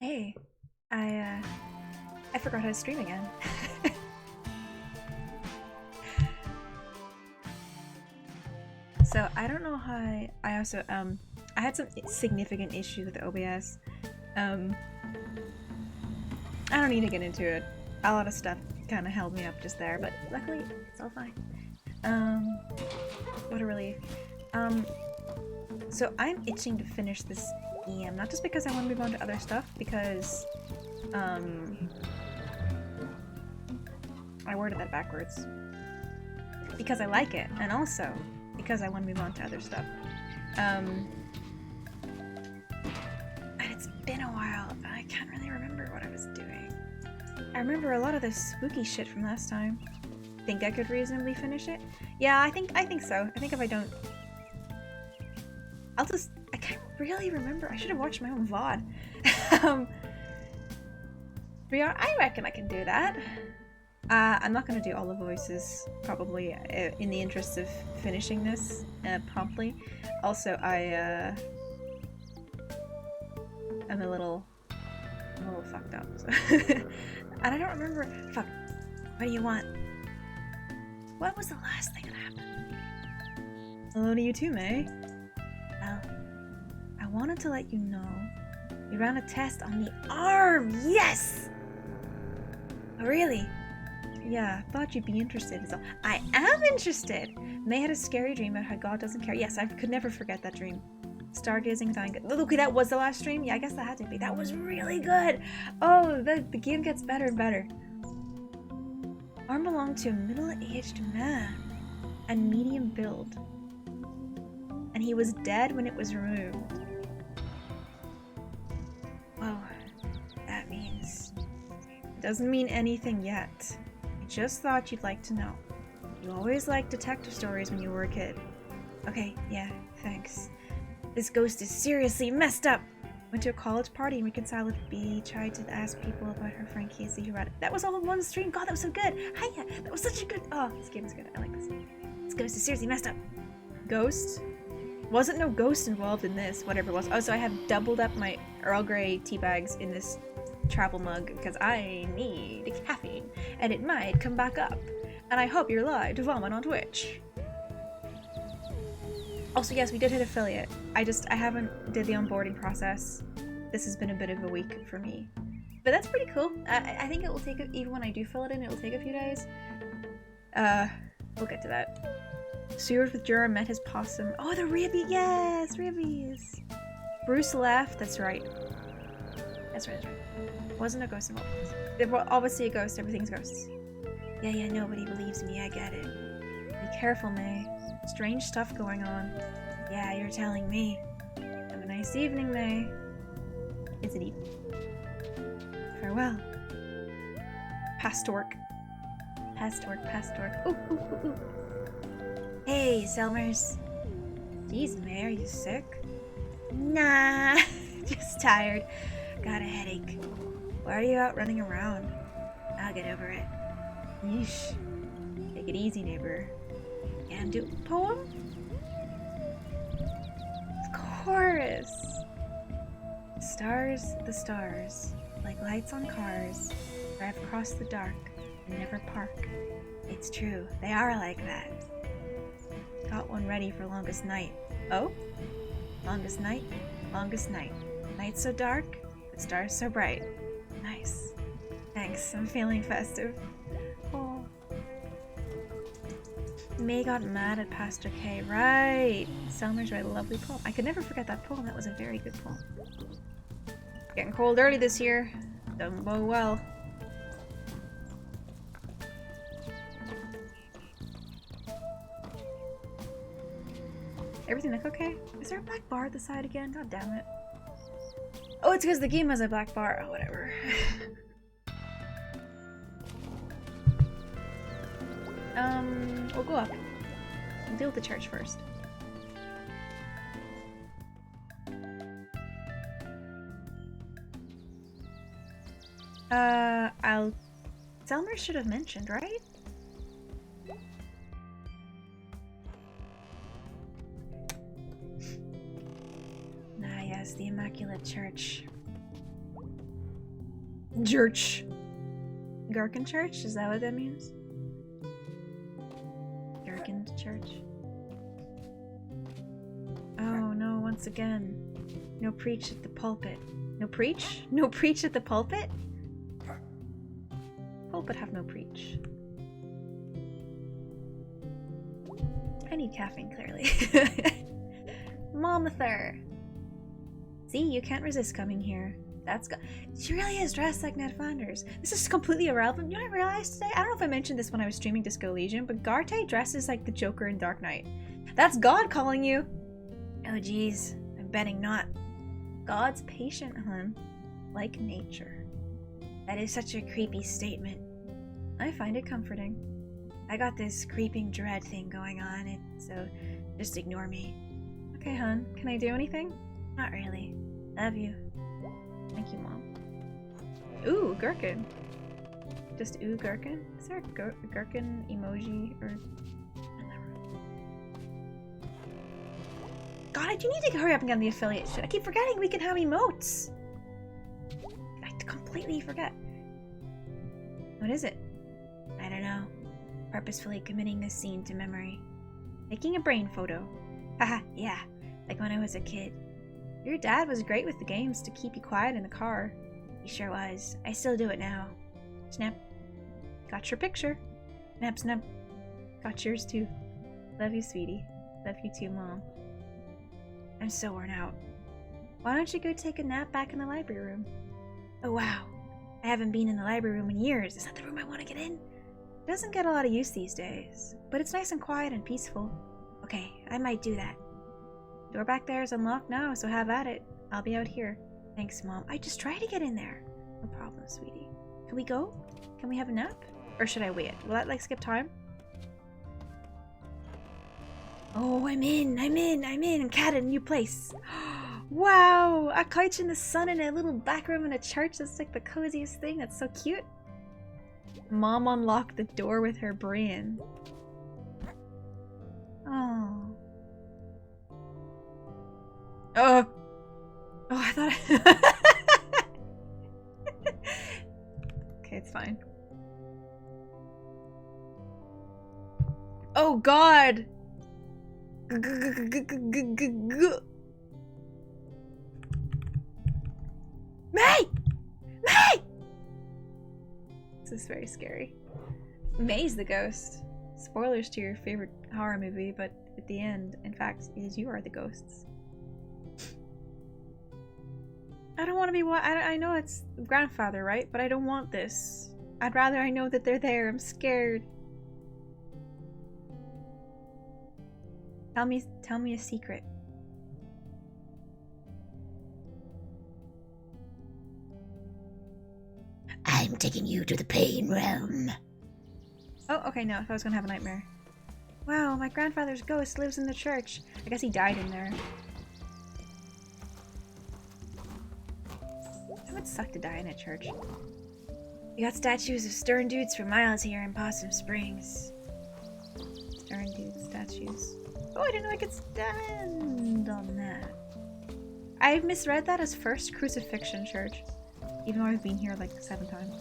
Hey, I forgot how to stream again. So I don't know how I also I had some significant issues with OBS. I don't need to get into it. A lot of stuff kind of held me up just there, but luckily it's all fine. What a relief. So I'm itching to finish this EM, not just because I want to move on to other stuff, because I worded that backwards. Because I like it, and also because I want to move on to other stuff. And it's been a while, and I can't really remember what I was doing. I remember a lot of the spooky shit from last time. Think I could reasonably finish it? Yeah, I think so. I think if I don't... I can't really remember. I should have watched my own VOD. But yeah, I reckon I can do that. I'm not going to do all the voices, probably, in the interest of finishing this promptly. Also, I'm a little fucked up. So. And I don't remember... Fuck. What do you want? What was the last thing that happened? Hello to you too, May. Well, I wanted to let you know you ran a test on the arm! Yes! Oh, really? Yeah, thought you'd be interested. So I am interested! May had a scary dream about how God doesn't care. Yes, I could never forget that dream. Stargazing, dying. Okay, that was the last stream? Yeah, I guess that had to be. That was really good! Oh, the game gets better and better. Arm belonged to a middle-aged man and medium build. And he was dead when it was removed. Whoa, that means... It doesn't mean anything yet. I just thought you'd like to know. You always liked detective stories when you were a kid. Okay, yeah, thanks. This ghost is seriously messed up! Went to a college party and reconciled with B. Tried to ask people about her friend Casey who read it. That was all in one stream! God, that was so good! Hiya! That was such a good... Oh, this game is good. I like this. This ghost is seriously messed up. Ghost? Wasn't no ghost involved in this, whatever it was. Oh, so I have doubled up my Earl Grey tea bags in this travel mug because I need caffeine and it might come back up. And I hope you're live to vomit on Twitch. Also, yes, we did hit affiliate. I haven't did the onboarding process. This has been a bit of a week for me. But that's pretty cool. I think it will take, even when I do fill it in, it will take a few days. We'll get to that. Seward with Jura met his possum. Oh, the Ribby! Yes! Ribbies! Bruce left. That's right. That's right. Wasn't a ghost involved. There was obviously a ghost. Everything's ghosts. Yeah, nobody believes me. I get it. Be careful, May. Strange stuff going on. Yeah, you're telling me. Have a nice evening, May. Is it evening? Farewell. Pastork. Ooh. Hey, Selmers. Jeez, May, are you sick? Nah, just tired. Got a headache. Why are you out running around? I'll get over it. Yeesh. Take it easy, neighbor. And do a poem? Chorus. Stars, the stars, like lights on cars, drive across the dark and never park. It's true, they are like that. Got one ready for longest night. Oh? Longest night. Night so dark, but stars so bright. Nice. Thanks, I'm feeling festive. Oh. May got mad at Pastor K. Right! Selmer's wrote a lovely poem. I could never forget that poem. That was a very good poem. Getting cold early this year. Don't bode well. Everything look okay? Is there a black bar at the side again? God damn it. Oh, it's because the game has a black bar. Oh, whatever. We'll go up. We'll deal with the church first. Selmer should have mentioned, right? Ah, yes, the Immaculate Church. Church. Gherkin church? Is that what that means? Gherkin church. Oh no, once again. No preach at the pulpit. No preach? No preach at the pulpit? Pulpit have no preach. I need caffeine, clearly. Momather! See, you can't resist coming here. That's good. She really is dressed like Ned Flanders. This is completely irrelevant. You know what I realized today? I don't know if I mentioned this when I was streaming Disco Elysium, but Garte dresses like the Joker in Dark Knight. That's God calling you! Oh geez, I'm betting not. God's patient, hun. Like nature. That is such a creepy statement. I find it comforting. I got this creeping dread thing going on, so just ignore me. Okay, hun. Can I do anything? Not really. Love you. Thank you, Mom. Ooh, gherkin. Just ooh, gherkin? Is there a gherkin emoji or... God, I do need to hurry up and get on the affiliate shit. I keep forgetting we can have emotes. I completely forget. What is it? I don't know. Purposefully committing this scene to memory. Taking a brain photo. Haha, yeah. Like when I was a kid. Your dad was great with the games to keep you quiet in the car. He sure was. I still do it now. Snap. Got your picture. Snap, snap. Got yours too. Love you, sweetie. Love you too, Mom. I'm so worn out. Why don't you go take a nap back in the library room? Oh wow. I haven't been in the library room in years. Is that the room I want to get in? It doesn't get a lot of use these days, but it's nice and quiet and peaceful. Okay, I might do that. Door back there is unlocked now, so have at it. I'll be out here. Thanks, Mom. I just tried to get in there. No problem, sweetie. Can we go? Can we have a nap? Or should I wait? Will that, like, skip time? Oh, I'm in. I'm cat in a new place. Wow! A couch in the sun and a little back room in a church. That's like the coziest thing. That's so cute. Mom unlocked the door with her brain. Oh. Oh, I thought Okay, it's fine. Oh God! May! May! This is very scary. May's the ghost. Spoilers to your favorite horror movie, but at the end, in fact, it is you are the ghosts. I don't want to be I know it's grandfather, right? But I don't want this. I'd rather I know that they're there. I'm scared. Tell me a secret. I'm taking you to the pain realm. Oh, okay, no, I thought I was gonna have a nightmare. Wow, my grandfather's ghost lives in the church. I guess he died in there. It would suck to die in a church. We got statues of stern dudes for miles here in Possum Springs. Stern dude statues. Oh, I didn't know I could stand on that. I misread that as First Crucifixion Church, even though I've been here like 7 times.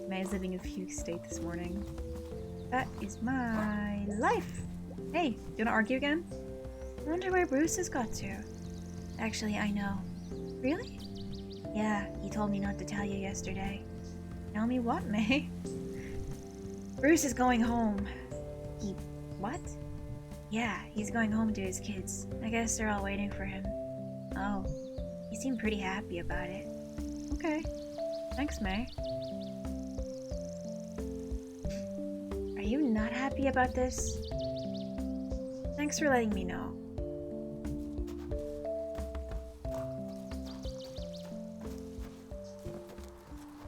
May is living in fugue state this morning. That is my life. Hey, do you wanna argue again? I wonder where Bruce has got to. Actually, I know. Really? Yeah, he told me not to tell you yesterday. Tell me what, May? Bruce is going home. He... what? Yeah, he's going home to his kids. I guess they're all waiting for him. Oh, he seemed pretty happy about it. Okay. Thanks, May. Are you not happy about this? Thanks for letting me know.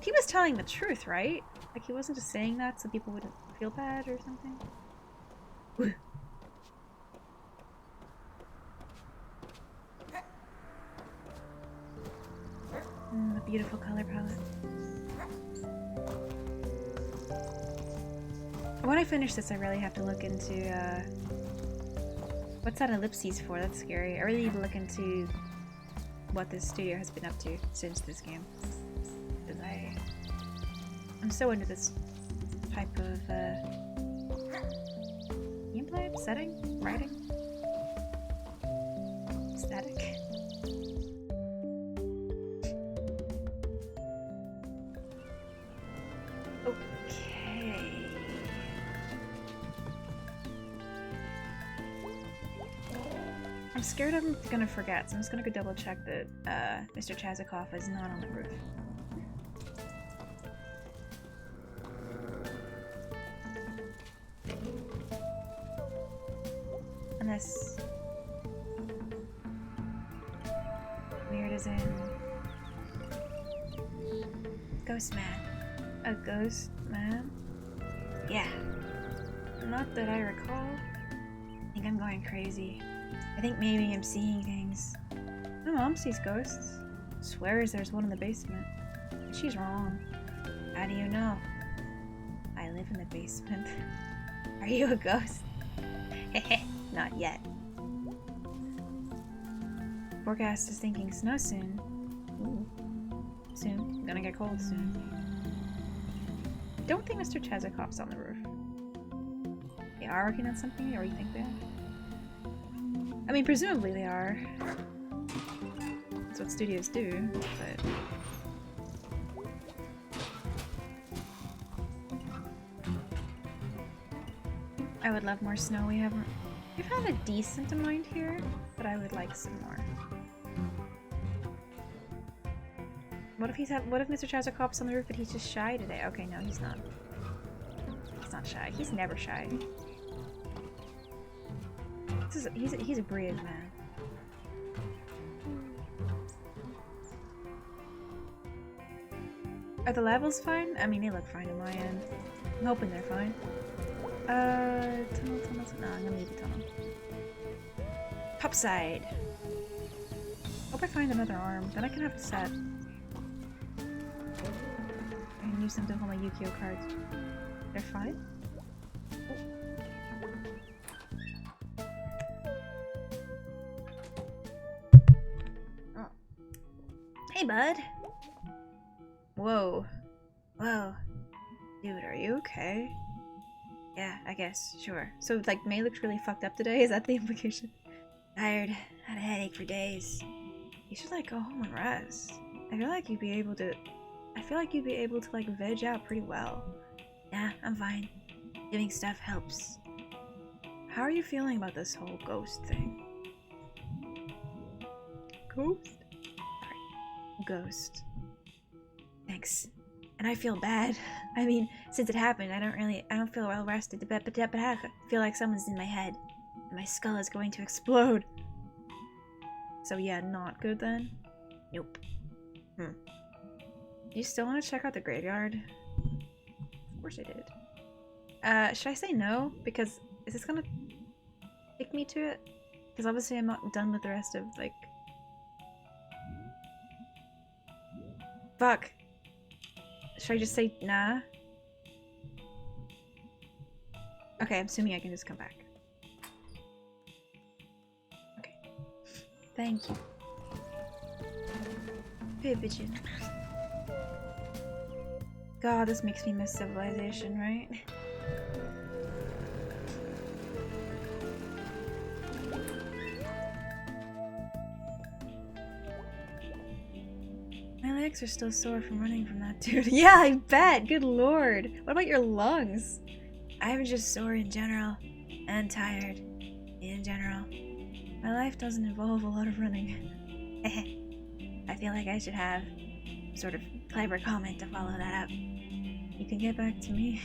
He was telling the truth, right? Like he wasn't just saying that so people wouldn't feel bad or something? A beautiful color palette. When I finish this, I really have to look into, what's that ellipses for? That's scary. I really need to look into what this studio has been up to since this game. I'm so into this type of gameplay, setting, writing, aesthetic. Okay. I'm scared I'm gonna forget, so I'm just gonna go double check that Mr. Chazikov is not on the roof. Unless weird as in ghost man. A ghost man? Yeah. Not that I recall. I think I'm going crazy. I think maybe I'm seeing things. My mom sees ghosts. Swears there's one in the basement. She's wrong. How do you know? I live in the basement. Are you a ghost? Heh. Not yet. Forecast is thinking snow soon. Ooh. Soon. Gonna get cold soon. Don't think Mr. Chezakov's on the roof. They are working on something, or you think they are? I mean, presumably they are. That's what studios do, but... I would love more snow. We've had a decent amount here, but I would like some more. What if Mr. Chazakov's on the roof but he's just shy today? Okay, no, he's not. He's not shy. He's never shy. He's a brave man. Are the levels fine? I mean, they look fine on my end. I'm hoping they're fine. Tunnel. No, I'm gonna leave the tunnel. Topside. Hope I find another arm. Then I can have a set. I can use them to hold my Yu-Gi-Oh cards. They're fine? Oh. Hey, bud. Whoa. Whoa. Dude, are you okay? Yeah, I guess. Sure. So, like, May looks really fucked up today? Is that the implication? Tired. Had a headache for days. You should, like, go home and rest. I feel like you'd be able to, like, veg out pretty well. Yeah, I'm fine. Doing stuff helps. How are you feeling about this whole ghost thing? Ghost? Sorry. Ghost. Thanks. And I feel bad. I mean, since it happened, I don't feel well rested. But I feel like someone's in my head. And my skull is going to explode. So yeah, not good then? Nope. Do you still want to check out the graveyard? Of course I did. Should I say no? Because is this gonna take me to it? Because obviously I'm not done with the rest of, like... Fuck! Should I just say nah? Okay, I'm assuming I can just come back. Okay. Thank you. Hey, pigeon. God, this makes me miss civilization, right? My legs are still sore from running from that dude. Yeah, I bet! Good lord! What about your lungs? I'm just sore in general. And tired. In general. My life doesn't involve a lot of running. I feel like I should have some sort of clever comment to follow that up. You can get back to me.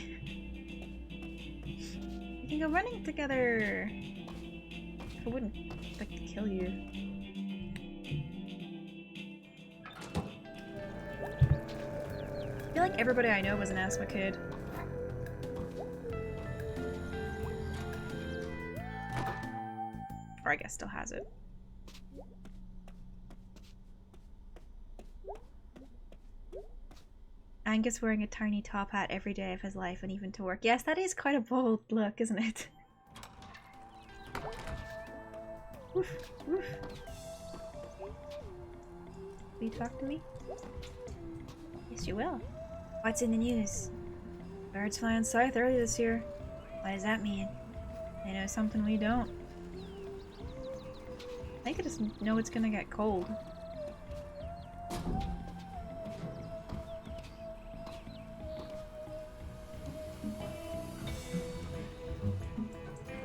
We can go running together! If I wouldn't like to kill you. I feel like everybody I know was an asthma kid. Or I guess still has it. Angus wearing a tiny top hat every day of his life and even to work. Yes, that is quite a bold look, isn't it? Woof, woof. Will you talk to me? Yes, you will. What's in the news? Birds flying south early this year. What does that mean? They know something we don't. I think I just know it's gonna get cold.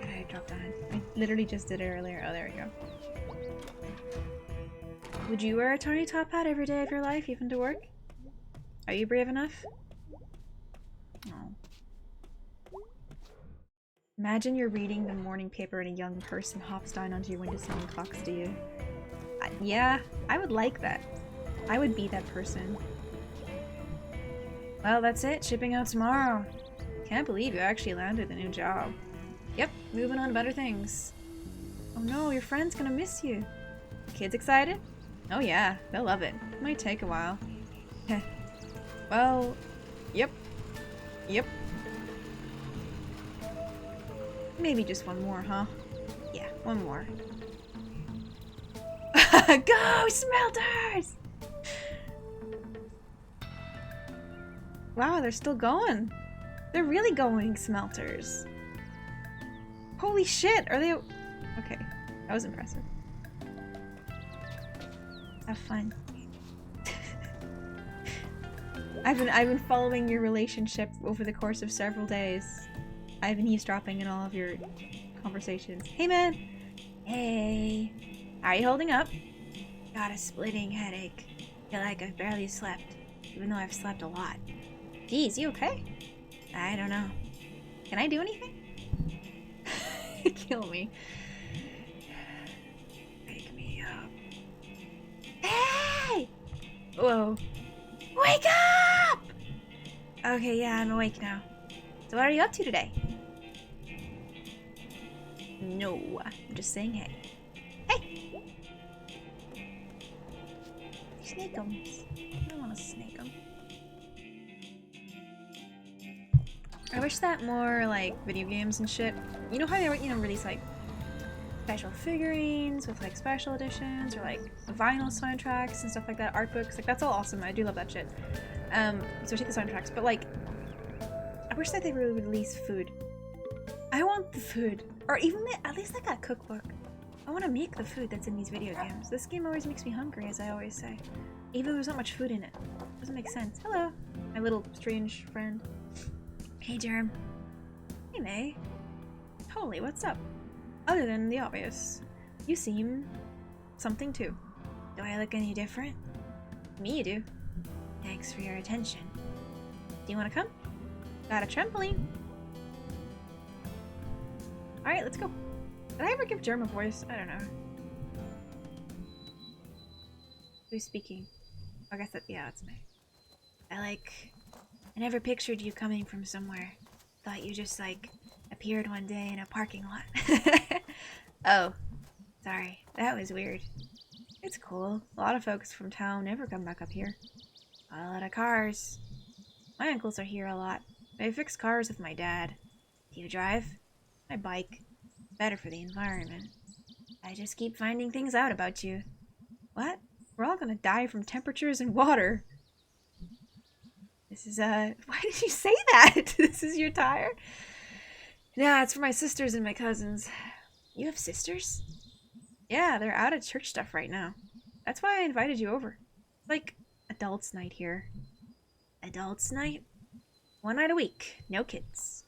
Okay, drop down. I literally just did it earlier. Oh, there we go. Would you wear a tiny top hat every day of your life, even to work? Are you brave enough? Oh. Imagine you're reading the morning paper and a young person hops down onto your windowsill and talks to you. Yeah, I would like that. I would be that person. Well, that's it. Shipping out tomorrow. Can't believe you actually landed a new job. Yep, moving on to better things. Oh no, your friend's gonna miss you. Kids excited? Oh yeah, they'll love it. Might take a while. Heh. Well, yep. Yep. Maybe just one more, huh? Yeah, one more. Go, smelters! Wow, they're still going. They're really going, smelters. Holy shit, are they... Okay, that was impressive. Have fun. I've been following your relationship over the course of several days. I've been eavesdropping in all of your conversations. Hey man! Hey! How are you holding up? Got a splitting headache. Feel like I've barely slept, even though I've slept a lot. Geez, you okay? I don't know. Can I do anything? Kill me. Wake me up. Hey! Whoa. Wake up! Okay, yeah, I'm awake now. So what are you up to today? No, I'm just saying hey. Hey! Snakeums. I don't want to snake them. I wish that more, like, video games and shit. You know how they, release, like, special figurines with, like, special editions or, like, vinyl soundtracks and stuff like that, art books. Like, that's all awesome. I do love that shit. Especially the soundtracks. But, like, I wish that they would release food. I want the food. Or even, at least, like, a cookbook. I want to make the food that's in these video games. This game always makes me hungry, as I always say. Even though there's not much food in it. Doesn't make sense. Hello, my little strange friend. Hey, Germ. Hey, May. Holy, what's up? Other than the obvious. You seem... something too. Do I look any different? Me, you do. Thanks for your attention. Do you want to come? Got a trampoline. Alright, let's go. Did I ever give Germ a voice? I don't know. Who's speaking? I guess that, yeah, that's me. I never pictured you coming from somewhere. Thought you just, like, appeared one day in a parking lot. Oh, sorry. That was weird. It's cool. A lot of folks from town never come back up here. A lot of cars. My uncles are here a lot. I fix cars with my dad. Do you drive? I bike. Better for the environment. I just keep finding things out about you. What? We're all gonna die from temperatures and water. This is, why did you say that? This is your tire? Yeah, it's for my sisters and my cousins. You have sisters? Yeah, they're out at church stuff right now. That's why I invited you over. Like, adults night here. Adults night? One night a week. No kids.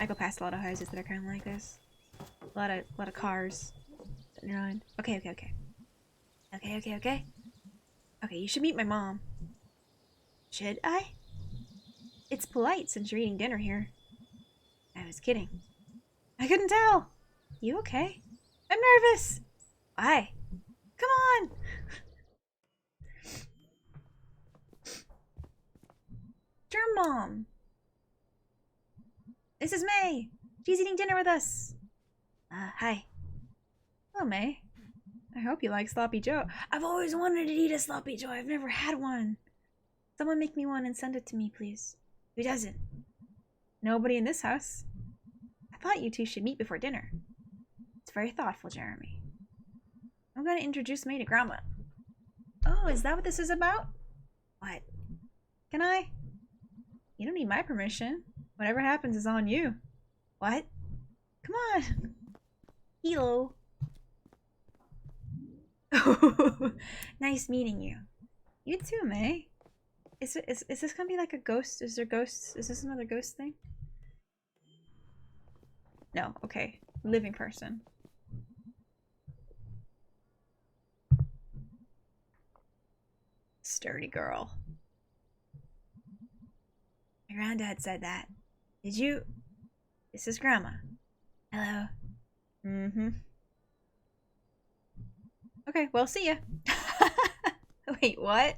I go past a lot of houses that are kind of like this. A lot of cars sitting around. Okay. Okay, you should meet my mom. Should I? It's polite since you're eating dinner here. I was kidding. I couldn't tell. You okay? I'm nervous. Why? Come on. Germ Mom. This is May. She's eating dinner with us. Hi. Hello, May. I hope you like Sloppy Joe. I've always wanted to eat a Sloppy Joe. I've never had one. Someone make me one and send it to me, please. Who doesn't? Nobody in this house. I thought you two should meet before dinner. It's very thoughtful, Jeremy. I'm going to introduce May to Grandma. Oh, is that what this is about? What? Can I? You don't need my permission. Whatever happens is on you. What? Come on. Hello. Nice meeting you. You too, May. Is this gonna be like a ghost? Is there ghosts? Is this another ghost thing? No, okay. Living person. Sturdy girl. My granddad said that. Did you? This is Grandma. Hello. Mm-hmm. Okay, well, see ya. Wait, what?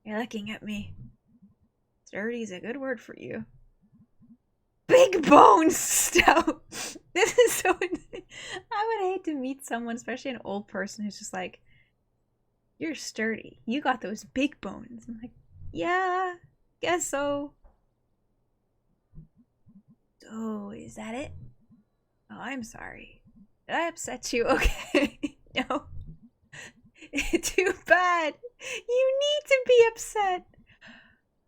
You're looking at me. Sturdy's a good word for you. Big bones stout. This is so. I would hate to meet someone, especially an old person, who's just like, "You're sturdy. You got those big bones." I'm like, "Yeah, guess so." So, is that it? Oh, I'm sorry. Did I upset you? Okay. No. Too bad. You need to be upset.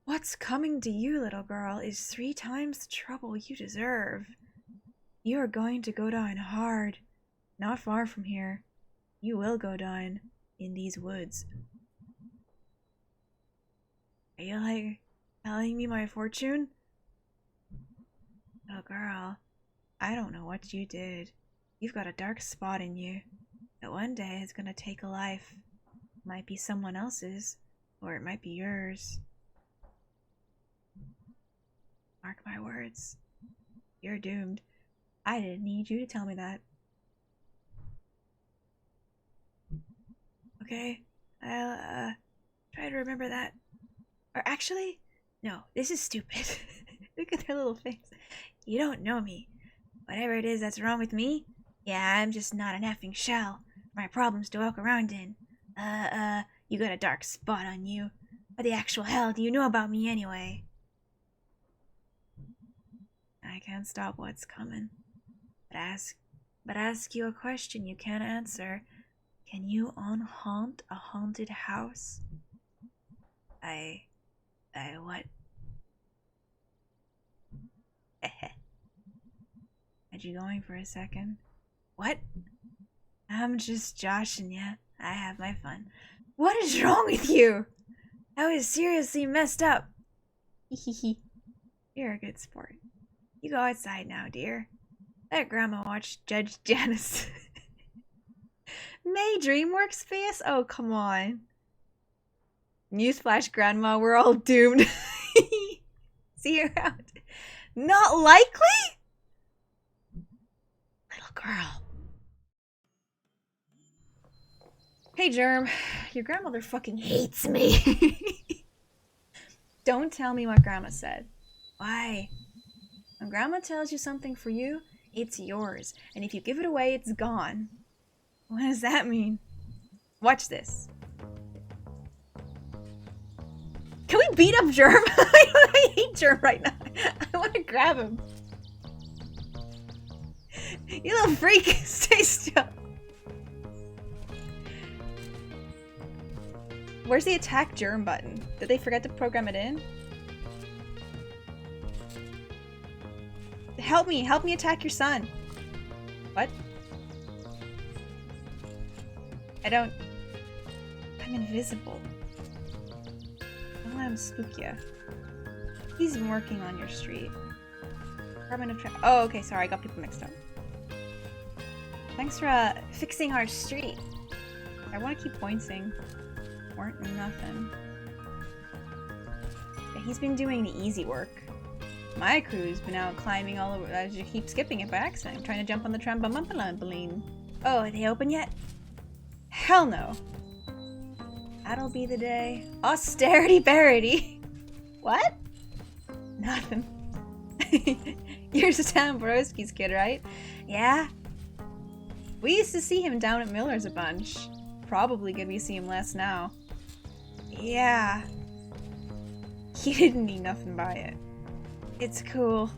What's coming to you, little girl, is 3 times the trouble you deserve. You are going to go down hard. Not far from here. You will go down in these woods. Are you like telling me my fortune? Little girl, I don't know what you did. You've got a dark spot in you that one day is gonna take a life. It might be someone else's, or it might be yours. Mark my words. You're doomed. I didn't need you to tell me that. Okay, I'll try to remember that. Or actually, no, this is stupid. Look at their little face. You don't know me. Whatever it is that's wrong with me, yeah, I'm just not an effing shell. My problems to walk around in. You got a dark spot on you. What the actual hell do you know about me anyway? I can't stop what's coming. But ask you a question you can't answer. Can you unhaunt a haunted house? What? Had you going for a second? What? I'm just joshing ya. I have my fun. What is wrong with you? I was seriously messed up. You're a good sport. You go outside now, dear. Let Grandma watch Judge Janice. May DreamWorks face? Oh, come on. Newsflash, Grandma, we're all doomed. See you around. Not likely? Little girl. Hey, Germ. Your grandmother fucking hates me. Don't tell me what Grandma said. Why? When Grandma tells you something for you, it's yours. And if you give it away, it's gone. What does that mean? Watch this. Can we beat up Germ? I hate Germ right now. I want to grab him. You little freak. Stay still. Where's the attack Germ button? Did they forget to program it in? Help me attack your son. What? I'm invisible. Don't let him spook you. He's been working on your street. Department of Oh, okay, sorry, I got people mixed up. Thanks for fixing our street. I want to keep pointing. Weren't nothing. Yeah, he's been doing the easy work. My crew's been out climbing all over. I just keep skipping it by accident. I'm trying to jump on the trampoline. Oh, are they open yet? Hell no. That'll be the day. Austerity parody. What? Nothing. You're Stan Borowski's kid, right? Yeah. We used to see him down at Miller's a bunch. Probably gonna be seeing him less now. Yeah. He didn't need nothing by it. It's cool.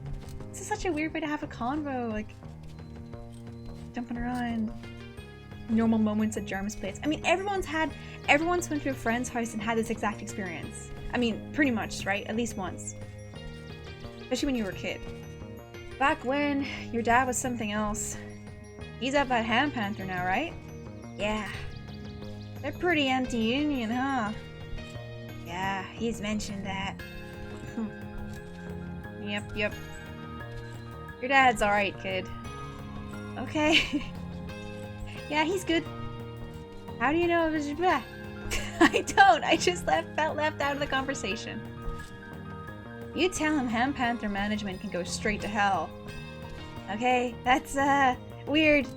This is such a weird way to have a convo, like jumping around. normal moments at Germ's place. I mean, everyone's went to a friend's house and had this exact experience. I mean, pretty much, right? At least once. Especially when you were a kid. Back when your dad was something else. He's up at Ham Panther now, right? Yeah. They're pretty anti-union, huh? Yeah, he's mentioned that. Yep. Your dad's alright, kid. Okay. Yeah, he's good. How do you know it was your dad? I don't. I just felt left out of the conversation. You tell him Ham Panther management can go straight to hell. Okay, that's, weird.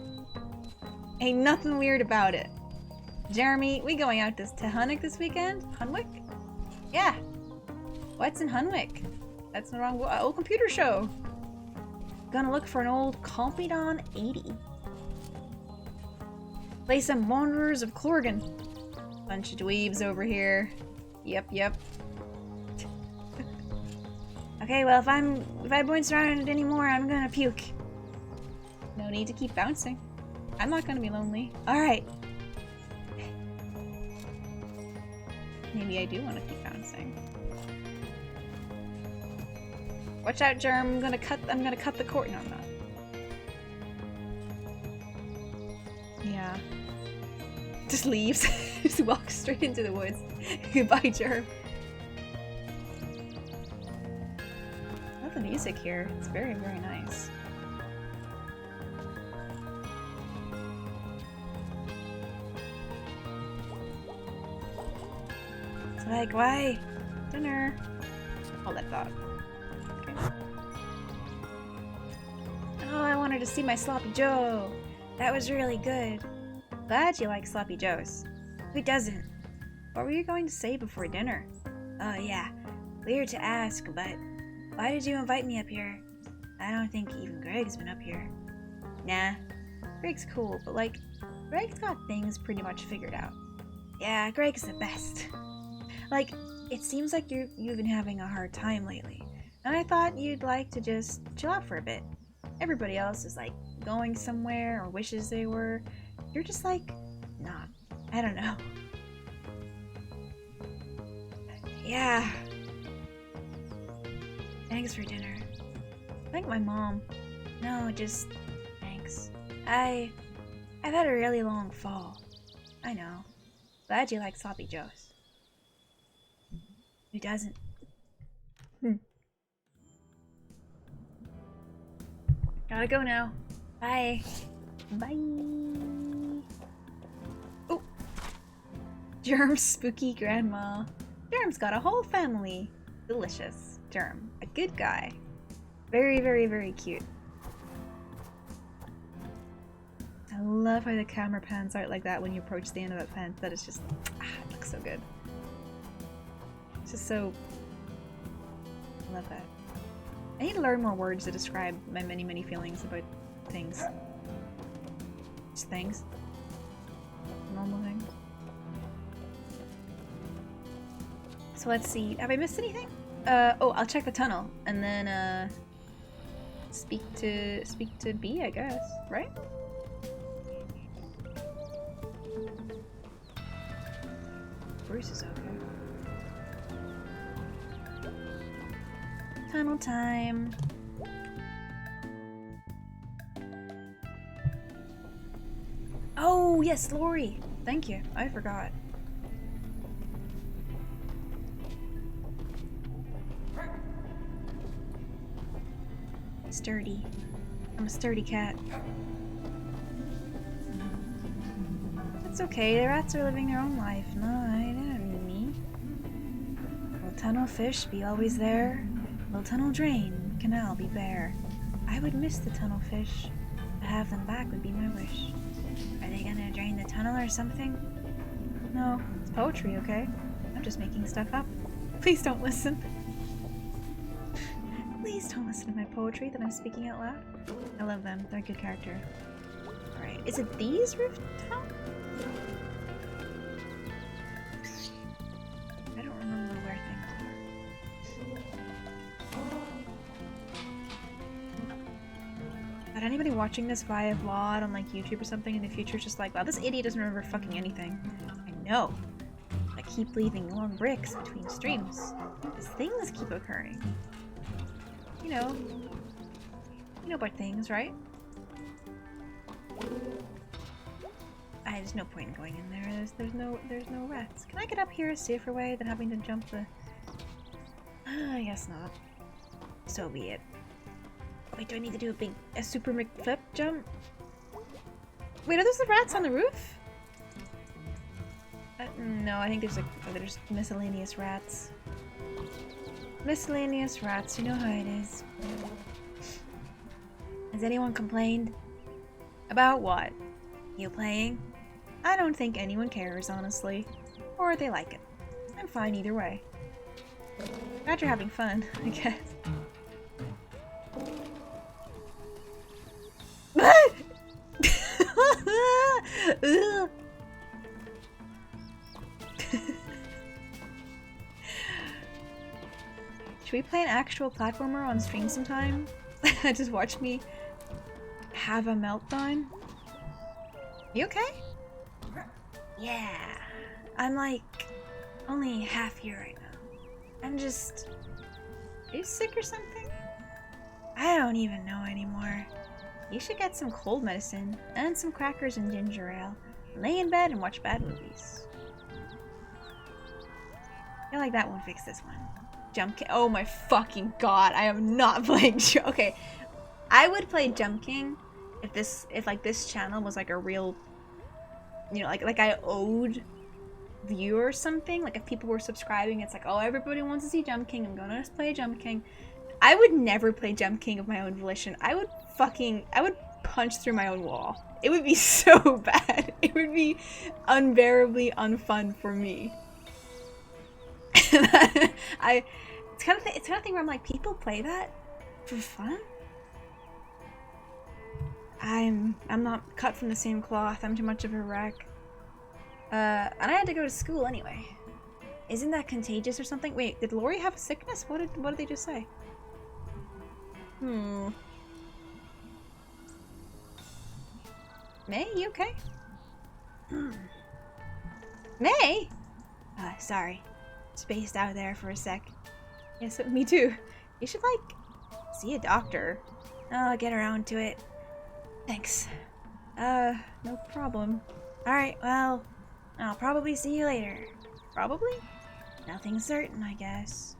Ain't nothing weird about it. Jeremy, we going out to Hunwick this weekend? Hunwick? Yeah. What's in Hunwick? That's the wrong old computer show. Gonna look for an old Compidon 80. Play some Wanderers of Clorgan. Bunch of dweebs over here. Yep. Okay, well, if I bounce around it anymore, I'm gonna puke. No need to keep bouncing. I'm not gonna be lonely. Alright. Maybe I do want to keep bouncing. Watch out, Germ. I'm gonna cut the cord. No, I'm not. Yeah. Just leaves. Just walks straight into the woods. Goodbye, Germ. I love the music here. It's very, very nice. It's like, why? Dinner. Hold that thought. Okay. Oh, I wanted to see my Sloppy Joe. That was really good. Glad you like Sloppy Joes. Who doesn't? What were you going to say before dinner? Oh yeah, weird to ask, but why did you invite me up here? I don't think even Greg's been up here. Nah, Greg's cool, but like, Greg's got things pretty much figured out. Yeah, Greg's the best. Like, it seems like you've been having a hard time lately, and I thought you'd like to just chill out for a bit. Everybody else is like going somewhere or wishes they were. You're just like, nah, I don't know. Yeah. Thanks for dinner. Thank my mom. No, just thanks. I've had a really long fall. I know. Glad you like Sloppy Joes. Who doesn't? Gotta go now. Bye. Bye. Oh. Germ's spooky grandma. Germ's got a whole family. Delicious. Germ. A good guy. Very, very, very cute. I love how the camera pans out like that when you approach the end of that fence. That is just, it looks so good. It's just so, I love that. I need to learn more words to describe my many, many feelings about things. Just things. Normal things. So let's see. Have I missed anything? Oh, I'll check the tunnel and then speak to B, I guess, right? Bruce is okay. Tunnel time. Oh, yes, Lori. Thank you. I forgot. Sturdy. I'm a sturdy cat. It's okay. The rats are living their own life. No, they don't need me. Will tunnel fish be always there? Will tunnel drain? Canal be bare? I would miss the tunnel fish. To have them back would be my wish. Are they gonna drain the tunnel or something? No, it's poetry, okay? I'm just making stuff up. Please don't listen. Please don't listen to my poetry that I'm speaking out loud. I love them. They're a good character. Alright, is it these rooftops? I don't remember where things are. But anybody watching this via VOD on like YouTube or something in the future just like, wow, this idiot doesn't remember fucking anything. I know. I keep leaving long breaks between streams. Because things keep occurring. You know about things, right? There's no point in going in there. There's no rats. Can I get up here a safer way than having to jump the... I guess not. So be it. Wait, do I need to do a super McFlip jump? Wait, are those the rats on the roof? No, I think there's miscellaneous rats. Miscellaneous rats, you know how it is. Has anyone complained? About what? You playing? I don't think anyone cares, honestly. Or they like it. I'm fine either way. Glad you're having fun, I guess. Should we play an actual platformer on stream sometime? Just watch me have a meltdown. You okay? Yeah. I'm like only half here right now. I'm just... Are you sick or something? I don't even know anymore. You should get some cold medicine and some crackers and ginger ale. Lay in bed and watch bad movies. I feel like that won't fix this one. Jump King. Oh my fucking god, I am not playing. Okay, I would play Jump King if like this channel was like a real, you know, like I owed viewer or something. Like if people were subscribing, it's like, oh, everybody wants to see Jump King, I'm gonna just play Jump King. I would never play Jump King of my own volition. I would punch through my own wall. It would be so bad. It would be unbearably unfun for me. It's kind of thing where I'm like, people play that for fun? I'm not cut from the same cloth. I'm too much of a wreck. And I had to go to school anyway. Isn't that contagious or something? Wait, did Lori have a sickness? What did they just say? May, you okay? May? Sorry. Spaced out there for a sec. Yes, me too. You should, like, see a doctor. I'll get around to it. Thanks. No problem. Alright, well, I'll probably see you later. Probably? Nothing's certain, I guess.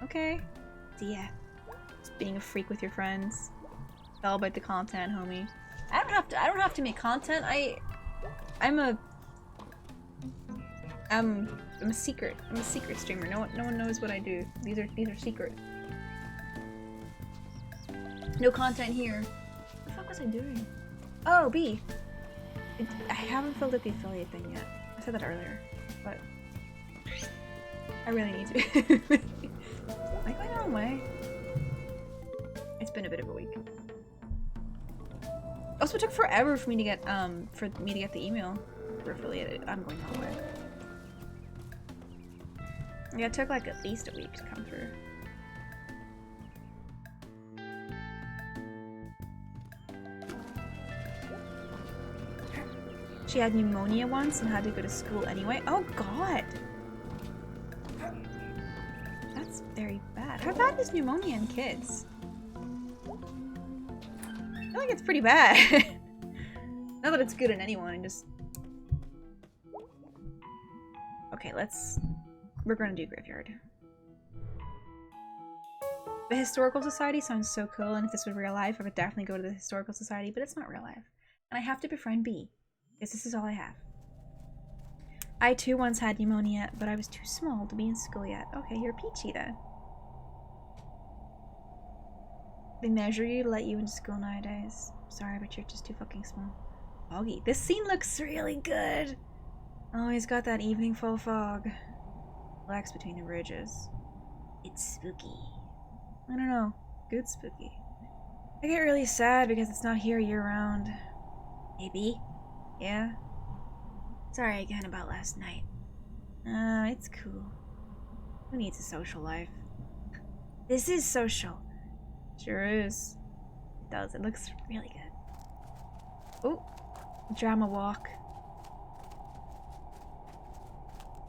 Okay. See ya. Just being a freak with your friends. It's all about the content, homie. I don't have to make content. I'm a secret. I'm a secret streamer. No one knows what I do. These are secret. No content here. What the fuck was I doing? Oh, B. I haven't filled out the affiliate thing yet. I said that earlier, but I really need to. Am I going the wrong way? It's been a bit of a week. Also, it took forever for me to get the email for affiliate. I'm going the wrong way. Yeah, it took like at least a week to come through. She had pneumonia once and had to go to school anyway. Oh god! That's very bad. How bad is pneumonia in kids? I feel like it's pretty bad. Not that it's good in anyone, just... Okay, we're gonna do graveyard. The Historical Society sounds so cool, and if this was real life, I would definitely go to the Historical Society, but it's not real life. And I have to befriend B, because this is all I have. I too once had pneumonia, but I was too small to be in school yet. Okay, you're peachy then. They measure you to let you into school nowadays. Sorry, but you're just too fucking small. Foggy. This scene looks really good! Oh, he's got that evening full fog. Relax between the ridges. It's spooky. I don't know. Good spooky. I get really sad because it's not here year-round. Maybe? Yeah? Sorry again about last night. It's cool. Who needs a social life? This is social. Sure is. It does. It looks really good. Oh, drama walk.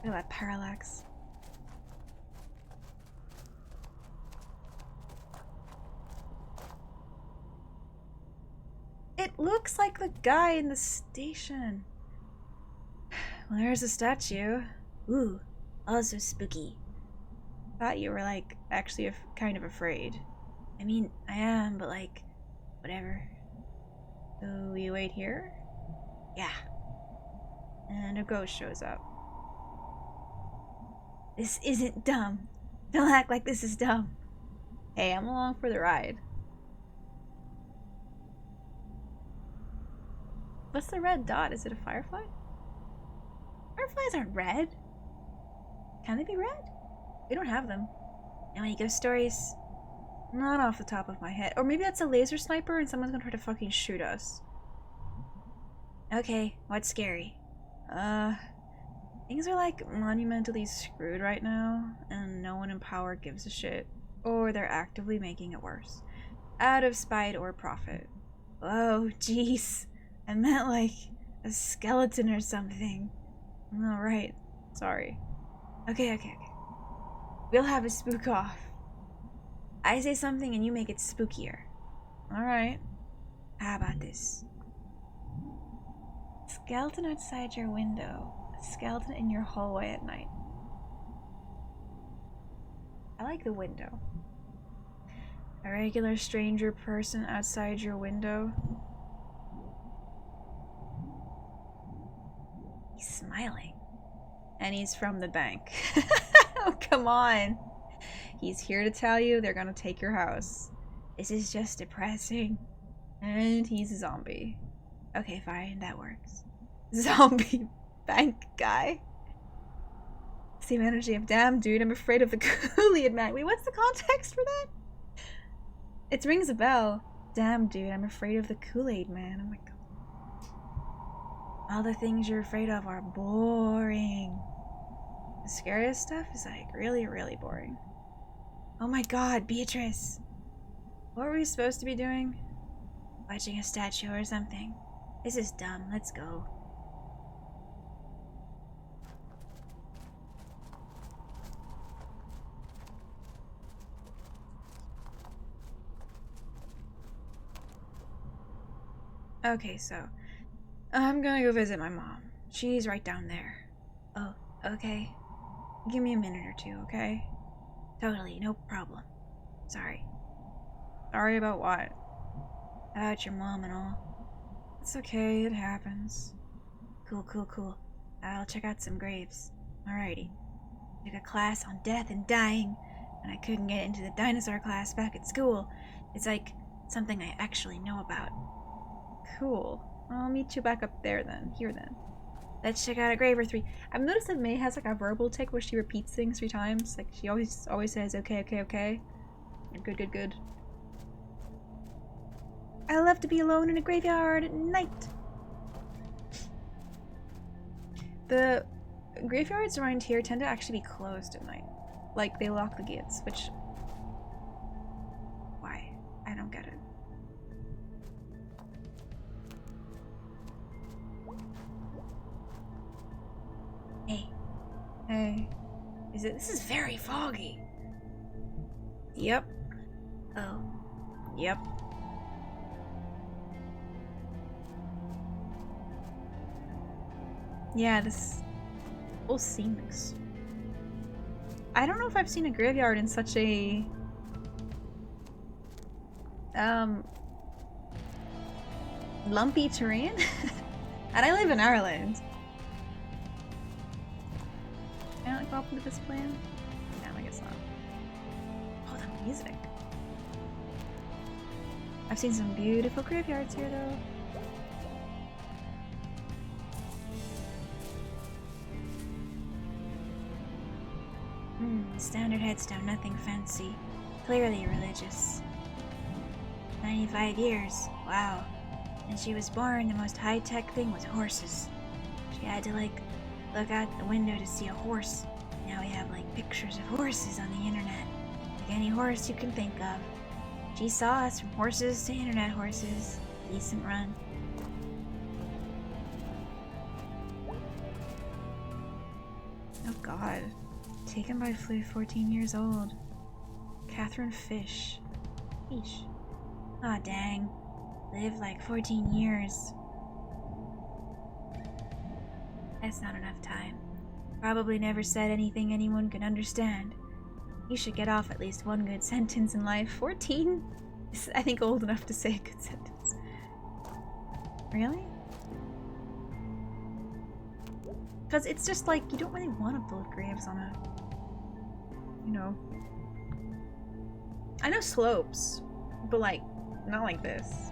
Look at that parallax. It looks like the guy in the station. Well, there's a statue. Ooh, also spooky. Thought you were, like, actually kind of afraid. I mean, I am, but like, whatever. So we wait here? Yeah. And a ghost shows up. This isn't dumb. Don't act like this is dumb. Hey, I'm along for the ride. What's the red dot? Is it a firefly? Fireflies aren't red. Can they be red? We don't have them. Know any ghost stories? Not off the top of my head. Or maybe that's a laser sniper and someone's gonna try to fucking shoot us. Okay, what's scary? Things are like monumentally screwed right now, and no one in power gives a shit. Or they're actively making it worse. Out of spite or profit. Oh, jeez. I meant like a skeleton or something. Oh, right. Sorry. Okay. We'll have a spook off. I say something and you make it spookier. Alright. How about this? Skeleton outside your window. A skeleton in your hallway at night. I like the window. A regular stranger person outside your window. He's smiling. And he's from the bank. Oh, come on. He's here to tell you they're gonna take your house. This is just depressing. And he's a zombie. Okay, fine, that works. Zombie bank guy. Same energy of, damn dude, I'm afraid of the Kool-Aid man. Wait, what's the context for that? It rings a bell. Damn dude, I'm afraid of the Kool-Aid man. Oh my god. All the things you're afraid of are boring. The scariest stuff is like really, really boring. Oh my god, Beatrice. What were we supposed to be doing? Watching a statue or something. This is dumb. Let's go. Okay, so I'm gonna go visit my mom. She's right down there. Oh, okay. Give me a minute or two, okay? Totally, no problem. Sorry. Sorry about what? About your mom and all. It's okay, it happens. Cool. I'll check out some graves. Alrighty. Took a class on death and dying, and I couldn't get into the dinosaur class back at school. It's like something I actually know about. Cool. I'll meet you back up there then. Here then. Let's check out a grave or three. I've noticed that May has like a verbal tick where she repeats things 3 times. Like she always says okay. Good. I love to be alone in a graveyard at night. The graveyards around here tend to actually be closed at night. Like they lock the gates, which... Why? I don't get it. Hey. This is very foggy. Yep. Oh. Yep. Yeah, this whole scene looks... I don't know if I've seen a graveyard in such a... lumpy terrain. And I live in Ireland. Can I go up into this plan? No, I guess not. Oh, the music. I've seen some beautiful graveyards here, though. Standard headstone, nothing fancy. Clearly religious. 95 years. Wow. When she was born, the most high-tech thing was horses. She had to, like, look out the window to see a horse. Now we have, like, pictures of horses on the internet. Like any horse you can think of. She saw us from horses to internet horses. Decent run. god. Taken by flu, 14 years old. Catherine Fish. Eesh. Aw, dang. Lived like 14 years. That's not enough time. Probably never said anything anyone could understand. You should get off at least one good sentence in life. 14 is, I think, old enough to say a good sentence. Really? Because it's just like, you don't really want to build graves on a, you know. I know slopes, but like, not like this.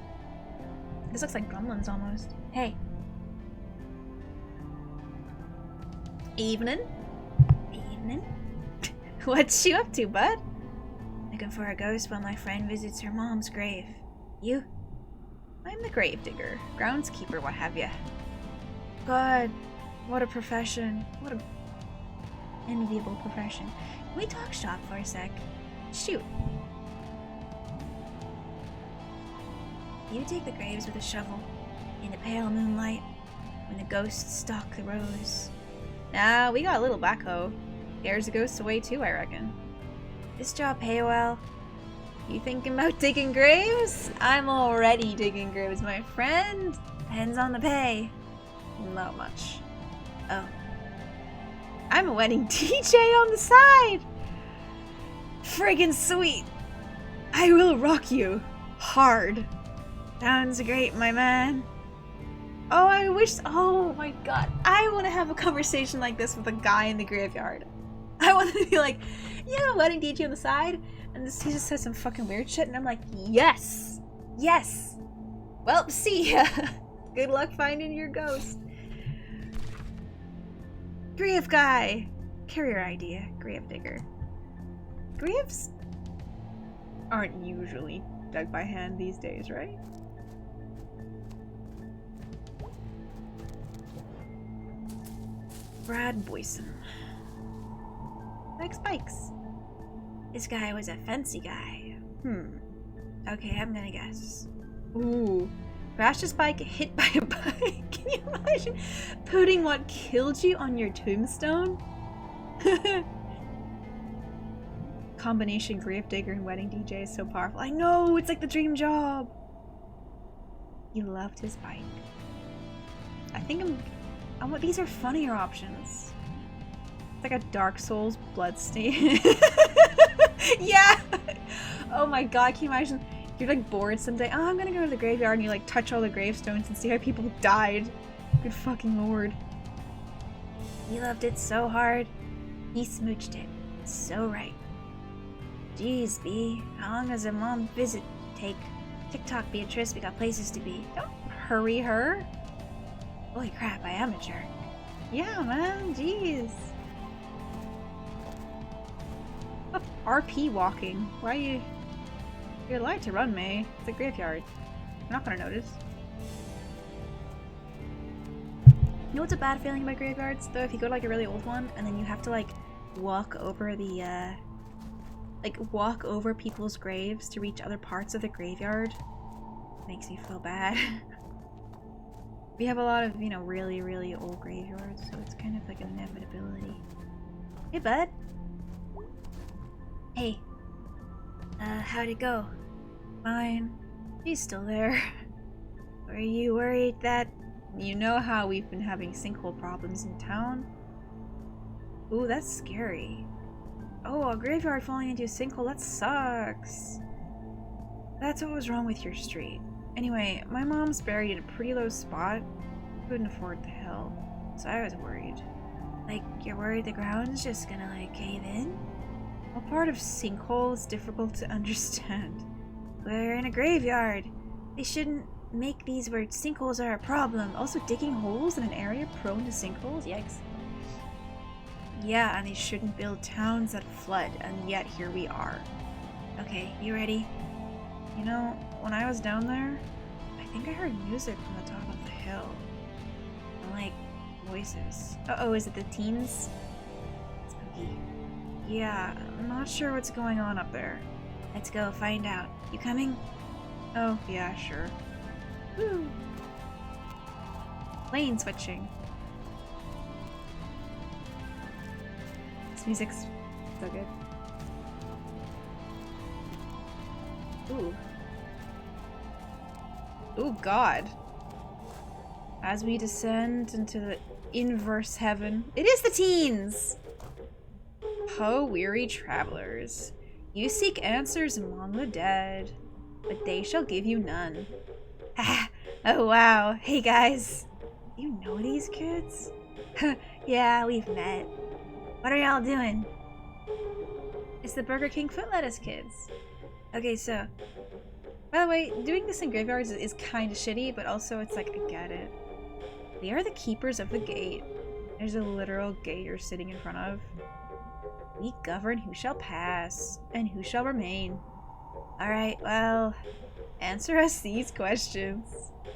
This looks like gremlins almost. Hey. Evening? Evening? What's you up to, bud? Looking for a ghost while my friend visits her mom's grave. You? I'm the gravedigger, groundskeeper, what have ya. God, what a profession. What a enviable profession. Can we talk shop for a sec? Shoot. You dig the graves with a shovel, in the pale moonlight, when the ghosts stalk the rows. Nah, we got a little backhoe. Scares the ghosts away too, I reckon. This job pay well. You thinking about digging graves? I'm already digging graves, my friend. Depends on the pay. Not much. Oh. I'm a wedding DJ on the side! Friggin' sweet! I will rock you. Hard. Sounds great, my man. Oh, I wish. Oh my god. I want to have a conversation like this with a guy in the graveyard. I want to be like, yeah, wedding DJ on the side. And he just says some fucking weird shit. And I'm like, yes. Yes. Well, see ya. Good luck finding your ghost. Grave guy. Carrier idea. Grave digger. Graves aren't usually dug by hand these days, right? Brad Boyson. Like spikes. This guy was a fancy guy. Okay, I'm gonna guess. Ooh. Crashed his bike, hit by a bike. Can you imagine putting what killed you on your tombstone? Combination gravedigger and wedding DJ is so powerful. I know, it's like the dream job. He loved his bike. I think these are funnier options. It's like a Dark Souls bloodstain. Yeah! Oh my god, can you imagine? You're like bored someday. Oh, I'm gonna go to the graveyard and you like touch all the gravestones and see how people died. Good fucking lord. He loved it so hard. He smooched it. So right. Jeez, B. How long does a mom visit take? TikTok, Beatrice, we got places to be. Don't hurry her. Holy crap, I am a jerk. Yeah, man, jeez. Stop RP walking. Why are you... You're allowed to run, May. It's a graveyard. I'm not gonna notice. You know what's a bad feeling about graveyards, though? If you go to like a really old one, and then you have to like walk over the, walk over people's graves to reach other parts of the graveyard. Makes me feel bad. We have a lot of, you know, really, really old graveyards, so it's kind of like an inevitability. Hey, bud. Hey. How'd it go? Fine. He's still there. Were you worried that... You know how we've been having sinkhole problems in town? Ooh, that's scary. Oh, a graveyard falling into a sinkhole, that sucks. That's what was wrong with your street. Anyway, my mom's buried in a pretty low spot. Couldn't afford the hill, so I was worried. Like, you're worried the ground's just gonna, like, cave in? Well, part of sinkhole is difficult to understand. We're in a graveyard. They shouldn't make these where sinkholes are a problem. Also, digging holes in an area prone to sinkholes? Yikes. Yeah, and they shouldn't build towns that flood, and yet here we are. Okay, you ready? You know, when I was down there, I think I heard music from the top of the hill. And, like, voices. Uh-oh, is it the teens? Spooky. Yeah, I'm not sure what's going on up there. Let's go find out. You coming? Oh, yeah, sure. Woo! Lane switching. This music's so good. Ooh. Ooh, God. As we descend into the inverse heaven. It is the teens! Ho, weary travelers. You seek answers among the dead, but they shall give you none. Ha! Oh, wow. Hey, guys. You know these kids? Yeah, we've met. What are y'all doing? It's the Burger King foot lettuce kids. Okay, so... By the way, doing this in graveyards is kind of shitty, but also it's like, I get it. They are the keepers of the gate. There's a literal gate you're sitting in front of. We govern who shall pass, and who shall remain. Alright, well, answer us these questions.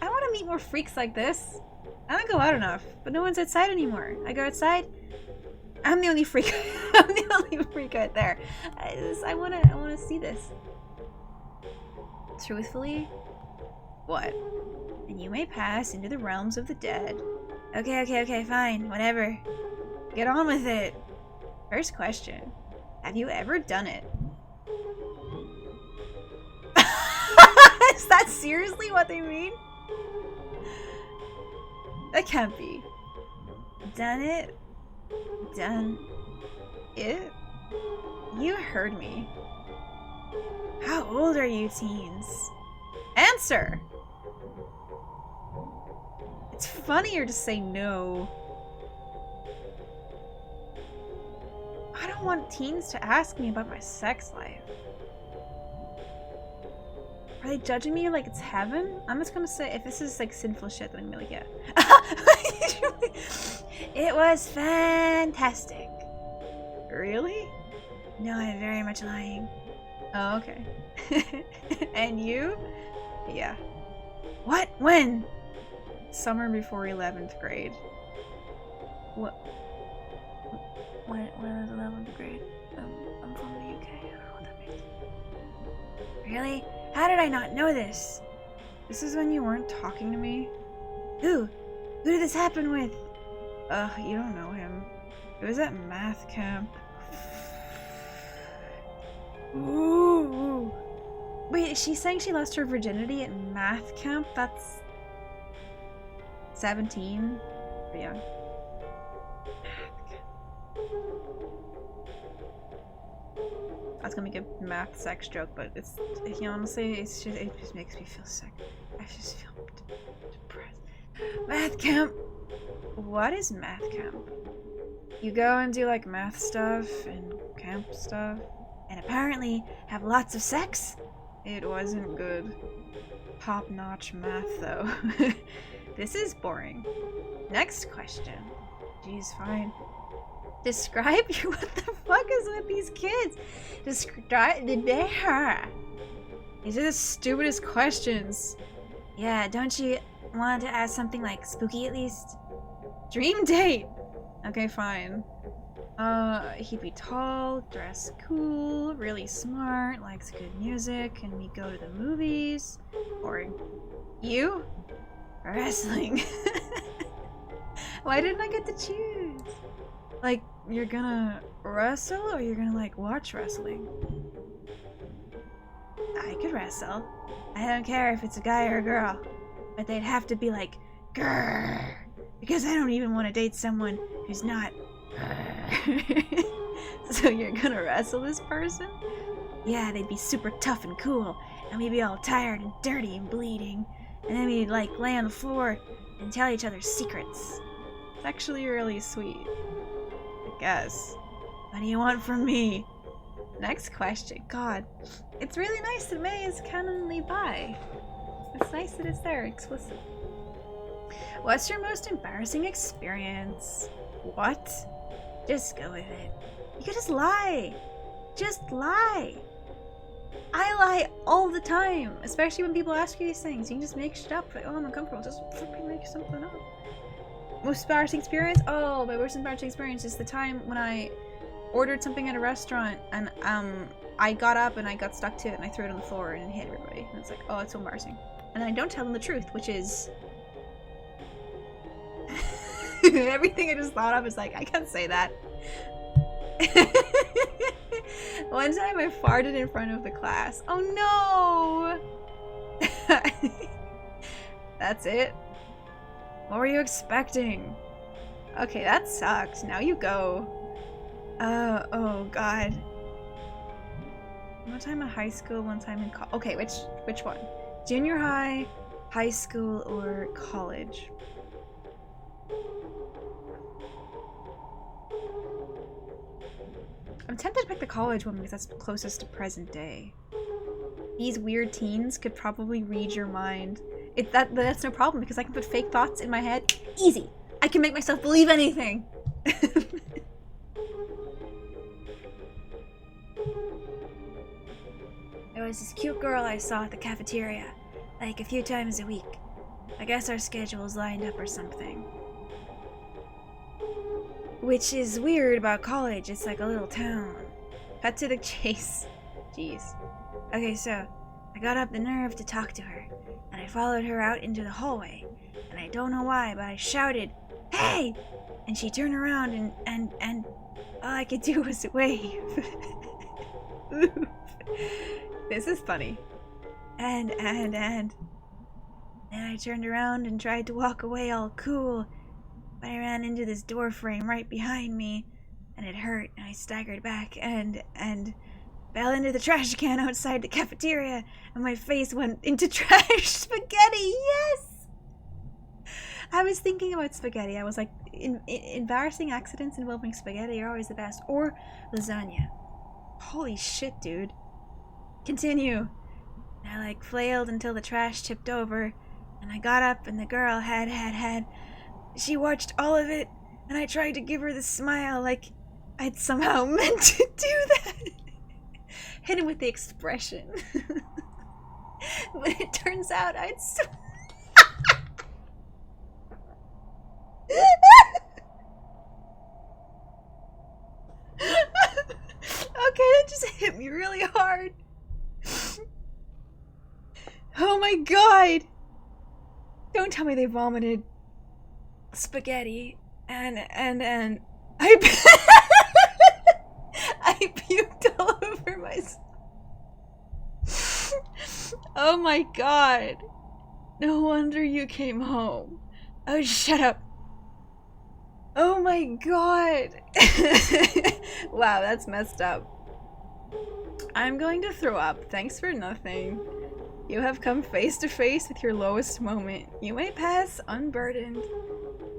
I want to meet more freaks like this. I don't go out enough, but no one's outside anymore. I go outside, I'm the only freak. I'm the only freak out there. I wanna see this. Truthfully, what? And you may pass into the realms of the dead. Okay, fine, whatever. Get on with it. First question. Have you ever done it? Is that seriously what they mean? That can't be. Done it? Done it? You heard me. How old are you teens? Answer! It's funnier to say no. I don't want teens to ask me about my sex life. Are they judging me like it's heaven? I'm just gonna say, if this is like sinful shit, then I'm gonna be like, yeah. It was fantastic. Really? No, I'm very much lying. Oh, okay. And you? Yeah. What? When? Summer before 11th grade. What? When is 11th grade? I'm from the UK. I don't know what that means. Really? How did I not know this? This is when you weren't talking to me? Who? Who did this happen with? You don't know him. It was at math camp. Ooh. Wait, is she saying she lost her virginity at math camp? That's 17? Pretty young. That's gonna make a math sex joke, but it's, you know, honestly, it just makes me feel sick. I just feel depressed. Math camp! What is math camp? You go and do like math stuff and camp stuff, and apparently have lots of sex? It wasn't good. Top-notch math, though. This is boring. Next question. Jeez, fine. Describe your... What the fuck is with these kids? Describe... These are the stupidest questions. Yeah, don't you want to ask something like spooky at least? Dream date! Okay, fine. He'd be tall, dress cool, really smart, likes good music, and we go to the movies. Boring. You? Wrestling. Why didn't I get to choose? Like, you're gonna wrestle or you're gonna, like, watch wrestling? I could wrestle. I don't care if it's a guy or a girl. But they'd have to be like, grrr. Because I don't even want to date someone who's not. So you're gonna wrestle this person? Yeah, they'd be super tough and cool. And we'd be all tired and dirty and bleeding. And then we'd, like, lay on the floor and tell each other secrets. It's actually really sweet. I guess. What do you want from me? Next question. God. It's really nice that May is canonly bi. It's nice that it's there, explicit. What's your most embarrassing experience? What? Just go with it. You could just lie. Just lie. I lie all the time, especially when people ask you these things. You can just make shit up. Like, oh, I'm uncomfortable. Just freaking make something up. Most embarrassing experience? Oh, my worst embarrassing experience is the time when I ordered something at a restaurant and I got up and I got stuck to it and I threw it on the floor and it hit everybody. And it's like, oh, it's so embarrassing. And I don't tell them the truth, which is... Everything I just thought of is like, I can't say that. One time I farted in front of the class. Oh no! That's it? What were you expecting? Okay, that sucks. Now you go. Oh god. One time in high school, one time in college. Okay, which one? Junior high, high school, or college? I'm tempted to pick the college one because that's closest to present day. These weird teens could probably read your mind. That's no problem because I can put fake thoughts in my head. Easy. I can make myself believe anything. There was this cute girl I saw at the cafeteria, like a few times a week. I guess our schedules lined up or something. Which is weird about college, it's like a little town. Cut to the chase. Jeez. Okay, so I got up the nerve to talk to her, and I followed her out into the hallway, and I don't know why, but I shouted, "Hey!" And she turned around and all I could do was wave. This is funny. And then I turned around and tried to walk away all cool, but I ran into this door frame right behind me, and it hurt, and I staggered back and fell into the trash can outside the cafeteria, and my face went into trash spaghetti. Yes! I was thinking about spaghetti. I was like, embarrassing accidents involving spaghetti are always the best. Or lasagna. Holy shit, dude. Continue. I like flailed until the trash tipped over, and I got up and the girl had. She watched all of it, and I tried to give her the smile like I'd somehow meant to do that. Hit him with the expression. But it turns out I'd Okay, that just hit me really hard. Oh my god! Don't tell me they vomited spaghetti and I I puked all over myself. Oh my god. No wonder you came home. Oh, shut up. Oh my god. Wow, that's messed up. I'm going to throw up. Thanks for nothing. You have come face to face with your lowest moment. You may pass unburdened.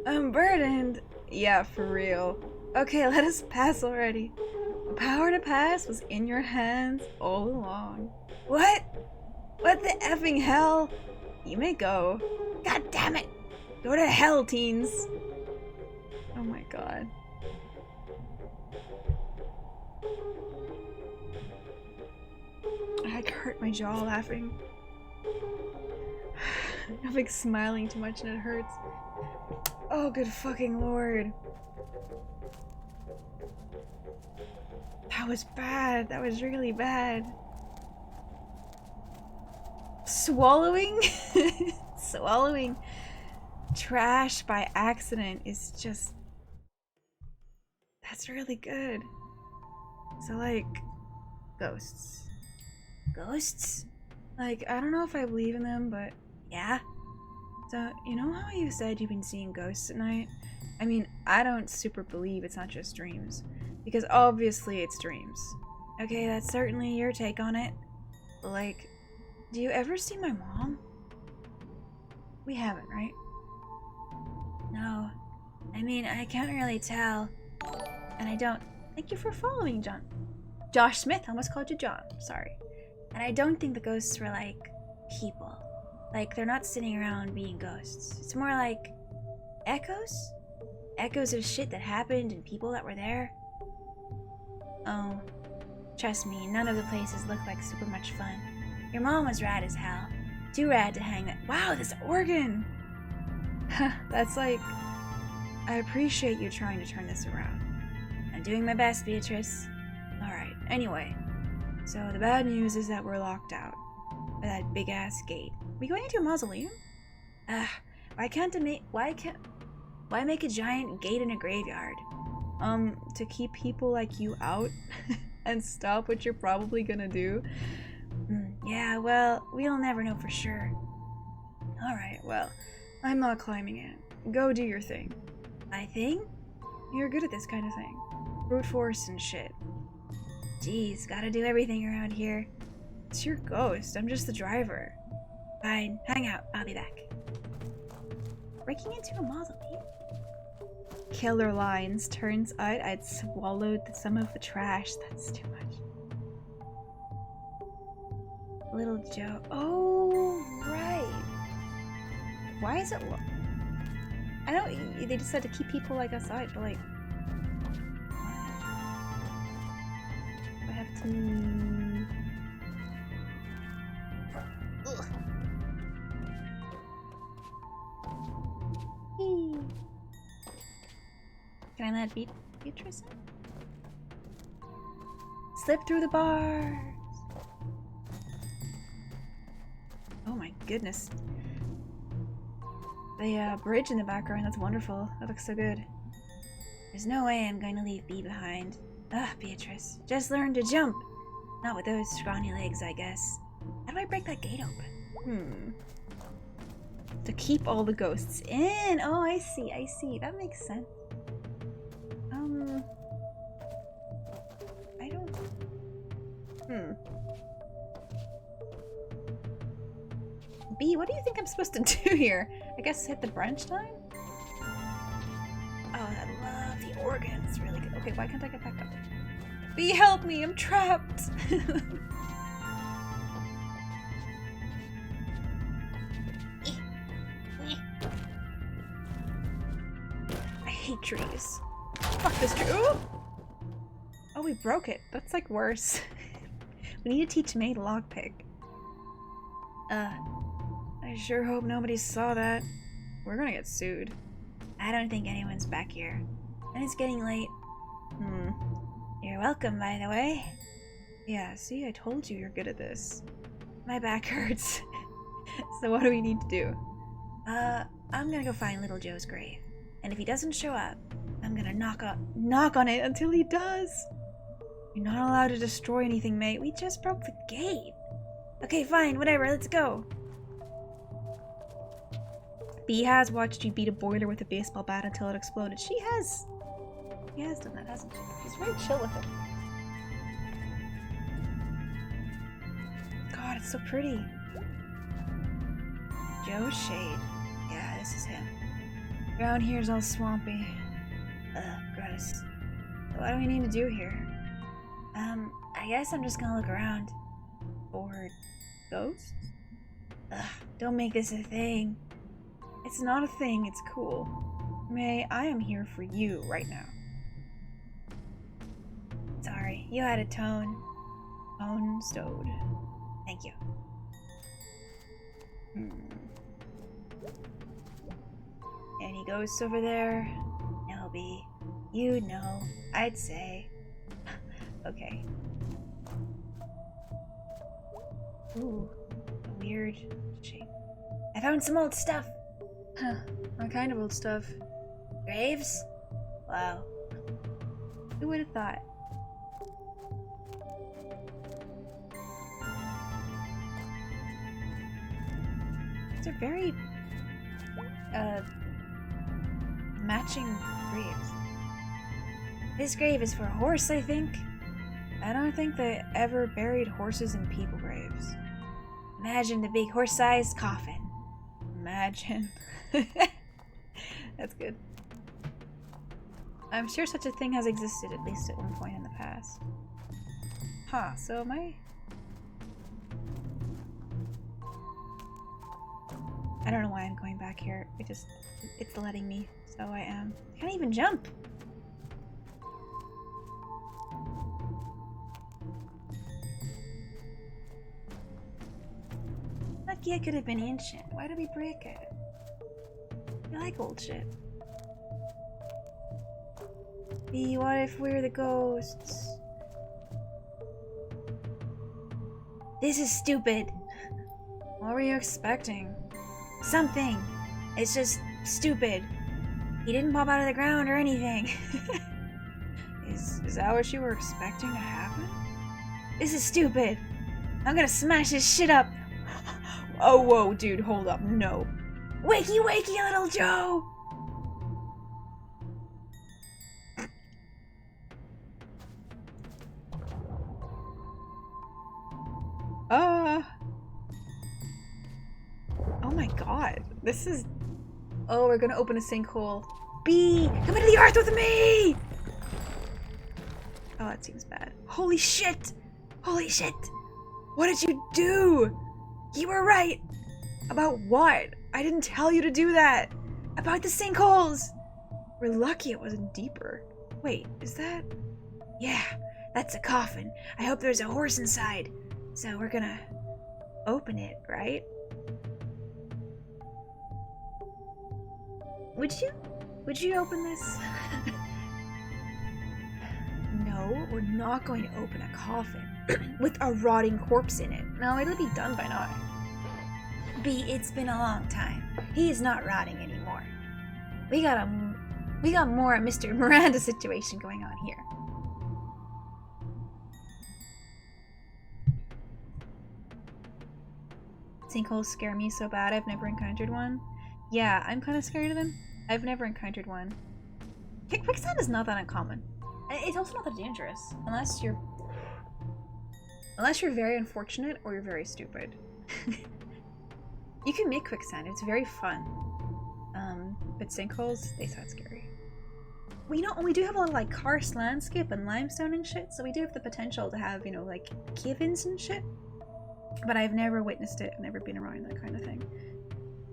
Unburdened? Yeah, for real. Okay, let us pass already. The power to pass was in your hands all along. What? What the effing hell? You may go. God damn it! Go to hell, teens. Oh my god. I hurt my jaw laughing. I'm like smiling too much and it hurts. Oh, good fucking lord. That was bad. That was really bad. Swallowing? Swallowing trash by accident is just... That's really good. So, like, ghosts. Ghosts? Like, I don't know if I believe in them, but Yeah? so, you know how you said you've been seeing ghosts at night? I mean, I don't super believe it's not just dreams. Because obviously it's dreams. Okay, that's certainly your take on it. But like, do you ever see my mom? We haven't, right? No. I mean, I can't really tell. And I don't... Thank you for following, John. Josh Smith, I almost called you John. Sorry. And I don't think the ghosts were like people. Like, they're not sitting around being ghosts. It's more like echoes? Echoes of shit that happened and people that were there. Oh, trust me, none of the places look like super much fun. Your mom was rad as hell. Too rad to hang that. Wow, this organ! That's like... I appreciate you trying to turn this around. I'm doing my best, Beatrice. Alright, anyway. So the bad news is that we're locked out. By that big ass gate. We going into a mausoleum? Why make a giant gate in a graveyard? to keep people like you out and stop what you're probably gonna do? Yeah, well, we'll never know for sure. Alright, well, I'm not climbing in. Go do your thing. My thing? You're good at this kind of thing. Brute force and shit. Jeez, gotta do everything around here. It's your ghost, I'm just the driver. Fine, hang out, I'll be back. Breaking into a mausoleum? Killer lines. Turns out I'd swallowed some of the trash. That's too much. Little Joe. Oh, right. Why is it I know they just said to keep people like us out, but like... I have to... Ugh. Can I let Beatrice in? Slip through the bars! Oh my goodness. The bridge in the background, that's wonderful. That looks so good. There's no way I'm going to leave Bea behind. Ugh, Beatrice. Just learn to jump. Not with those scrawny legs, I guess. How do I break that gate open? To keep all the ghosts in. Oh, I see. That makes sense. I don't... Bea, what do you think I'm supposed to do here? I guess hit the branch time? Oh, I love the organ. It's really good. Okay, why can't I get back up? Bea, help me! I'm trapped! I hate trees. Fuck this tree. Ooh! Oh, we broke it. That's like worse. We need to teach May to lockpick. I sure hope nobody saw that. We're gonna get sued. I don't think anyone's back here. And it's getting late. You're welcome, by the way. Yeah, see, I told you you're good at this. My back hurts. So what do we need to do? I'm gonna go find Little Joe's grave. And if he doesn't show up, I'm gonna knock on it until he does. You're not allowed to destroy anything, mate. We just broke the gate. Okay, fine, whatever, let's go. Bea has watched you beat a boiler with a baseball bat until it exploded. She has done that, hasn't she? She's very chill with it. God, it's so pretty. Joe's shade. Yeah, this is him. Ground here's all swampy. Gross. So what do we need to do here? I guess I'm just gonna look around. For ghosts? Don't make this a thing. It's not a thing, it's cool. May, I am here for you right now. Sorry, you had a tone. Tone stowed. Thank you. Any ghosts over there? No, Bea. You'd know, I'd say. Okay. Ooh, a weird shape. I found some old stuff. Huh, what kind of old stuff? Graves? Wow. Who would have thought? These are very, matching graves. This grave is for a horse, I think. I don't think they ever buried horses in people graves. Imagine the big horse-sized coffin. Imagine. That's good. I'm sure such a thing has existed at least at one point in the past. Huh, so am I don't know why I'm going back here. It's letting me, so I am. I can't even jump! Lucky it could have been ancient. Why did we break it? I like old shit. Bea, what if we're the ghosts? This is stupid. What were you expecting? Something. It's just stupid. He didn't pop out of the ground or anything. Is that what you were expecting to happen? This is stupid. I'm gonna smash this shit up. Oh, whoa, dude, hold up. No. Wakey, wakey, little Joe! Oh my god. This is... Oh, we're gonna open a sinkhole. B, come into the earth with me! Oh, that seems bad. Holy shit! Holy shit! What did you do? You were right! About what? I didn't tell you to do that. About the sinkholes! We're lucky it wasn't deeper. Wait, is that... Yeah, that's a coffin. I hope there's a horse inside. So we're gonna open it, right? Would you open this? No, we're not going to open a coffin with a rotting corpse in it. No, it'll be done by now. B, it's been a long time. He is not rotting anymore. We got more a Mr. Miranda situation going on here. Sinkholes scare me so bad. I've never encountered one. Yeah, I'm kind of scared of them. I've never encountered one. Quicksand is not that uncommon. It's also not that dangerous, unless you're very unfortunate or you're very stupid. You can make quicksand. It's very fun. But sinkholes, they sound scary. We do have a lot of like karst landscape and limestone and shit, so we do have the potential to have, you know, like cave-ins and shit. But I've never witnessed it. I've never been around that kind of thing.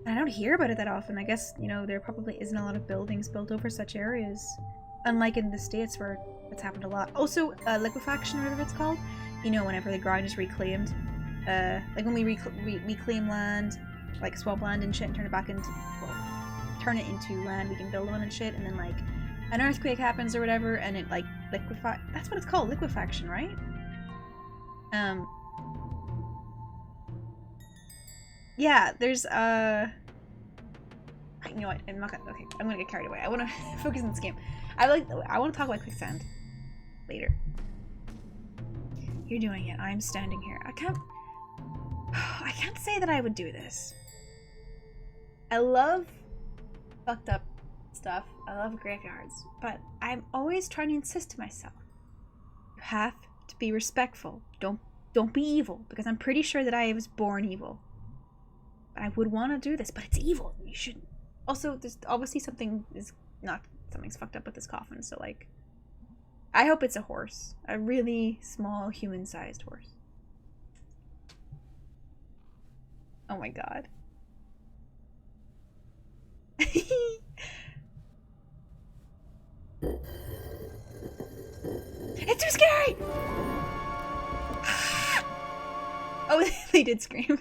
And I don't hear about it that often. I guess, you know, there probably isn't a lot of buildings built over such areas. Unlike in the States where it's happened a lot. Also, liquefaction, or whatever it's called. You know, whenever the ground is reclaimed. Like when we reclaim land, like swamp land and shit, and turn it back into, well, turn it into land we can build on and shit, and then like an earthquake happens or whatever, and it like that's what it's called, liquefaction, right? Yeah, there's you know what, I'm not gonna, okay, I'm gonna get carried away. I wanna focus on this game. I wanna talk about quicksand later. You're doing it, I'm standing here. I can't say that I would do this. I love fucked up stuff. I love graveyards, but I'm always trying to insist to myself. You have to be respectful. Don't be evil, because I'm pretty sure that I was born evil. I would want to do this, but it's evil. You shouldn't. Also, there's obviously something's fucked up with this coffin, so like, I hope it's a horse. A really small, human-sized horse. Oh my god. It's too scary! Oh, they did scream.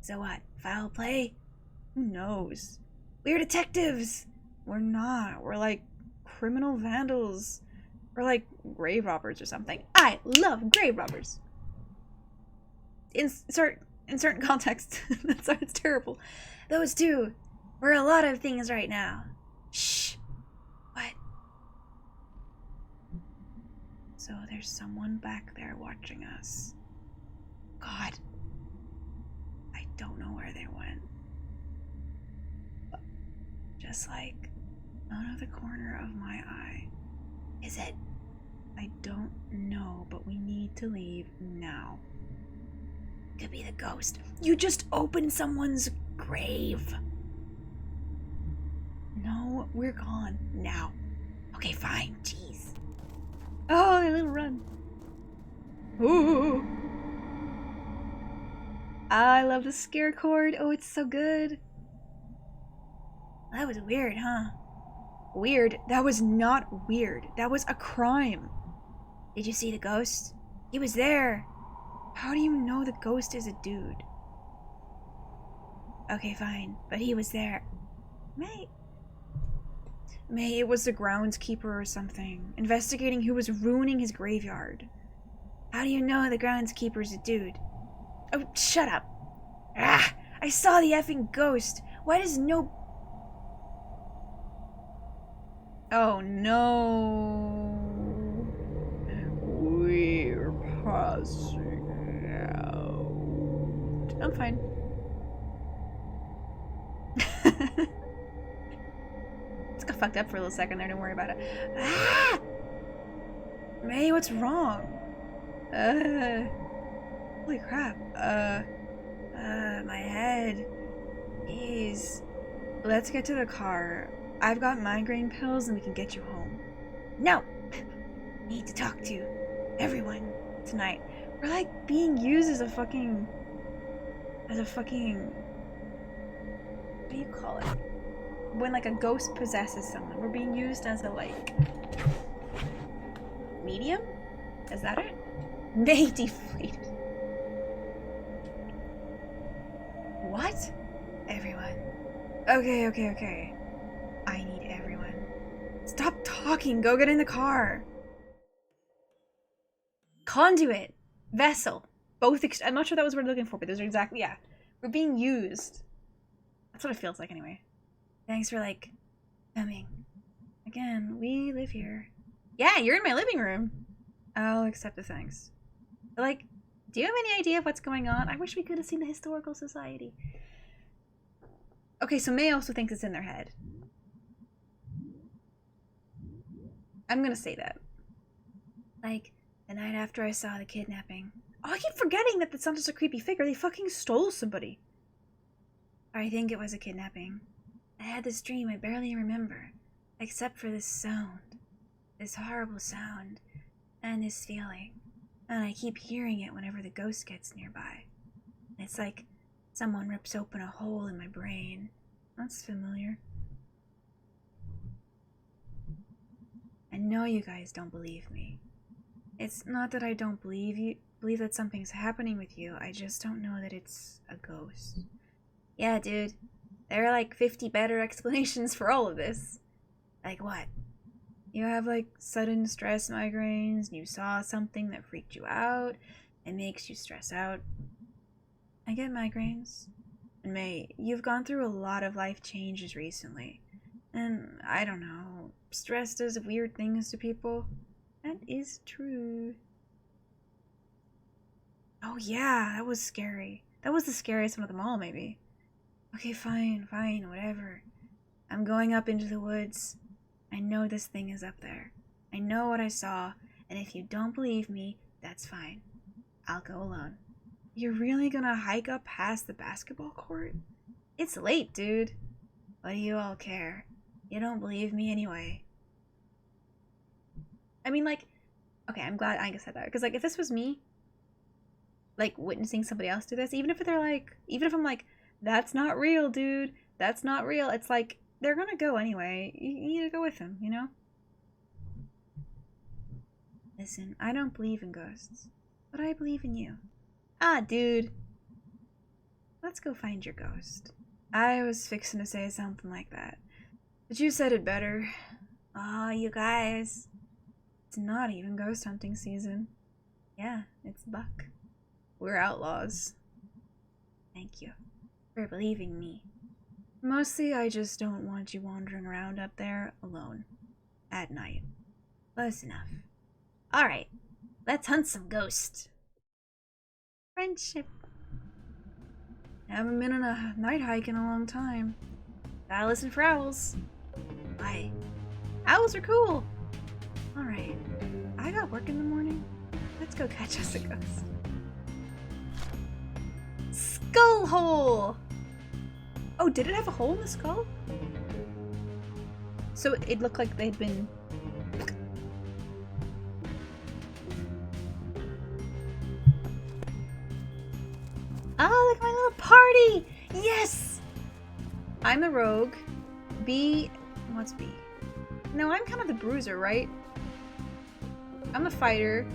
So what? Foul play? Who knows? We're detectives! We're not. We're like criminal vandals. Or like grave robbers or something. I love grave robbers. In certain contexts. It's terrible. Those two. We're a lot of things right now. Shh. What? So there's someone back there watching us. God. I don't know where they went. But just like out of the corner of my eye. Is it? I don't know, but we need to leave now. Could be the ghost. You just opened someone's grave. No, we're gone now. Okay, fine. Jeez. Oh, a little run. Ooh. I love the scare cord. Oh, it's so good. That was weird, huh? Weird? That was not weird. That was a crime. Did you see the ghost? He was there. How do you know the ghost is a dude? Okay, fine. But he was there. May, it was the groundskeeper or something. Investigating who was ruining his graveyard. How do you know the groundskeeper's a dude? Oh, shut up. Ah! I saw the effing ghost. Why does no... Oh no. We're passing out. I'm fine. It's got fucked up for a little second there, don't worry about it. Ah! May, what's wrong? Holy crap. My head. Jeez. Let's get to the car. I've got migraine pills and we can get you home. No! Need to talk to everyone tonight. We're like being used as a fucking... what do you call it? When like a ghost possesses someone. We're being used as a like... medium? Is that it? May deflated. What? Everyone. Okay. I need everyone. Stop talking. Go get in the car. Conduit. Vessel. Both. I'm not sure that was what we're looking for, but those are exactly. Yeah. We're being used. That's what it feels like anyway. Thanks for like coming. Again, we live here. Yeah, you're in my living room. I'll accept the thanks. But, like, do you have any idea of what's going on? I wish we could have seen the Historical Society. Okay, so May also thinks it's in their head. I'm gonna say that. Like, the night after I saw the kidnapping. Oh, I keep forgetting that it's not just a creepy figure. They fucking stole somebody. I think it was a kidnapping. I had this dream I barely remember. Except for this sound. This horrible sound. And this feeling. And I keep hearing it whenever the ghost gets nearby. It's like someone rips open a hole in my brain. That's familiar. I know you guys don't believe me. It's not that I don't believe that something's happening with you. I just don't know that it's a ghost. Yeah, dude. There are like 50 better explanations for all of this. Like what? You have like sudden stress migraines, and you saw something that freaked you out, and makes you stress out. I get migraines. And May, you've gone through a lot of life changes recently. And I don't know, stress does weird things to people. That is true. Oh yeah, that was scary. That was the scariest one of them all, maybe. Okay, fine, whatever. I'm going up into the woods. I know this thing is up there. I know what I saw, and if you don't believe me, that's fine. I'll go alone. You're really gonna hike up past the basketball court? It's late, dude. What do you all care? You don't believe me anyway. I mean, like, okay, I'm glad I said that, because, like, if this was me, like, witnessing somebody else do this, even if I'm like, that's not real, dude, that's not real, it's like, they're gonna go anyway. You need to go with them, you know? Listen, I don't believe in ghosts, but I believe in you. Ah, dude. Let's go find your ghost. I was fixing to say something like that, but you said it better. Oh, you guys. It's not even ghost hunting season. Yeah, it's Buck. We're outlaws. Thank you for believing me. Mostly, I just don't want you wandering around up there alone. At night. Close enough. Alright, let's hunt some ghosts. Friendship. Haven't been on a night hike in a long time. Gotta listen for owls. Why? Owls are cool. Alright, I got work in the morning. Let's go catch us a ghost. Skull hole! Oh, did it have a hole in the skull? So it looked like they'd been... Oh, look, my little party! Yes! I'm the rogue. B... What's B? No, I'm kind of the bruiser, right? I'm the fighter.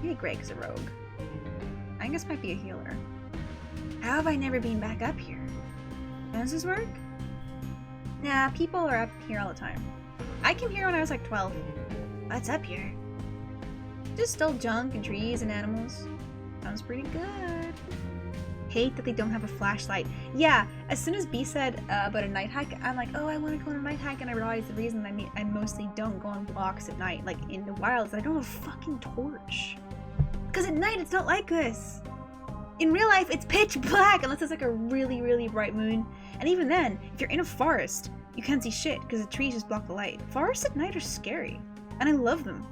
Maybe Greg's a rogue. Angus might be a healer. How have I never been back up here? Does this work? Nah, people are up here all the time. I came here when I was like 12. What's up here? Just old junk and trees and animals. Sounds pretty good. hate that they don't have a flashlight. Yeah, as soon as B said about a night hike, I'm like, oh, I want to go on a night hike, and I realized the reason I mostly don't go on walks at night, like in the wilds, I don't have a fucking torch. Because at night, it's not like this. In real life, it's pitch black unless it's like a really, really bright moon. And even then, if you're in a forest, you can't see shit because the trees just block the light. Forests at night are scary, and I love them,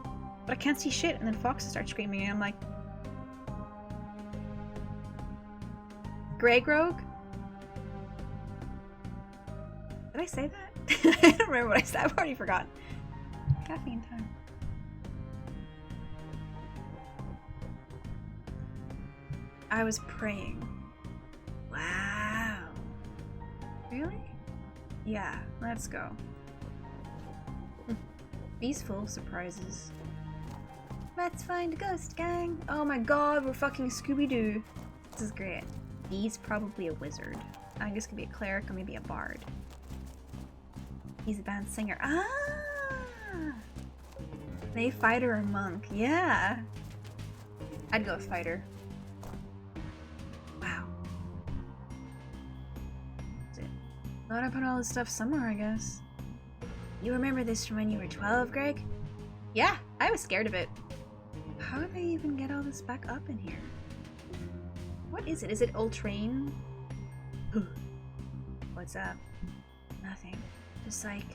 but I can't see shit, and then foxes start screaming, and I'm like, Grey Grog? Did I say that? I don't remember what I said. I've already forgotten. Caffeine time. I was praying. Wow. Really? Yeah, let's go. Beast full of surprises. Let's find a ghost, gang. Oh my god, we're fucking Scooby-Doo. This is great. He's probably a wizard. I guess could be a cleric or maybe a bard. He's a band singer. Ah! They fighter or monk. Yeah. I'd go with fighter. Wow. That's it. Thought I put all this stuff somewhere, I guess. You remember this from when you were 12, Greg? Yeah, I was scared of it. How did they even get all this back up in here? What is it? Is it old train? What's up? Nothing. Just like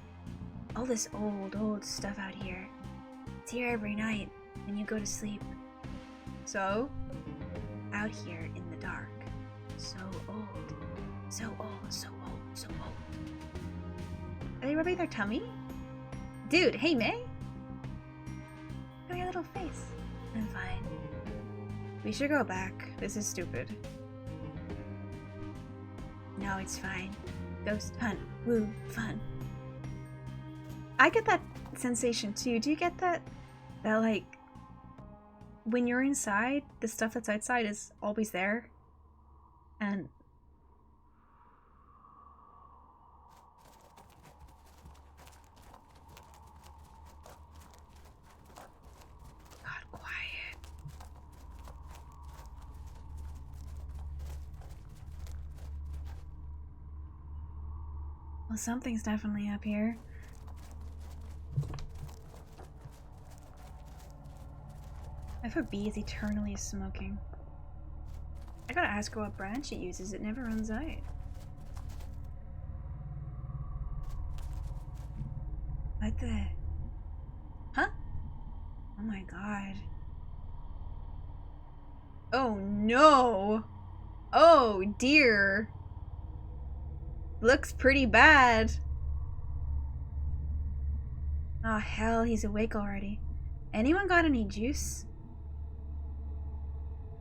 all this old stuff out here. It's here every night when you go to sleep. So? Out here in the dark. So old. So old, so old, so old. Are they rubbing their tummy? Dude, hey May? Look at your little face. I'm fine. We should go back. This is stupid. No, it's fine. Ghost hunt. Woo. Fun. I get that sensation too. Do you get that? That like, when you're inside, the stuff that's outside is always there. And well, something's definitely up here. I thought B is eternally smoking. I gotta ask her what brand she uses. It never runs out. What the? Huh? Oh my god. Oh no! Oh dear! Looks pretty bad. Oh hell, he's awake already. Anyone got any juice?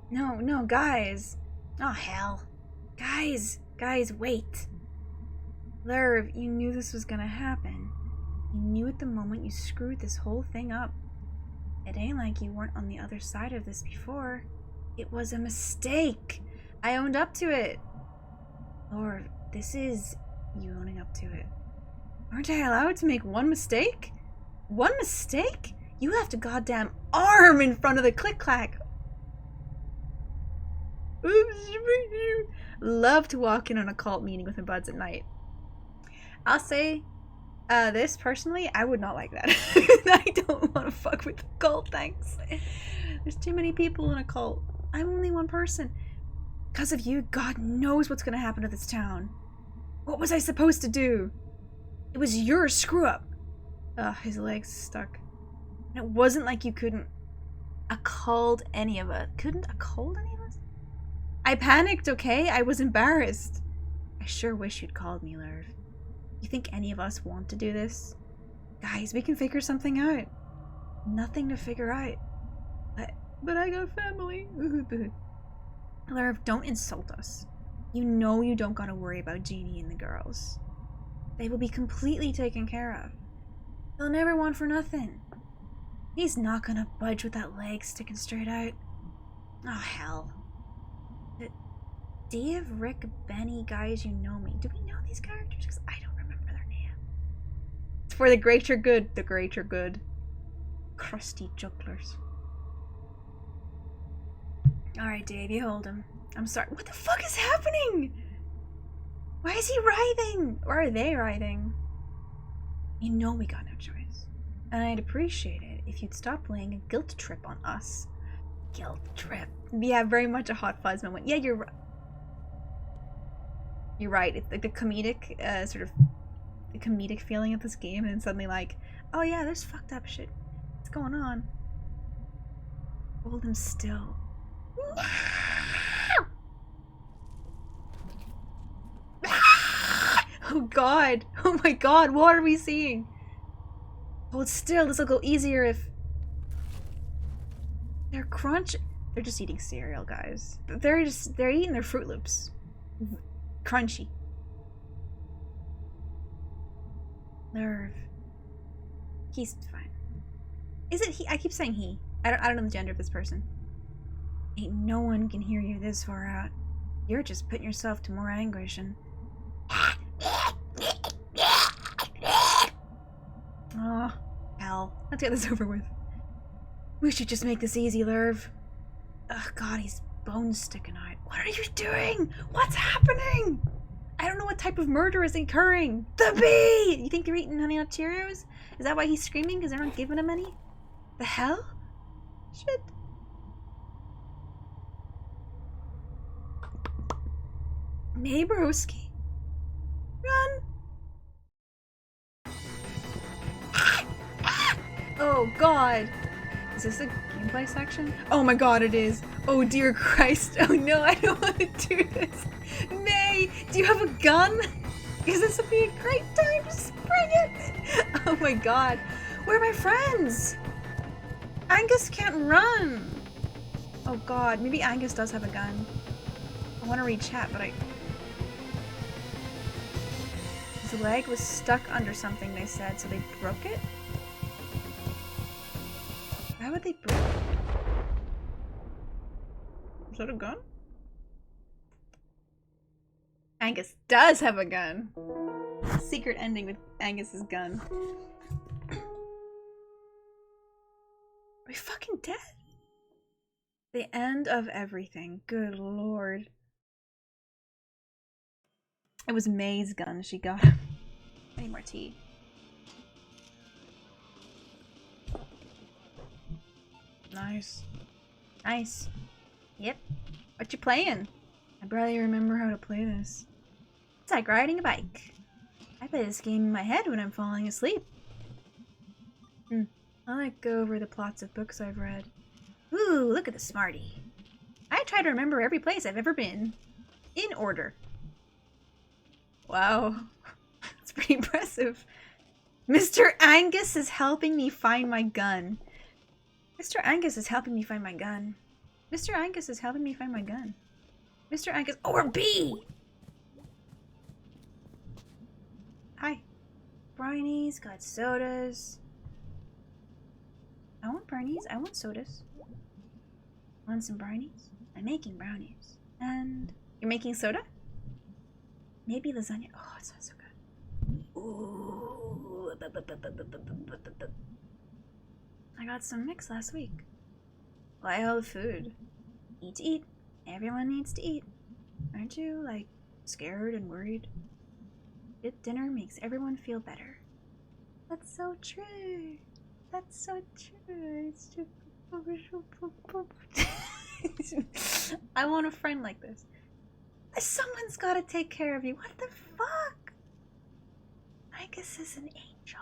No, guys. Oh hell. Guys, wait. Lerv, you knew this was gonna happen. You knew at the moment you screwed this whole thing up. It ain't like you weren't on the other side of this before. It was a mistake. I owned up to it. Lord, this is you owning up to it. Aren't I allowed to make one mistake? One mistake? You left a goddamn arm in front of the click-clack. Love to walk in on a cult meeting with my buds at night. I'll say, this personally, I would not like that. I don't want to fuck with the cult, thanks. There's too many people in a cult. I'm only one person. Because of you, God knows what's going to happen to this town. What was I supposed to do? It was your screw-up. Ugh, his leg's stuck. And it wasn't like you couldn't culled any of us. Couldn't culled any of us? I panicked, okay? I was embarrassed. I sure wish you'd called me, Lerv. You think any of us want to do this? Guys, we can figure something out. Nothing to figure out. But I got family. Lerv, don't insult us. You know you don't gotta worry about Jeannie and the girls. They will be completely taken care of. They'll never want for nothing. He's not gonna budge with that leg sticking straight out. Oh, hell. Dave, Rick, Benny, guys, you know me. Do we know these characters? Because I don't remember their name. It's for the greater good. The greater good. Crusty jugglers. Alright, Dave, you hold him. I'm sorry. What the fuck is happening? Why is he writhing? Or are they writhing? You know we got no choice. And I'd appreciate it if you'd stop playing a guilt trip on us. Guilt trip. Yeah, very much a Hot Fuzz moment. Yeah, you're right. You're right. It's like the comedic, sort of, the comedic feeling of this game, and then suddenly like, oh yeah, there's fucked up shit. What's going on? Hold him still. No! Oh god! Oh my god! What are we seeing? Hold still. This will go easier if they're crunch. They're just eating cereal, guys. They're eating their Fruit Loops. Crunchy. Nerve. He's fine. Is it he? I keep saying he. I don't know the gender of this person. Ain't no one can hear you this far out. You're just putting yourself to more anguish and... Oh, hell. Let's get this over with. We should just make this easy, Lerv. Oh god, he's bones sticking out. What are you doing? What's happening? I don't know what type of murder is occurring. The bee! You think they're eating Honey Nut Cheerios? Is that why he's screaming? Because they're not giving him any? The hell? Shit. Hey, broski. Run! Oh god. Is this a gameplay section? Oh my god, it is. Oh dear Christ. Oh no, I don't want to do this. May, do you have a gun? Because this would be a great time to spring it. Oh my god. Where are my friends? Angus can't run. Oh god, maybe Angus does have a gun. I want to read chat, but his leg was stuck under something, they said, so they broke it? Why would they break it? Is that a gun? Angus does have a gun. Secret ending with Angus's gun. Are we fucking dead? The end of everything. Good lord. It was May's gun she got. I need more tea. Nice. Nice. Yep. What you playing? I barely remember how to play this. It's like riding a bike. I play this game in my head when I'm falling asleep. I like go over the plots of books I've read. Ooh, look at the smarty. I try to remember every place I've ever been. In order. Wow. That's pretty impressive. Mr. Angus is helping me find my gun. Mr. Angus is helping me find my gun. Mr. Angus is helping me find my gun. Mr. Angus- or B! Hi. Brownies, got sodas. I want brownies, I want sodas. Want some brownies? I'm making brownies. And you're making soda? Maybe lasagna. Oh, it sounds so good. Ooh. I got some mix last week. Why all the food? Eat to eat. Everyone needs to eat. Aren't you, like, scared and worried? Good dinner makes everyone feel better. That's so true. That's so true. It's true. I want a friend like this. Someone's gotta take care of you. What the fuck? Angus is an angel.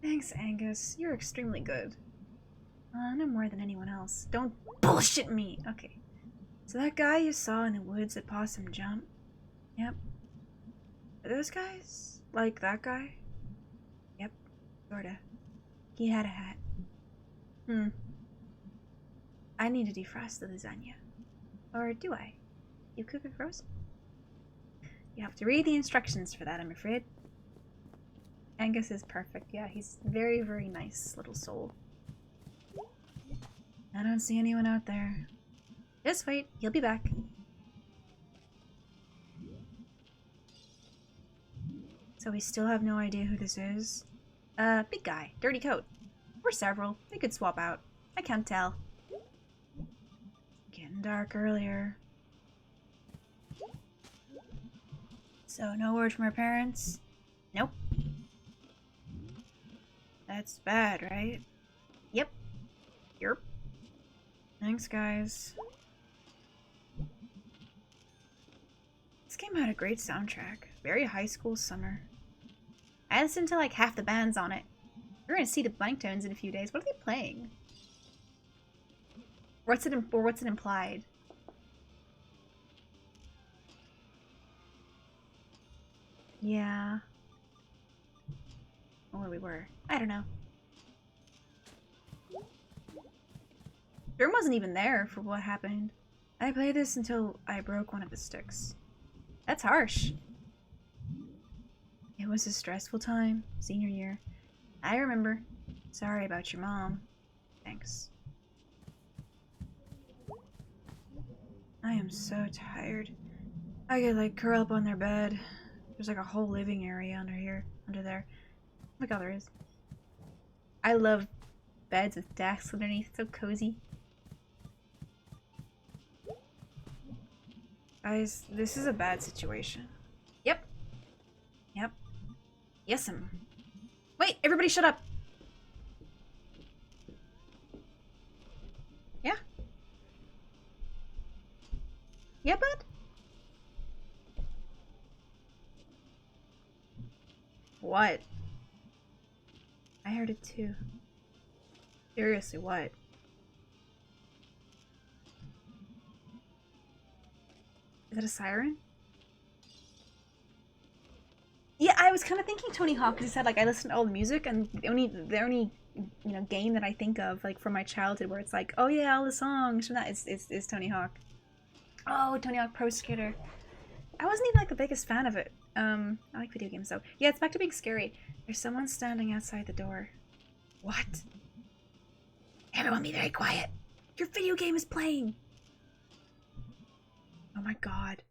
Thanks, Angus. You're extremely good. No more than anyone else. Don't bullshit me. Okay. So that guy you saw in the woods at Possum Jump? Yep. Are those guys? Like that guy? Yep. Sorta. He had a hat. I need to defrost the lasagna. Or do I? You cook it frozen? You have to read the instructions for that, I'm afraid. Angus is perfect. Yeah, he's very, very nice little soul. I don't see anyone out there. Just wait, he'll be back. So we still have no idea who this is. Big guy, dirty coat. Or several. They could swap out. I can't tell. Again, Getting dark earlier. So, no word from her parents? Nope. That's bad, right? Yep. Yerp. Thanks, guys. This game had a great soundtrack. Very high school summer. I listened to like half the bands on it. We're gonna see the Blank Tones in a few days. What are they playing? What's it implied? Yeah. Or we were. I don't know. Jerm wasn't even there for what happened. I played this until I broke one of the sticks. That's harsh. It was a stressful time, senior year. I remember. Sorry about your mom. Thanks. I am so tired. I could like curl up on their bed. There's like a whole living area under there. Look how there is. I love beds with desks underneath. It's so cozy. Guys, this is a bad situation. Yep. Yep. Yes'm. Wait, everybody shut up! Yeah? Yeah, bud? What? I heard it too. Seriously, what? Is that a siren? Yeah, I was kind of thinking Tony Hawk because he said like I listen to all the music, and the only game that I think of like from my childhood where it's like, oh yeah, all the songs from that is Tony Hawk. Oh, Tony Hawk Pro Skater. I wasn't even like the biggest fan of it. I like video games though. Yeah, it's back to being scary. There's someone standing outside the door. What? Everyone be very quiet. Your video game is playing. Oh my god.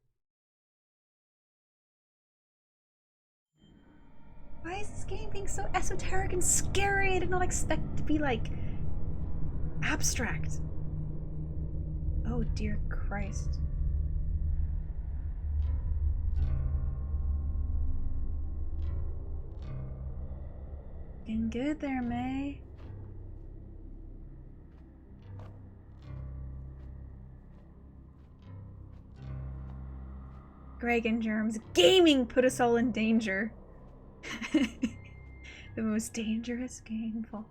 Why is this game being so esoteric and scary? I did not expect it to be like abstract. Oh dear Christ. Getting good there, May. Greg and Germ's gaming put us all in danger. The most dangerous game of all.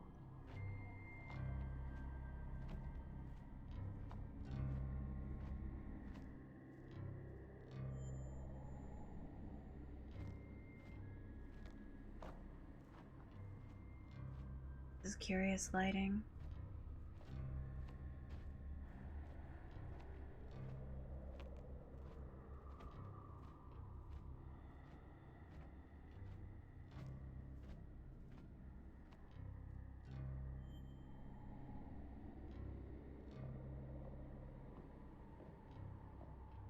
This is curious lighting.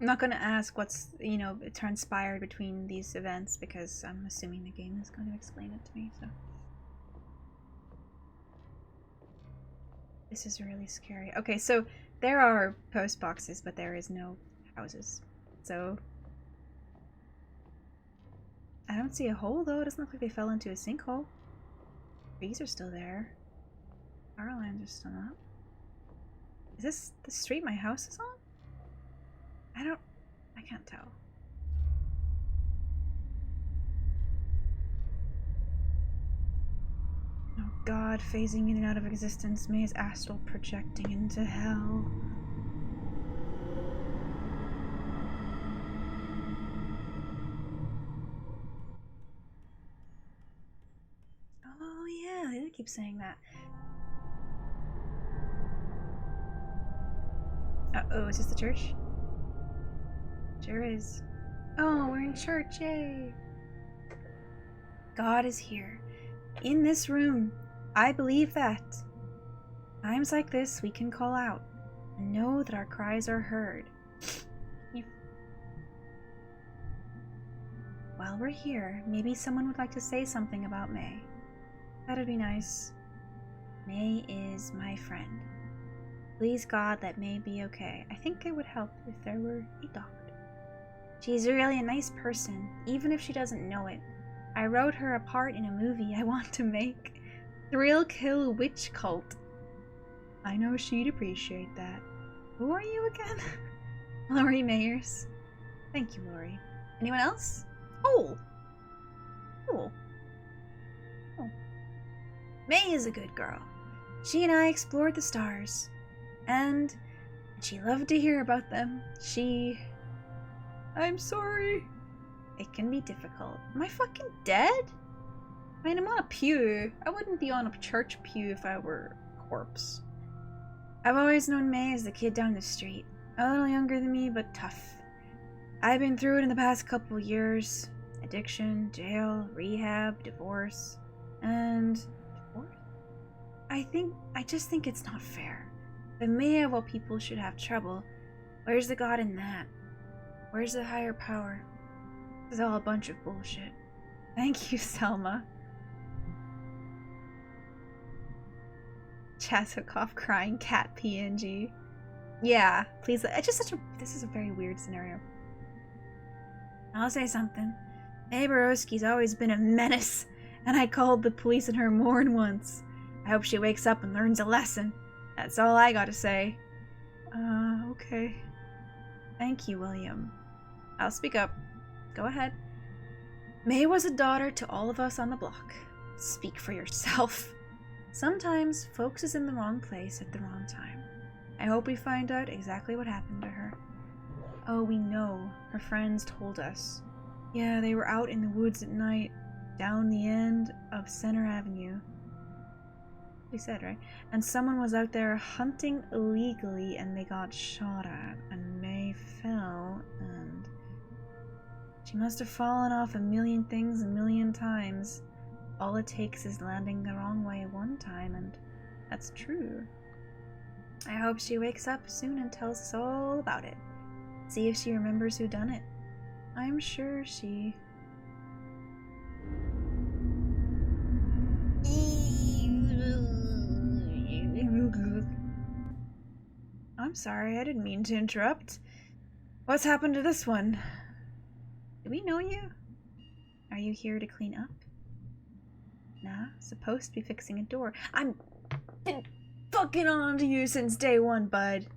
I'm not gonna ask what's, transpired between these events because I'm assuming the game is going to explain it to me, so. This is really scary. Okay, so there are post boxes, but there is no houses. So I don't see a hole though. It doesn't look like they fell into a sinkhole. Trees are still there. Power lines are still up. Is this the street my house is on? I can't tell. Oh god, phasing in and out of existence. May is astral projecting into hell. Oh yeah, they keep saying that. Uh-oh, is this the church? Sure is. Oh, we're in church, yay! God is here. In this room. I believe that. Times like this, we can call out and know that our cries are heard. While we're here, maybe someone would like to say something about May. That'd be nice. May is my friend. Please God, that may be okay. I think it would help if there were a doctor. She's really a nice person, even if she doesn't know it. I wrote her a part in a movie I want to make. Thrill Kill Witch Cult. I know she'd appreciate that. Who are you again? Lori Mayers. Thank you, Lori. Anyone else? Oh! Cool. Oh. May is a good girl. She and I explored the stars. And she loved to hear about them. I'm sorry. It can be difficult. Am I fucking dead? I mean, I'm on a pew. I wouldn't be on a church pew if I were a corpse. I've always known May as the kid down the street. A little younger than me, but tough. I've been through it in the past couple years. Addiction, jail, rehab, divorce, and... Divorce? I just think it's not fair. The May of all people should have trouble. Where's the God in that? Where's the higher power? This is all a bunch of bullshit. Thank you, Selma. Chasukov crying cat PNG. Yeah, please. This is a very weird scenario. I'll say something. May Borowski's always been a menace, and I called the police on her more than once. I hope she wakes up and learns a lesson. That's all I gotta say. Okay. Thank you, William. I'll speak up. Go ahead. May was a daughter to all of us on the block. Speak for yourself. Sometimes folks is in the wrong place at the wrong time. I hope we find out exactly what happened to her. Oh, we know. Her friends told us. Yeah, they were out in the woods at night, down the end of Center Avenue. We said, right? And someone was out there hunting illegally and they got shot at, and May fell, and she must have fallen off a million things a million times. All it takes is landing the wrong way one time, and that's true. I hope she wakes up soon and tells us all about it. See if she remembers who done it. I'm sure she... I'm sorry, I didn't mean to interrupt. What's happened to this one? Do we know you? Are you here to clean up? Nah, supposed to be fixing a door. I'm been fucking on to you since day one, bud.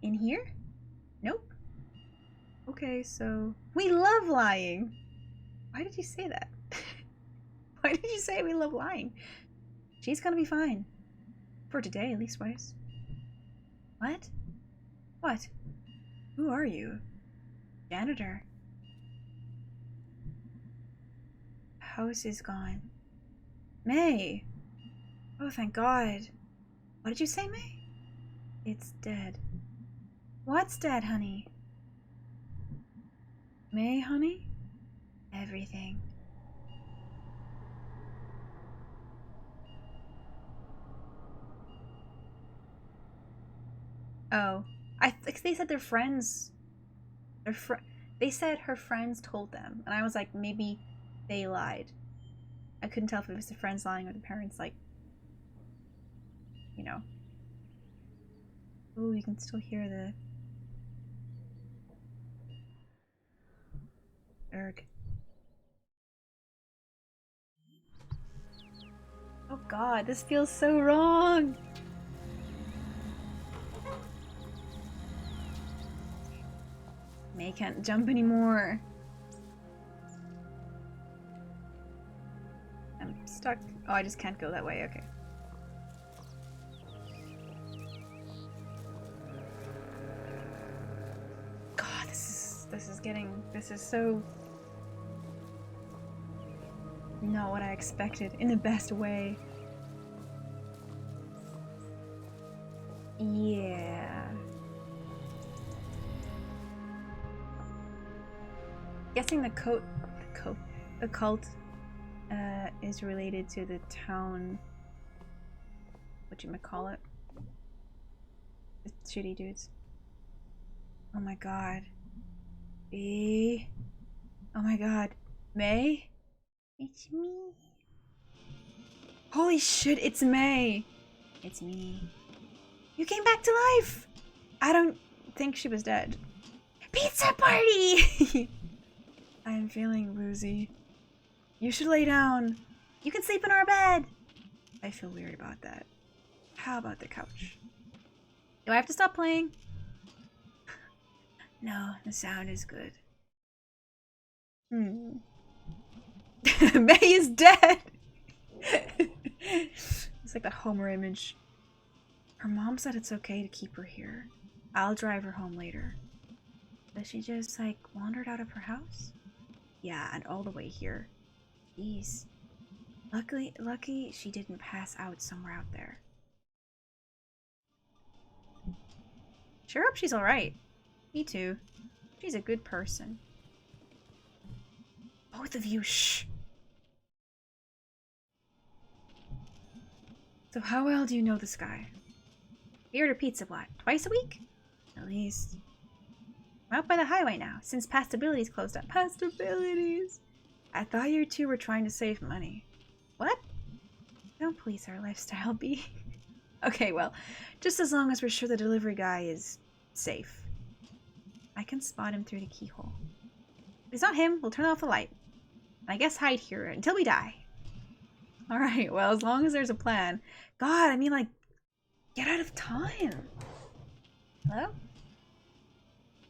In here? Nope. Okay, so... We love lying! Why did you say that? Why did you say we love lying? She's gonna be fine. For today, at least, Weiss. What? What? Who are you? Janitor. House is gone. May! Oh, thank God. What did you say, May? It's dead. What's dead, honey? May, honey? Everything. Oh. They said their friends... They said her friends told them. And I was like, maybe they lied. I couldn't tell if it was the friends lying or the parents, like... You know. Oh, you can still hear the... Erg. Oh god, this feels so wrong! May can't jump anymore. I'm stuck. Oh, I just can't go that way, okay. God, this is so... not what I expected, in the best way. Yeah. Guessing the cult is related to the town. Whatchamacallit? The shitty dudes. Oh my god. B. Oh my god. May? It's me. Holy shit, it's May! It's me. You came back to life! I don't think she was dead. Pizza party! I'm feeling woozy. You should lay down. You can sleep in our bed. I feel weird about that. How about the couch? Do I have to stop playing? No, the sound is good. May is dead! It's like the Homer image. Her mom said it's okay to keep her here. I'll drive her home later. But she just, like, wandered out of her house? Yeah, and all the way here. Jeez. Lucky she didn't pass out somewhere out there. Sure hope she's alright. Me too. She's a good person. Both of you, shh! So how well do you know this guy? We order pizza, what, twice a week? At least. I'm out by the highway now, since Pastability's closed up. Pastabilities! I thought you two were trying to save money. What? Don't police our lifestyle, B. Okay, well, just as long as we're sure the delivery guy is safe. I can spot him through the keyhole. If it's not him, we'll turn off the light. I guess hide here until we die. Alright, well, as long as there's a plan. God, I mean, like, get out of time. Hello?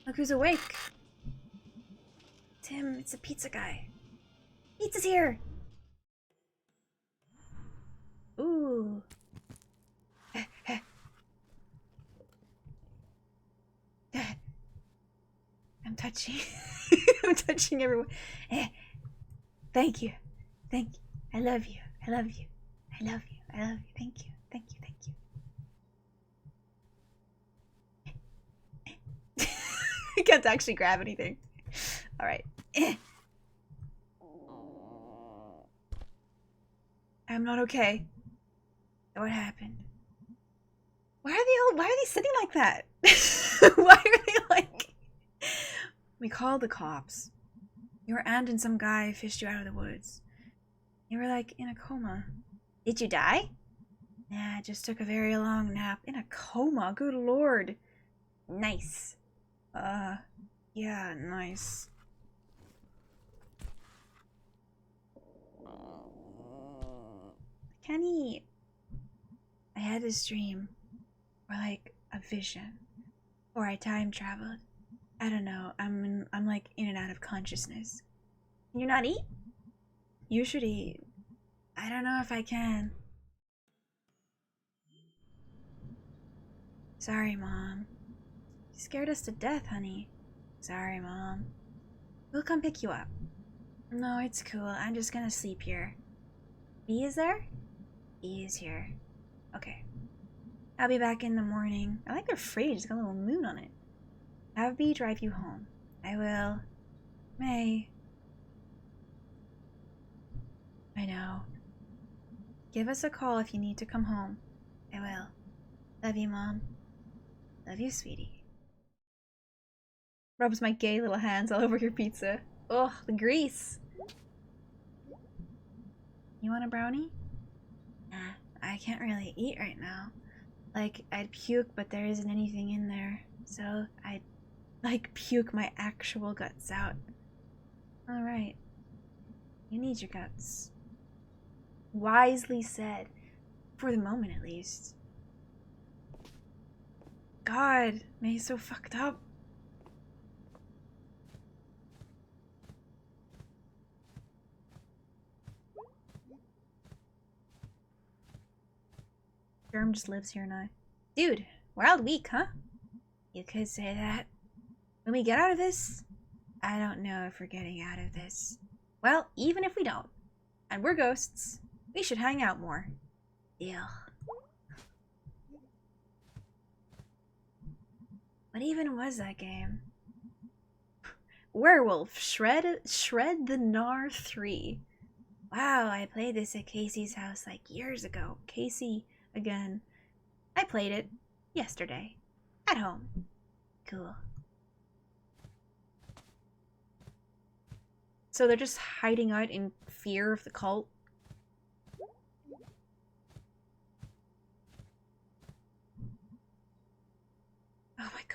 Look who's awake. Tim, it's a pizza guy. Pizza's here! Ooh. I'm touching. I'm touching everyone. Thank you. Thank you. I love you. I love you. I love you. I love you. Thank you. Thank you. Thank you. I can't actually grab anything. Alright. I'm not okay. What happened? Why are they sitting like that? Why are they like... We called the cops. Your aunt and some guy fished you out of the woods. You were like in a coma. Did you die? Nah, just took a very long nap. In a coma? Good lord. Nice. Yeah, nice. Can't eat. I had this dream. Or like a vision. Or I time traveled. I don't know. I'm like in and out of consciousness. Can you not eat? You should eat. I don't know if I can. Sorry, Mom. You scared us to death, honey. Sorry, Mom. We'll come pick you up. No, it's cool. I'm just gonna sleep here. B is there? B is here. Okay. I'll be back in the morning. I like their fridge. It's got a little moon on it. Have B drive you home. I will. May. I know. Give us a call if you need to come home. I will. Love you, Mom. Love you, sweetie. Rubs my gay little hands all over your pizza. Ugh, the grease. You want a brownie? Nah, I can't really eat right now. Like, I'd puke, but there isn't anything in there. So, I'd, like, puke my actual guts out. Alright. You need your guts. Wisely said. For the moment, at least. God, May's so fucked up. Germ just lives here now. Dude, wild week, huh? You could say that. When we get out of this, I don't know if we're getting out of this. Well, even if we don't, and we're ghosts, we should hang out more. Deal. What even was that game? Werewolf Shred the Gnar 3. Wow, I played this at Casey's house like years ago. Casey, again. I played it yesterday. At home. Cool. So they're just hiding out in fear of the cult?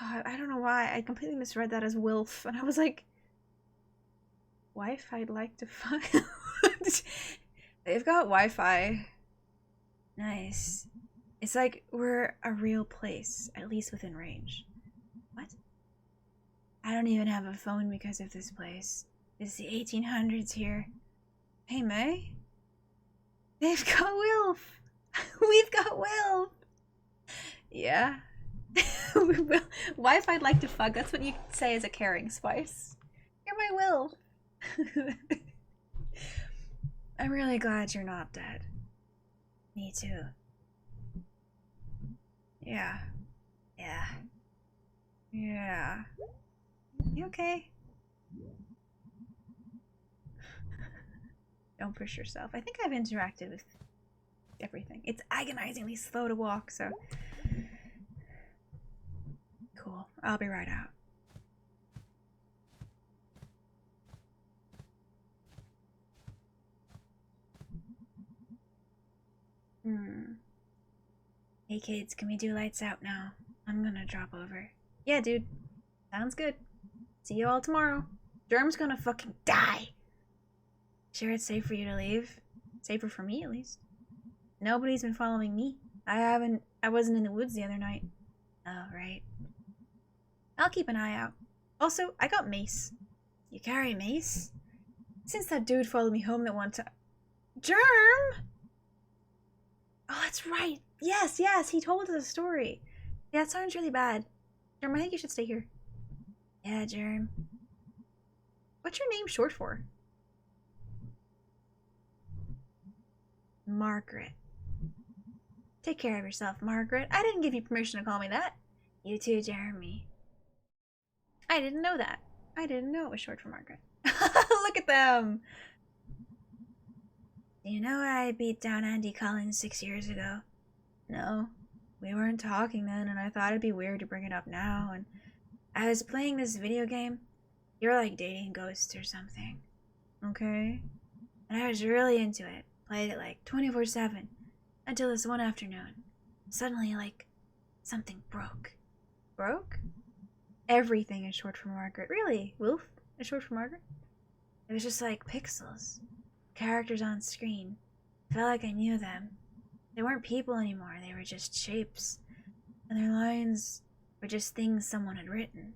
God, I don't know why. I completely misread that as Wilf, and I was like, wife I'd like to fuck. They've got Wi-Fi. Nice. It's like we're a real place, at least within range. What? I don't even have a phone because of this place. It's the 1800s here. Hey, May? They've got Wilf! We've got Wilf! Yeah. Wife I'd like to fuck. That's what you say as a caring spice. You're my Wilf. I'm really glad you're not dead. Me too. Yeah. Yeah. Yeah. You okay? Don't push yourself. I think I've interacted with everything. It's agonizingly slow to walk, so... Cool. I'll be right out. Hey kids, can we do lights out now? I'm gonna drop over. Yeah, dude. Sounds good. See you all tomorrow. Germ's gonna fucking die. Sure it's safe for you to leave? Safer for me, at least. Nobody's been following me. I wasn't in the woods the other night. Oh, right. I'll keep an eye out. Also, I got mace. You carry mace? Since that dude followed me home that one time. Germ! Oh, that's right. Yes, he told us a story. Yeah, it sounds really bad. Germ, I think you should stay here. Yeah, Germ. What's your name short for? Margaret. Take care of yourself, Margaret. I didn't give you permission to call me that. You too, Jeremy. I didn't know that. I didn't know it was short for Margaret. Look at them. Do you know I beat down Andy Collins 6 years ago? No. We weren't talking then, and I thought it'd be weird to bring it up now, and I was playing this video game. You're like dating ghosts or something. Okay? And I was really into it. Played it like 24/7 until this one afternoon. Suddenly, like, something broke. Broke? Everything is short for Margaret. Really? Wilf is short for Margaret? It was just like pixels. Characters on screen. Felt like I knew them. They weren't people anymore, they were just shapes. And their lines were just things someone had written.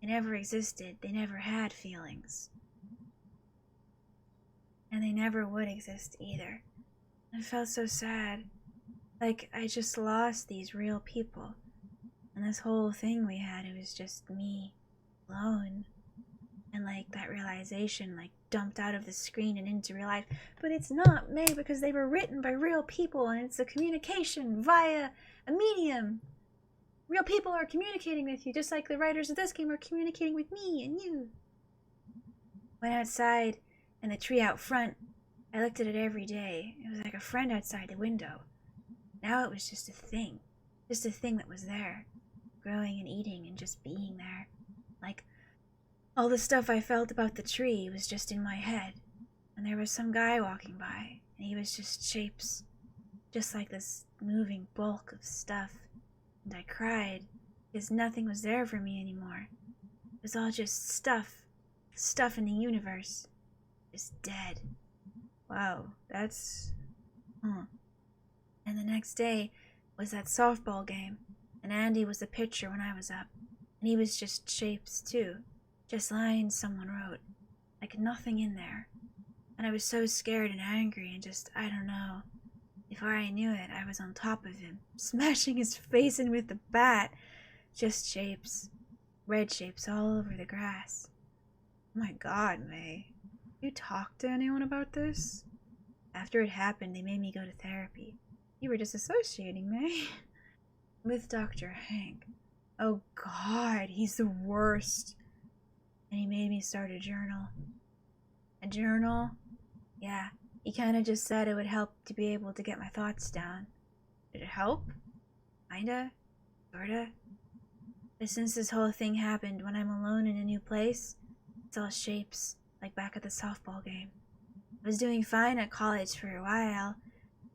They never existed, they never had feelings. And they never would exist either. I felt so sad. Like I just lost these real people. And this whole thing we had, it was just me, alone. And like that realization like dumped out of the screen and into real life. But it's not, May, because they were written by real people and it's a communication via a medium. Real people are communicating with you, just like the writers of this game are communicating with me and you. Went outside, and the tree out front, I looked at it every day. It was like a friend outside the window. Now it was just a thing that was there, growing and eating and just being there. Like, all the stuff I felt about the tree was just in my head, and there was some guy walking by, and he was just shapes, just like this moving bulk of stuff. And I cried, because nothing was there for me anymore. It was all just stuff in the universe, just dead. Wow, that's... And the next day was that softball game, and Andy was the pitcher when I was up, and he was just shapes too, just lines someone wrote, like nothing in there. And I was so scared and angry and just, I don't know. Before I knew it, I was on top of him, smashing his face in with the bat. Just shapes, red shapes all over the grass. Oh my God, May. You talked to anyone about this? After it happened, they made me go to therapy. You were disassociating, May. With Dr. Hank. Oh God, he's the worst. And he made me start a journal. A journal? Yeah, he kind of just said it would help to be able to get my thoughts down. Did it help? Kinda? Sorta? But since this whole thing happened when I'm alone in a new place, it's all shapes, like back at the softball game. I was doing fine at college for a while,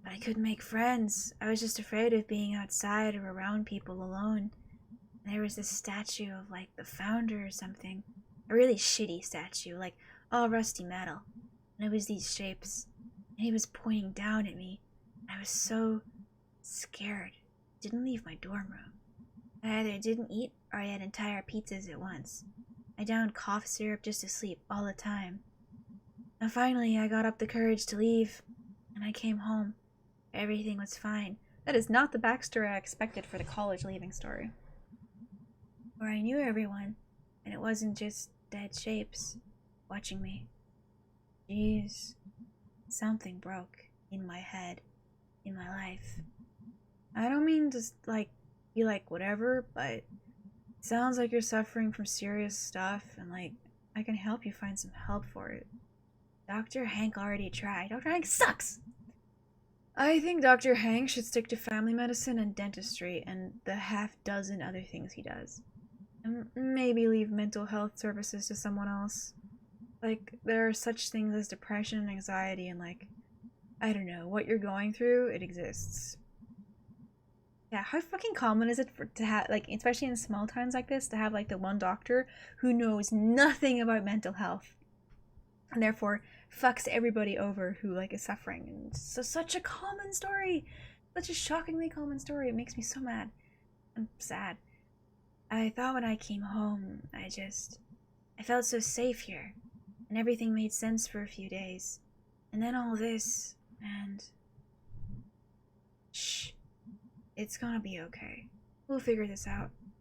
but I couldn't make friends. I was just afraid of being outside or around people alone. There was this statue of, like, the founder or something. A really shitty statue, like, all rusty metal. And it was these shapes. And he was pointing down at me. I was so scared. Didn't leave my dorm room. I either didn't eat or I had entire pizzas at once. I downed cough syrup just to sleep all the time. And finally, I got up the courage to leave, and I came home. Everything was fine. That is not the backstory I expected for the college leaving story. Where I knew everyone, and it wasn't just dead shapes watching me. Jeez. Something broke in my head, in my life. I don't mean to, like, be like whatever, but it sounds like you're suffering from serious stuff, and, like, I can help you find some help for it. Dr. Hank already tried. Dr. Hank sucks! I think Dr. Hank should stick to family medicine and dentistry and the half-dozen other things he does. And maybe leave mental health services to someone else. Like, there are such things as depression and anxiety, and, like, I don't know, what you're going through, it exists. Yeah, how fucking common is it to have, like, especially in small towns like this, to have, like, the one doctor who knows nothing about mental health, and therefore fucks everybody over who, like, is suffering. And it's such a common story, such a shockingly common story. It makes me so mad. I'm sad. I thought when I came home, I felt so safe here, and everything made sense for a few days. And then all this, and... Shh. It's gonna be okay. We'll figure this out. I'm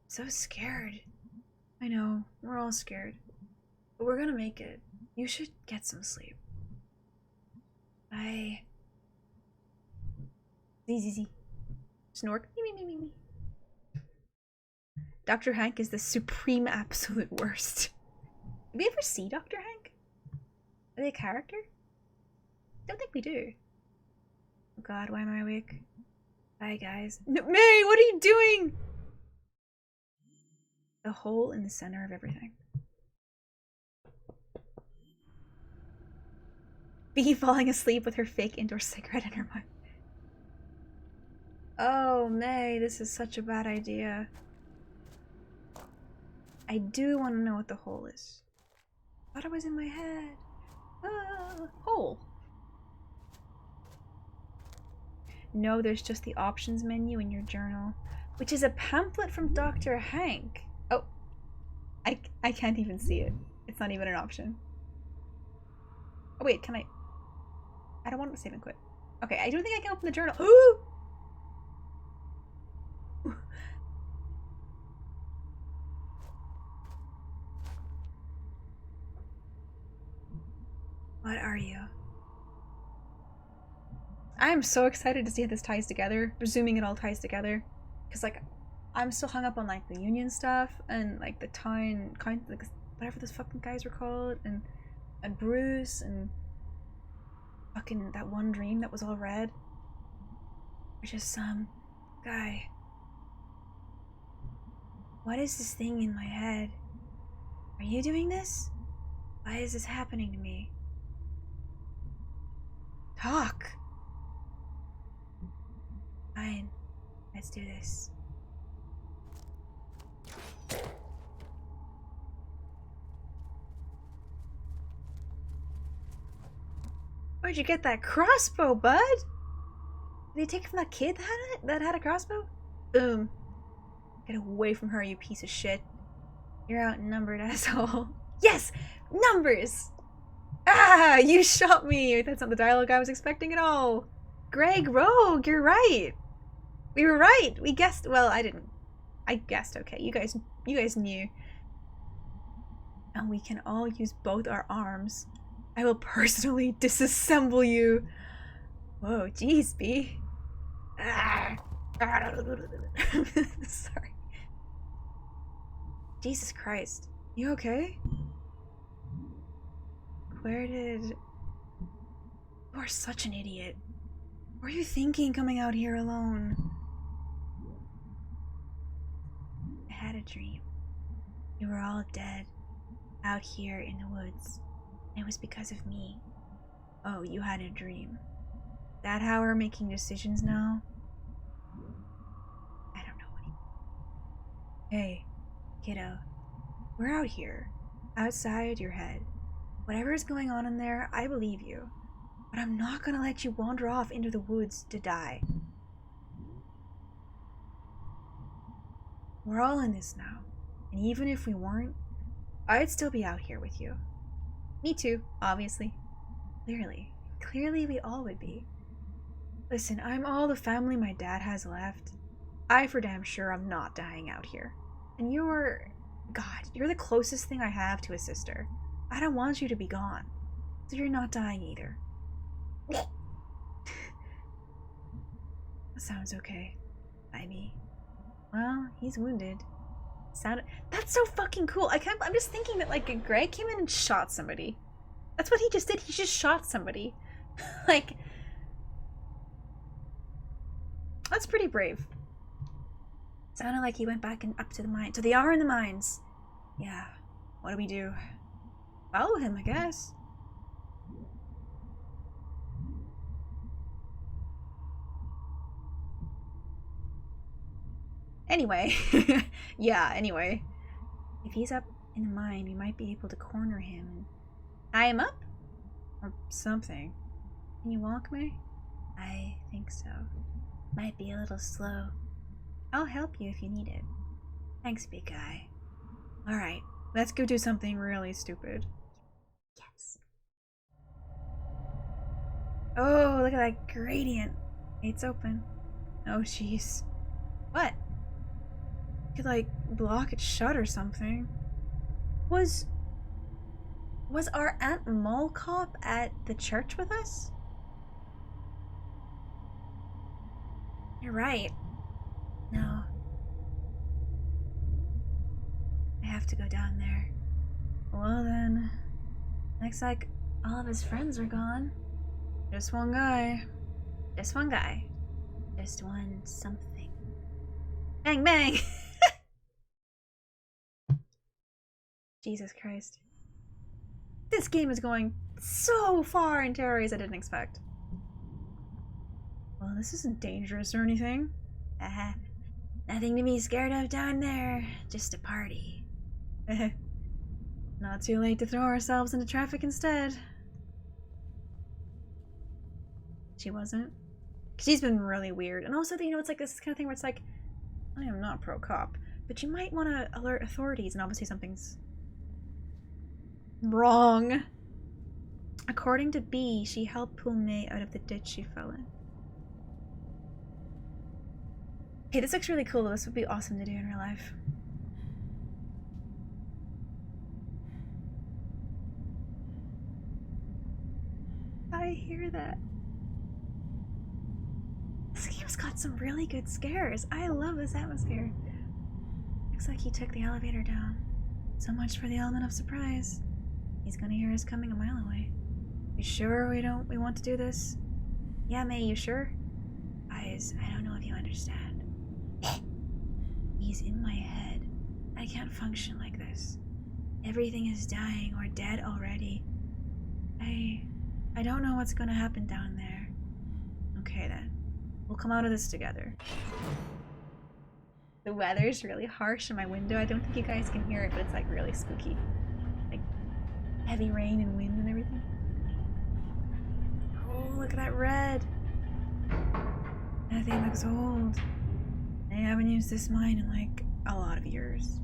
so scared. I know, we're all scared. But we're gonna make it. You should get some sleep. Bye. Z. Snork. Me. Dr. Hank is the supreme absolute worst. Did we ever see Dr. Hank? Are they a character? Don't think we do. Oh god, why am I awake? Bye, guys. No, May, what are you doing? The hole in the center of everything. Bee falling asleep with her fake indoor cigarette in her mouth. Oh, May, this is such a bad idea. I do want to know what the hole is. I thought it was in my head. Hole. No, there's just the options menu in your journal, which is a pamphlet from Dr. Hank. Oh, I can't even see it. It's not even an option. Oh wait, can I don't want to save and quit. Okay, I don't think I can open the journal. Ooh! What are you? I'm so excited to see how this ties together, presuming it all ties together. Because, like, I'm still hung up on, like, the union stuff, and, like, the town, like, whatever those fucking guys were called, and Bruce, and fucking that one dream that was all red. Or just some guy. What is this thing in my head? Are you doing this? Why is this happening to me? Talk! Fine. Let's do this. Where'd you get that crossbow, bud? Did they take it from that kid that had a crossbow? Boom. Get away from her, you piece of shit. You're outnumbered, asshole. Yes! Numbers! Ah! You shot me! That's not the dialogue I was expecting at all. Greg Rogue, you're right. We were right. We guessed. Well, I didn't. I guessed. Okay, you guys knew. And we can all use both our arms. I will personally disassemble you. Whoa, jeez, B. Ah. Sorry. Jesus Christ. You okay? You are such an idiot. What were you thinking coming out here alone? I had a dream. You were all dead, out here in the woods. And it was because of me. Oh, you had a dream. That how we're making decisions now? I don't know anymore. Hey, kiddo. We're out here. Outside your head. Whatever is going on in there, I believe you. But I'm not gonna let you wander off into the woods to die. We're all in this now. And even if we weren't, I'd still be out here with you. Me too, obviously. Clearly we all would be. Listen, I'm all the family my dad has left. I for damn sure I'm not dying out here. And God, you're the closest thing I have to a sister. I don't want you to be gone. So you're not dying either. That sounds okay. By me. Well, he's wounded. That's so fucking cool. I'm just thinking that, like, Greg came in and shot somebody. That's what he just did. He just shot somebody. Like, that's pretty brave. Sounded like he went back and up to the mine. So they are in the mines. Yeah. What do we do? Follow him, I guess. Anyway. Yeah, anyway. If he's up in the mine, we might be able to corner him and tie him up? Or something. Can you walk, May? I think so. Might be a little slow. I'll help you if you need it. Thanks, big guy. Alright, let's go do something really stupid. Yes. Oh, look at that gradient. It's open. Oh, jeez. What? You could, like, block it shut or something. Was our Aunt Mole Cop at the church with us? You're right. No. I have to go down there. Well then, looks like all of his friends are gone. Just one guy. Just one guy. Just one something. Bang bang! Jesus Christ. This game is going so far in territories I didn't expect. Well, this isn't dangerous or anything. Nothing to be scared of down there. Just a party. Not too late to throw ourselves into traffic instead. She wasn't. She's been really weird. And also, you know, it's like this kind of thing where it's like, I am not pro-cop, but you might want to alert authorities and obviously something's wrong. According to B, she helped pull May out of the ditch she fell in. Hey, this looks really cool though. This would be awesome to do in real life. I hear that. This game's got some really good scares. I love this atmosphere. Looks like he took the elevator down. So much for the element of surprise. He's gonna hear us coming a mile away. You sure we want to do this? Yeah, May, you sure? Guys, I don't know if you understand. He's in my head. I can't function like this. Everything is dying or dead already. I don't know what's gonna happen down there. Okay then. We'll come out of this together. The weather's really harsh in my window. I don't think you guys can hear it, but it's like really spooky. Like heavy rain and wind and everything. Oh, look at that red. That thing looks old. They haven't used this mine in like a lot of years.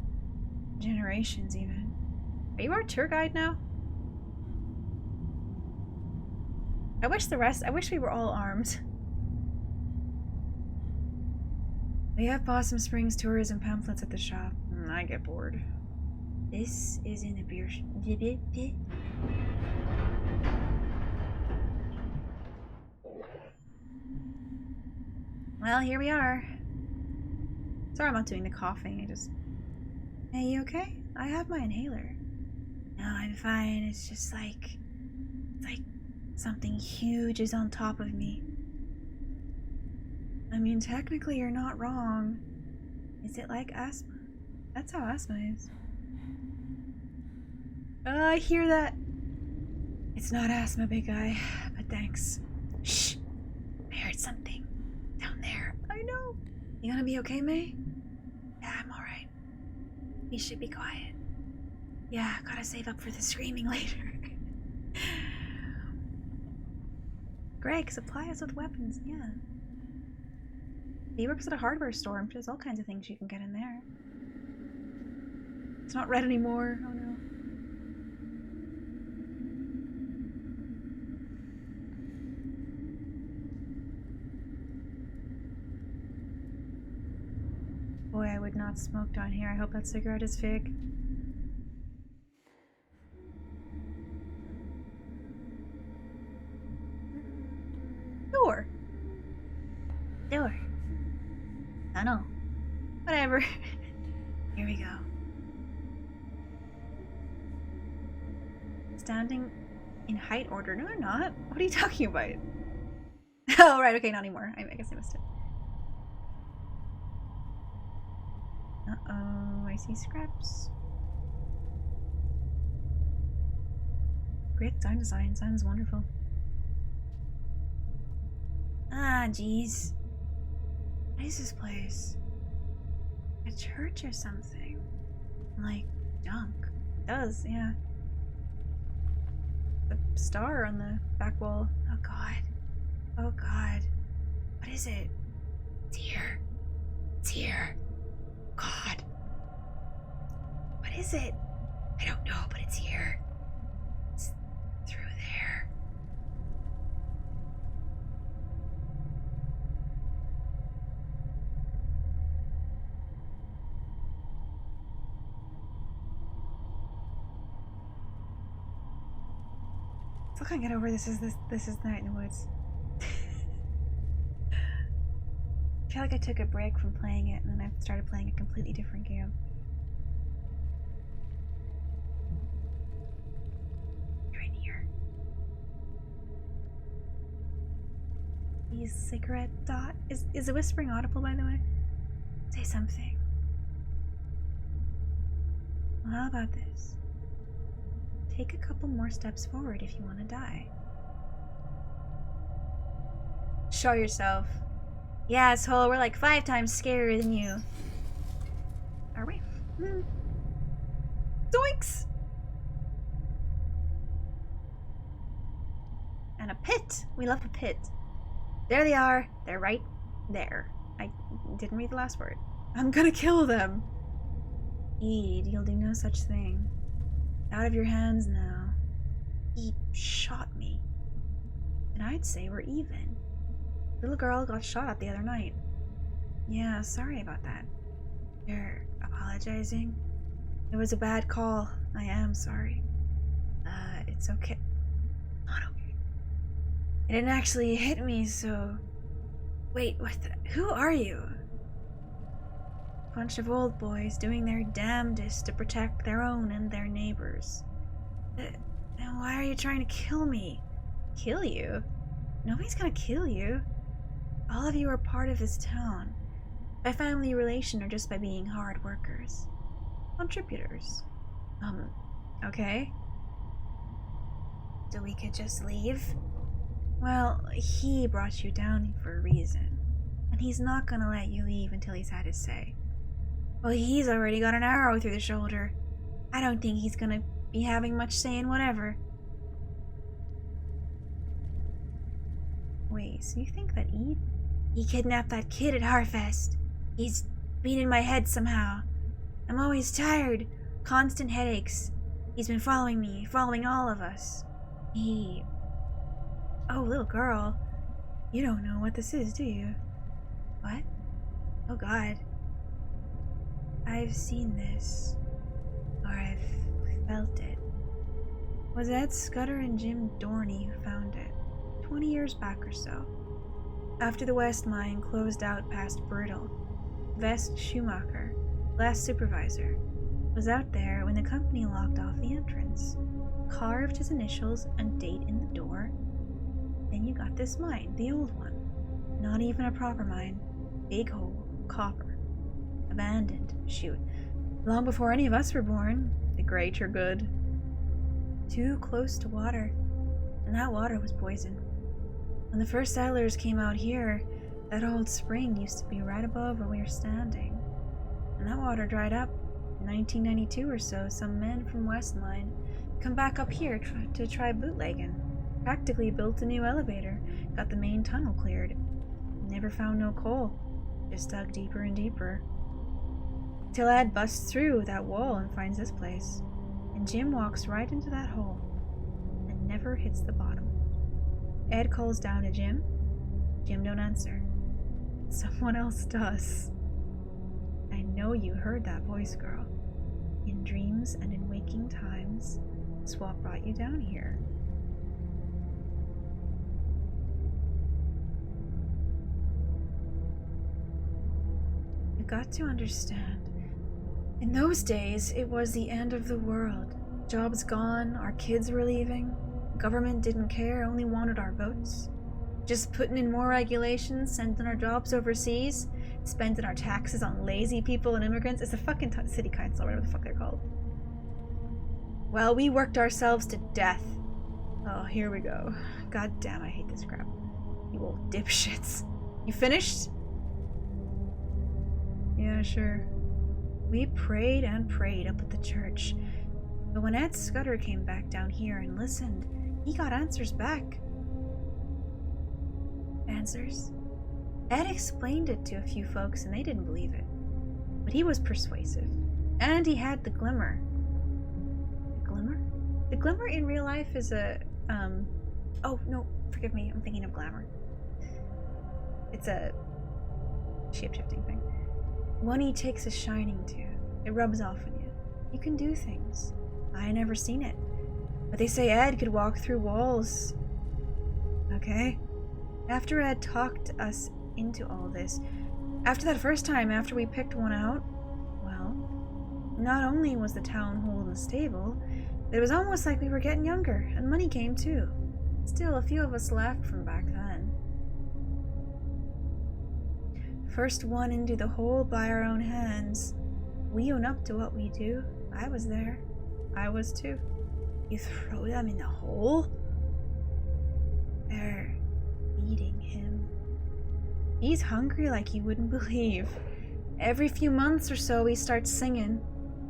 Generations even. Are you our tour guide now? I wish we were all armed. We have Possum Springs tourism pamphlets at the shop. I get bored. This is in the beer Well, here we are. Sorry I'm not doing the coughing, Hey, you okay? I have my inhaler. No, I'm fine. It's just like... It's like something huge is on top of me. I mean, technically you're not wrong. Is it like asthma? That's how asthma is. I hear that. It's not asthma, big guy, but thanks. Shh. I heard something down there. I know. You gonna be okay, May? Yeah, I'm alright. We should be quiet. Yeah, gotta save up for the screaming later. Greg, supply us with weapons, yeah. He works at a hardware store and there's all kinds of things you can get in there. It's not red anymore, oh no. Boy, I would not smoke down here. I hope that cigarette is fake. Door. Door. Tunnel. Whatever. Here we go. Standing in height order. No, they're not. What are you talking about? Oh, right. Okay, not anymore. I guess I missed it. Uh-oh. I see scraps. Great sound design. Sounds wonderful. Ah, jeez. What is this place? A church or something? Like junk. It does, yeah. The star on the back wall. Oh god. Oh god. What is it? It's here. It's here. God. What is it? I don't know, but it's here. It's through there. Still can't get over this is Night in the Woods. I feel like I took a break from playing it and then I started playing a completely different game. You're in here. E-cigarette dot? Is the whispering audible, by the way? Say something. Well, how about this? Take a couple more steps forward if you want to die. Show yourself. Yeah, asshole, we're like 5 times scarier than you. Are we? Zoinks! And a pit! We love a pit. There they are. They're right there. I didn't read the last word. I'm gonna kill them. Eid, you'll do no such thing. Out of your hands now. He shot me. And I'd say we're even. Little girl got shot at the other night. Yeah, sorry about that. You're apologizing? It was a bad call. I am sorry. It's okay. Not okay. It didn't actually hit me, so... Wait, what the... Who are you? Bunch of old boys doing their damnedest to protect their own and their neighbors. Then why are you trying to kill me? Kill you? Nobody's gonna kill you. All of you are part of this town. By family relation or just by being hard workers. Contributors. Okay. So we could just leave? Well, he brought you down here for a reason. And he's not gonna let you leave until he's had his say. Well, he's already got an arrow through the shoulder. I don't think he's gonna be having much say in whatever. Wait, so you think that he kidnapped that kid at Harfest? He's been in my head somehow. I'm always tired. Constant headaches. He's been following me, following all of us. Oh, little girl. You don't know what this is, do you? What? Oh god. I've seen this. Or I've felt it. Was Ed Scudder and Jim Dorney who found it. 20 years back or so. After the West Mine closed out past Brittle, Vest Schumacher, last supervisor, was out there when the company locked off the entrance, carved his initials and date in the door. Then you got this mine, the old one. Not even a proper mine. Big hole, copper. Abandoned, shoot. Long before any of us were born. The great or good. Too close to water. And that water was poison. When the first settlers came out here, that old spring used to be right above where we were standing. And that water dried up. 1992 or so, some men from Westline come back up here to try bootlegging. Practically built a new elevator, got the main tunnel cleared. Never found no coal, just dug deeper and deeper. Till Ed busts through that wall and finds this place. And Jim walks right into that hole and never hits the bottom. Ed calls down to Jim. Jim don't answer. Someone else does. I know you heard that voice, girl. In dreams and in waking times, Swap brought you down here. You got to understand. In those days, it was the end of the world. Jobs gone, our kids were leaving. Government didn't care, only wanted our votes. Just putting in more regulations, sending our jobs overseas, spending our taxes on lazy people and immigrants. It's a fucking city council, whatever the fuck they're called. Well, we worked ourselves to death. Oh, here we go. God damn, I hate this crap. You old dipshits. You finished? Yeah, sure. We prayed and prayed up at the church. But when Ed Scudder came back down here and listened, he got answers back. Answers? Ed explained it to a few folks and they didn't believe it. But he was persuasive. And he had the glimmer. The glimmer? The glimmer in real life is a, oh, no, forgive me, I'm thinking of glamour. It's a shape-shifting thing. One he takes a shining to. It rubs off on you. You can do things. I never seen it. But they say Ed could walk through walls. Okay? After Ed talked us into all this, after that first time, after we picked one out, well, not only was the town holding stable, it was almost like we were getting younger, and money came too. Still, a few of us left from back then. First one into the hole by our own hands. We own up to what we do. I was there. I was too. You throw them in the hole? They're eating him. He's hungry like you wouldn't believe. Every few months or so he starts singing,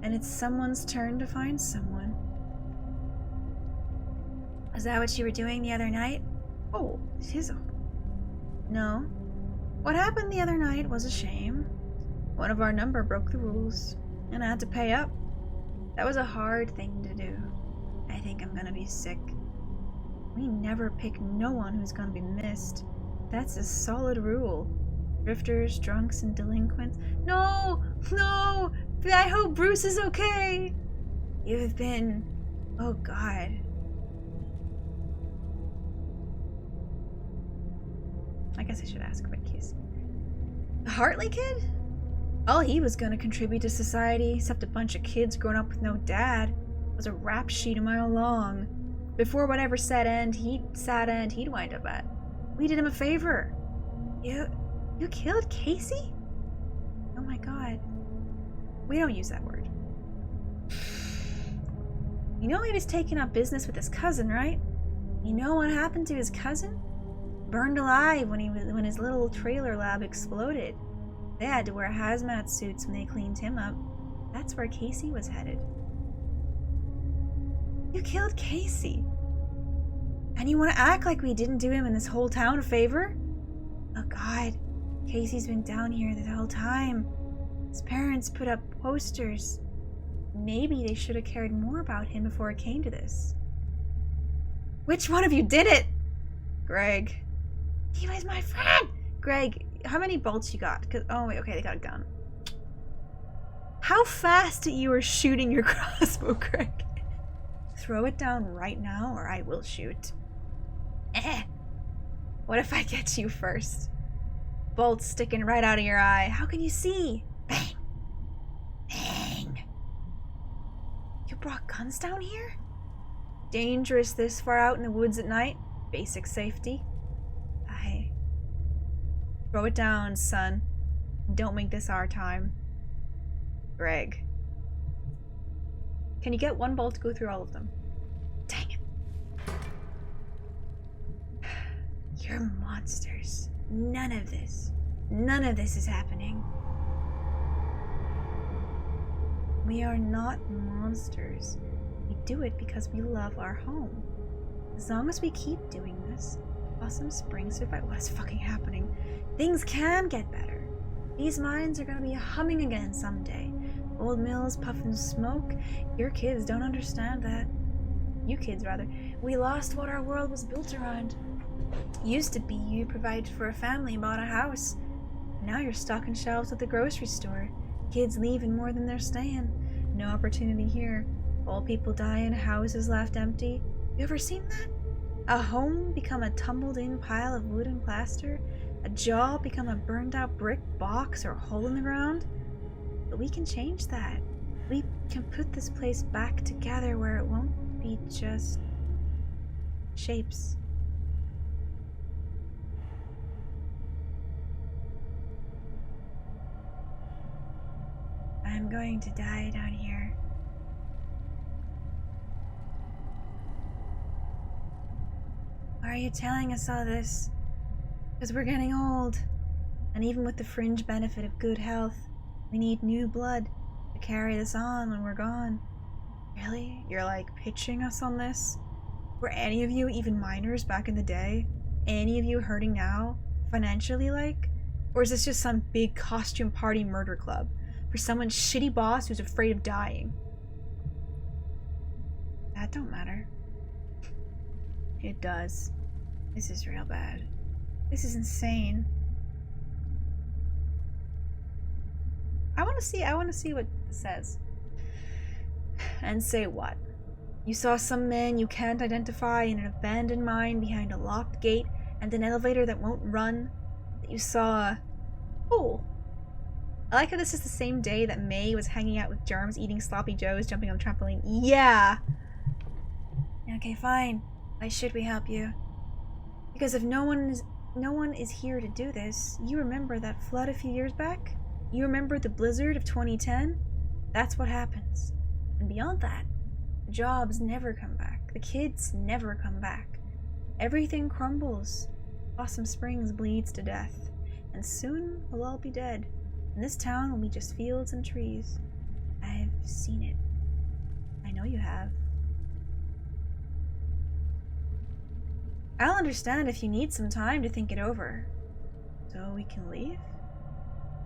and it's someone's turn to find someone. Was that what you were doing the other night? Oh, tizzle. No. What happened the other night was a shame. One of our number broke the rules, and I had to pay up. That was a hard thing to do. I think I'm gonna be sick. We never pick no one who's gonna be missed. That's a solid rule. Drifters, drunks, and delinquents. No! No! I hope Bruce is okay! You've been... Oh, God. I guess I should ask about Casey. The Hartley kid? All he was gonna contribute to society, except a bunch of kids growing up with no dad, was a rap sheet a mile long. Before whatever sad end he'd wind up at. We did him a favor. You killed Casey? Oh my God. We don't use that word. You know he was taking up business with his cousin, right? You know what happened to his cousin? Burned alive when his little trailer lab exploded. They had to wear hazmat suits when they cleaned him up. That's where Casey was headed. You killed Casey? And you want to act like we didn't do him and this whole town a favor? Oh God, Casey's been down here the whole time. His parents put up posters. Maybe they should have cared more about him before it came to this. Which one of you did it? Greg. He was my friend! Greg, how many bolts you got? Oh wait, okay, they got a gun. How fast you were shooting your crossbow, Greg? Throw it down right now or I will shoot. What if I get you first? Bolts sticking right out of your eye. How can you see? Bang! Bang! You brought guns down here? Dangerous this far out in the woods at night. Basic safety. Throw it down, son. Don't make this our time. Greg. Can you get one bolt to go through all of them? Dang it. You're monsters. None of this is happening. We are not monsters. We do it because we love our home. As long as we keep doing this, Possum Springs survive. What's fucking happening? Things can get better. These mines are gonna be humming again someday. Old mills puffing smoke. Your kids don't understand that. You kids, rather. We lost what our world was built around. Used to be you provided for a family and bought a house. Now you're stocking shelves at the grocery store. Kids leaving more than they're staying. No opportunity here. Old people dying, houses left empty. You ever seen that? A home become a tumbled-in pile of wood and plaster? A job become a burned-out brick box or hole in the ground? But we can change that. We can put this place back together where it won't be just shapes. I'm going to die down here. Why are you telling us all this? Because we're getting old. And even with the fringe benefit of good health, we need new blood to carry this on when we're gone. Really? You're like pitching us on this? Were any of you even minors back in the day? Any of you hurting now? Financially, like? Or is this just some big costume party murder club for someone's shitty boss who's afraid of dying? That don't matter. It does. This is real bad. This is insane. I want to see what it says. And say what? You saw some man you can't identify in an abandoned mine behind a locked gate and an elevator that won't run. That you saw... Oh. I like how this is the same day that May was hanging out with Germs, eating sloppy joes, jumping on the trampoline. Yeah! Okay, fine. Why should we help you? Because if no one is here to do this, you remember that flood a few years back? You remember the blizzard of 2010? That's what happens. And beyond that, the jobs never come back. The kids never come back. Everything crumbles. Possum Springs bleeds to death. And soon we'll all be dead. And this town will be just fields and trees. I've seen it. I know you have. I'll understand if you need some time to think it over. So we can leave?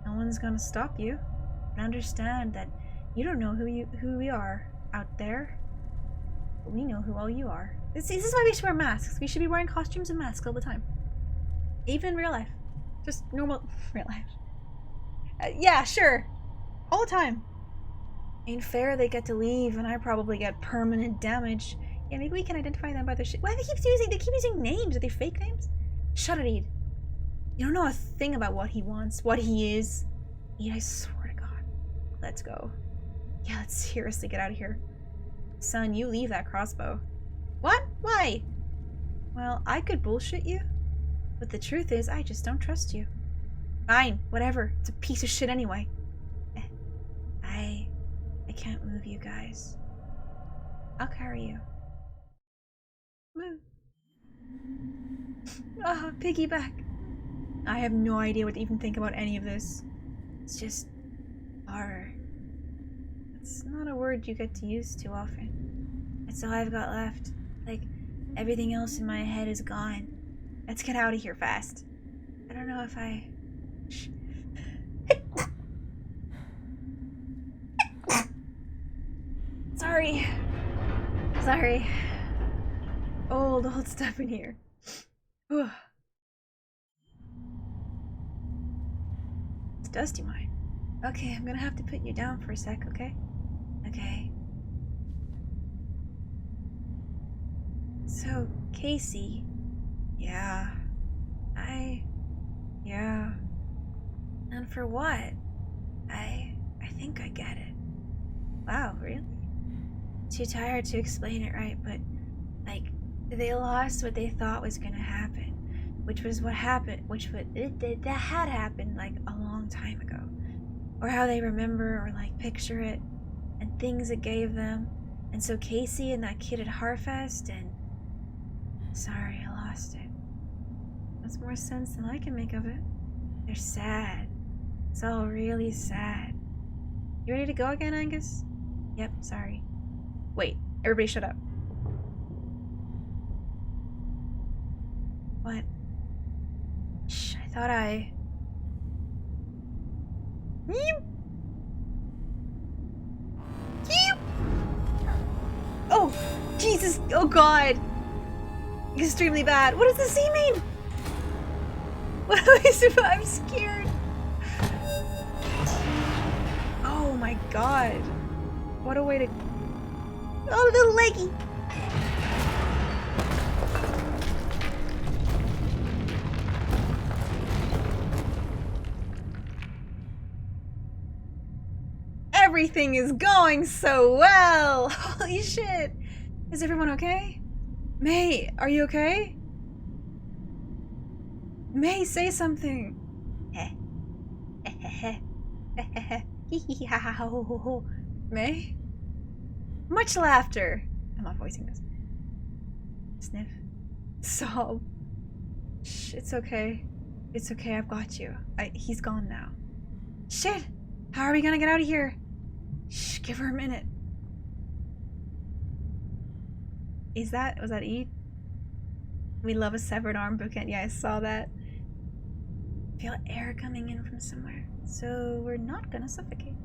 No one's gonna stop you. But understand that you don't know who we are out there. But we know who all you are. This is why we should wear masks. We should be wearing costumes and masks all the time. Even in real life. Just normal real life. Yeah, sure. All the time. Ain't fair they get to leave and I probably get permanent damage. Yeah, maybe we can identify them by their shit. Why do they keep using names? Are they fake names? Shut it, Ede. You don't know a thing about what he wants, what he is. Ede, I swear to God. Let's go. Yeah, let's seriously get out of here. Son, you leave that crossbow. What? Why? Well, I could bullshit you, but the truth is I just don't trust you. Fine, whatever. It's a piece of shit anyway. I can't move you guys. I'll carry you. Move. Ah, piggyback. I have no idea what to even think about any of this. It's just horror. It's not a word you get to use too often. That's all I've got left. Like, everything else in my head is gone. Let's get out of here fast. I don't know if I... Sorry. Sorry. Old stuff in here. It's dusty mine. Okay, I'm gonna have to put you down for a sec, okay? Okay. So, Casey. Yeah. Yeah. And for what? I think I get it. Wow, really? Too tired to explain it right, but, like, they lost what they thought was gonna happen, which was what happened, that had happened, like, a long time ago. Or how they remember or, like, picture it, and things it gave them. And so Casey and that kid at Harfest, and... Sorry, I lost it. That's more sense than I can make of it. They're sad. It's all really sad. You ready to go again, Angus? Yep, sorry. Wait, everybody shut up. What? Shh, I thought I... Yeep. Yeep. Oh, Jesus, oh God. Extremely bad. What does the C mean? What am I supposed to... I'm scared. Oh my God. What a way to... Oh, little leggy. Everything is going so well. Holy shit. Is everyone okay? May, are you okay? May, say something. May? Much laughter. I'm not voicing this. Sniff. Sob. Shh, it's okay. It's okay, I've got you. He's gone now. Shit! How are we gonna get out of here? Shh, give her a minute. Was that E? We love a severed arm bookend. Yeah, I saw that. Feel air coming in from somewhere. So we're not gonna suffocate.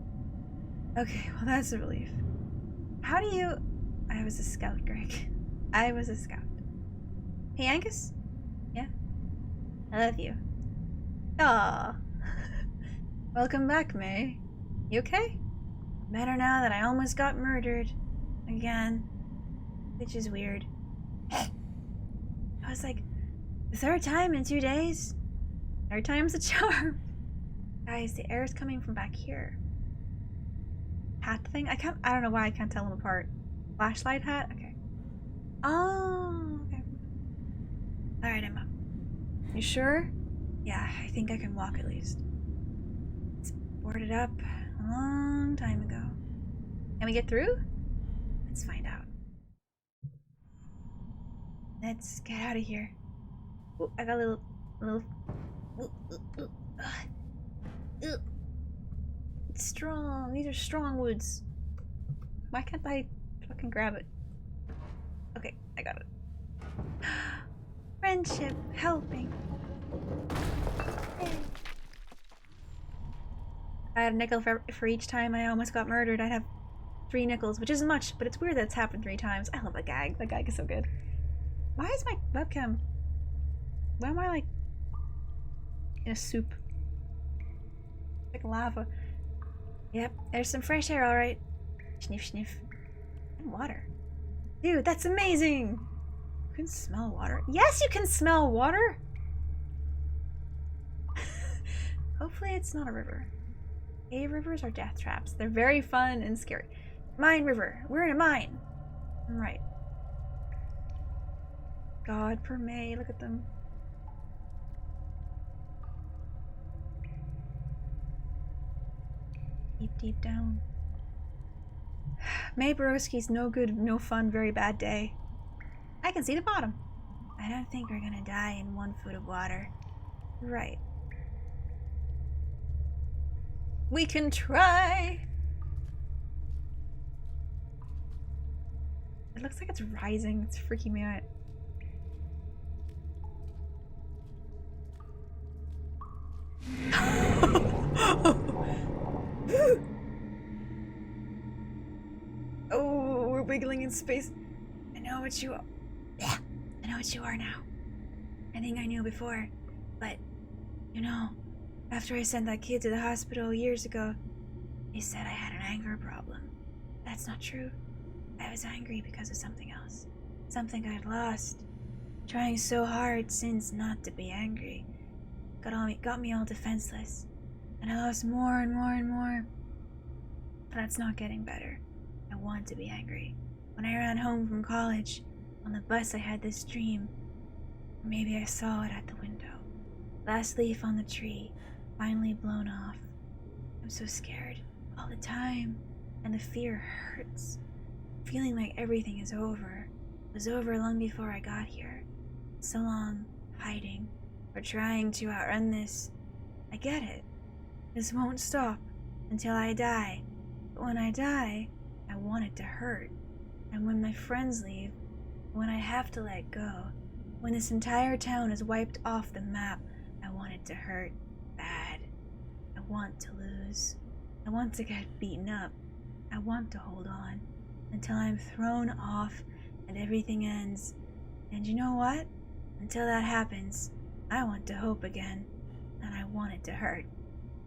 Okay, well that's a relief. How do you... I was a scout, Greg. I was a scout. Hey, Angus? Yeah? I love you. Aww. Welcome back, May. You okay? Better now that I almost got murdered. Again. Which is weird. I was like, the third time in 2 days? Third time's a charm. Guys, the air is coming from back here. Hat thing? I don't know why I can't tell them apart. Flashlight hat? Okay. Oh, okay. Alright, I'm up. You sure? Yeah, I think I can walk at least. It's boarded up a long time ago. Can we get through? Let's find out. Let's get out of here. Ooh, I got a little... It's strong. These are strong woods. Why can't I fucking grab it? Okay, I got it. Friendship, helping. Yay. If I had a nickel for each time I almost got murdered, I'd have 3 nickels, which isn't much, but it's weird that it's happened 3 times. I love that gag. That gag is so good. Why is my webcam... Why am I like... in a soup? Like lava. Yep, there's some fresh air, alright. Sniff, sniff. And water. Dude, that's amazing! You can smell water? Yes, you can smell water! Hopefully it's not a river. Cave rivers are death traps. They're very fun and scary. Mine river. We're in a mine. I'm right. God, per May, look at them. Deep, deep down. May Borowski's no good, no fun, very bad day. I can see the bottom. I don't think we're gonna die in 1 foot of water. Right. We can try! It looks like it's rising. It's freaking me out. Oh, we're wiggling in space. I know what you are. I know what you are now. I think I knew before, but you know, after I sent that kid to the hospital years ago, they said I had an anger problem. That's not true. I was angry because of something else. Something I'd lost. Trying so hard since not to be angry. Got me all defenseless. And I lost more and more and more. But that's not getting better. I want to be angry. When I ran home from college, on the bus I had this dream. Or maybe I saw it at the window. Last leaf on the tree, finally blown off. I'm so scared all the time. And the fear hurts. Feeling like everything is over. It was over long before I got here. So long, hiding, or trying to outrun this. I get it. This won't stop until I die. But when I die, I I want it to hurt. And when my friends leave, when I have to let go, when this entire town is wiped off the map, I want it to hurt bad. I want to lose. I want to get beaten up. I want to hold on until I'm thrown off and everything ends. And you know what? Until that happens, I want to hope again. And I want it to hurt.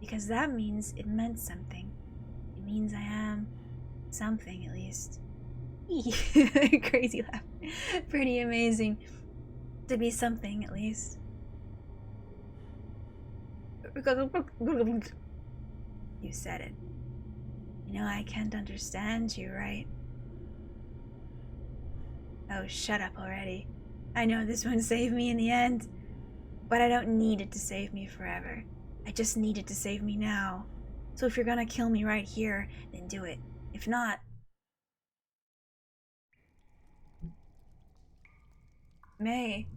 Because that means it meant something. It means I am something, at least. Crazy laugh. Pretty amazing. To be something, at least. You said it. You know I can't understand you, right? Oh, shut up already. I know this won't save me in the end, but I don't need it to save me forever. I just need it to save me now. So if you're gonna kill me right here, then do it. If not... May.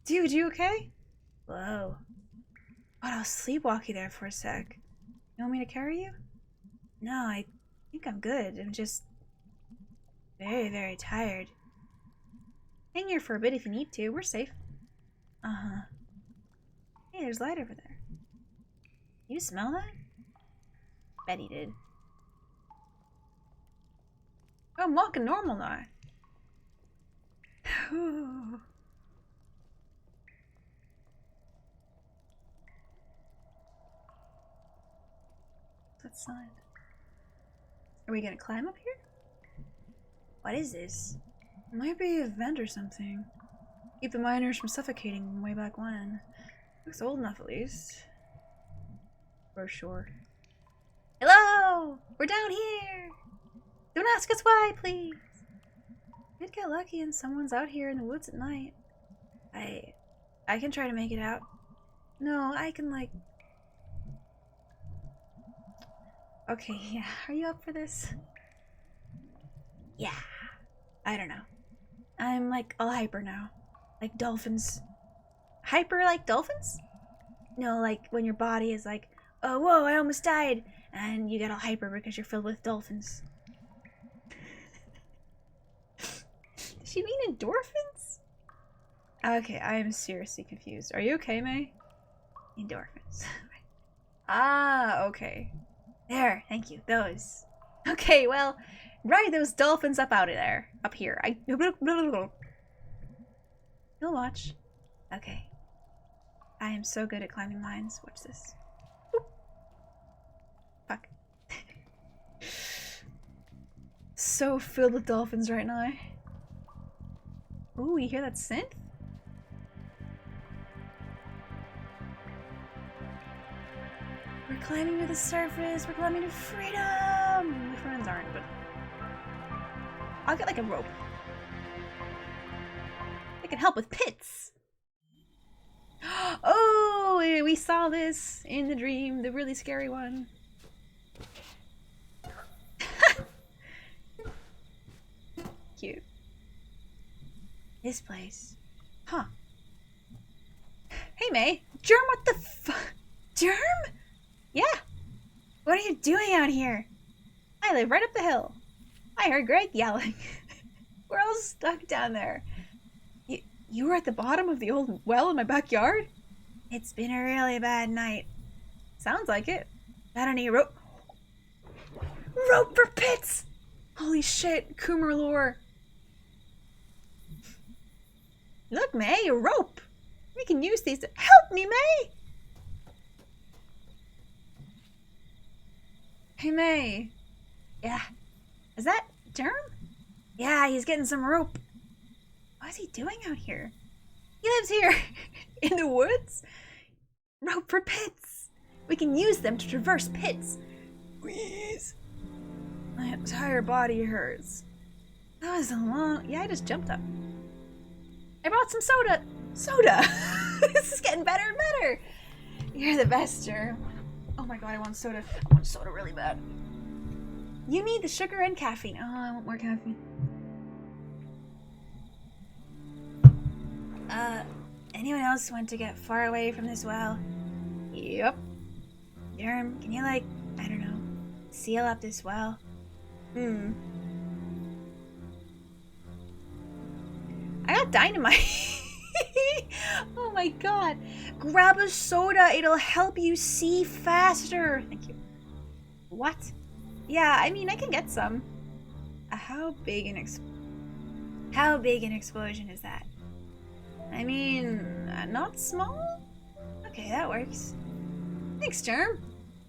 Dude, you okay? Whoa. But I'll sleepwalk you there for a sec. You want me to carry you? No, I think I'm good. I'm just very, very tired. Hang here for a bit if you need to. We're safe. Uh-huh. Hey, there's light over there. You smell that? Betty did. Oh, I'm walking normal now. That sign. Are we gonna climb up here? What is this? It might be a vent or something. Keep the miners from suffocating way back when. Looks old enough at least. For sure. Hello! We're down here! Don't ask us why, please! Could get lucky and someone's out here in the woods at night. I can try to make it out. No, I can like... Okay, yeah. Are you up for this? Yeah. I don't know. I'm like all hyper now. Like dolphins. Hyper like dolphins? No, like when your body is like, oh, whoa, I almost died. And you get all hyper because you're filled with dolphins. Does she mean endorphins? Okay, I am seriously confused. Are you okay, May? Endorphins. Ah, okay. There, thank you. Those. Okay, well, ride those dolphins up out of there. Up here. You'll watch. Okay. I am so good at climbing mines. Watch this. Oop. Fuck. So filled with dolphins right now. Ooh, you hear that synth? We're climbing to the surface. We're climbing to freedom. My friends aren't, but I'll get like a rope. It can help with pits. Oh, we saw this in the dream, the really scary one. Cute. This place. Huh. Hey, May. Germ, what the fuck? Germ? Yeah. What are you doing out here? I live right up the hill. I heard Greg yelling. We're all stuck down there. You were at the bottom of the old well in my backyard? It's been a really bad night. Sounds like it. Got any rope? Rope for pits! Holy shit, Coomer lore. Look, May, a rope. We can use these to help me, May! Hey, May. Yeah. Is that Germ? Yeah, he's getting some rope. What is he doing out here? He lives here in the woods. Rope for pits. We can use them to traverse pits. Please. My entire body hurts. That was a long... Yeah, I just jumped up. I brought some soda. Soda! This is getting better and better. You're the best, Germ. Oh my god, I want soda. I want soda really bad. You need the sugar and caffeine. Oh, I want more caffeine. Anyone else want to get far away from this well? Yep. Germ, can you like, I don't know, seal up this well? Hmm. I got dynamite. Oh my god. Grab a soda. It'll help you see faster. Thank you. What? Yeah, I mean, I can get some. How big an explosion is that? I mean, not small? Okay, that works. Thanks, Germ.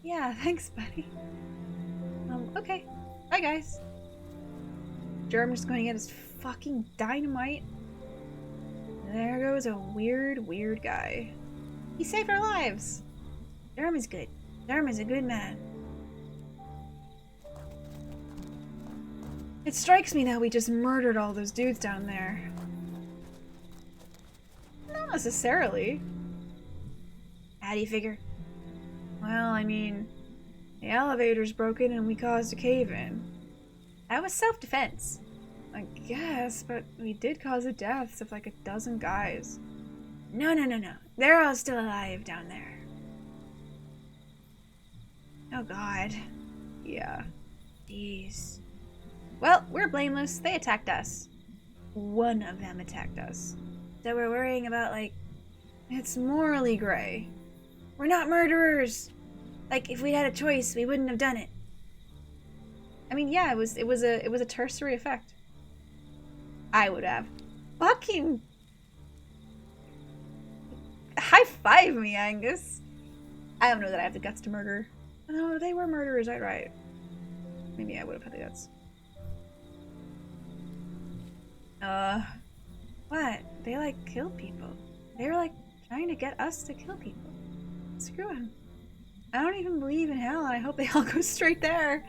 Yeah, thanks, buddy. Okay. Bye, guys. Germ's just going to get his fucking dynamite. There goes a weird guy. He saved our lives. Germ is good. Germ is a good man. It strikes me that we just murdered all those dudes down there. Not necessarily. How do you figure? Well, I mean, the elevator's broken and we caused a cave-in. That was self-defense. I guess, but we did cause the deaths of like a dozen guys. No. They're all still alive down there. Oh god. Yeah. Jeez. Well, we're blameless. They attacked us. One of them attacked us. So we're worrying about, like, it's morally gray. We're not murderers! Like, if we'd had a choice, we wouldn't have done it. I mean, yeah, it was a tertiary effect. I would have. Fucking high five me, Angus. I don't know that I have the guts to murder. No, they were murderers, right? Maybe I would have had the guts. What? They, like, killed people. They were, like, trying to get us to kill people. Screw them. I don't even believe in hell, and I hope they all go straight there.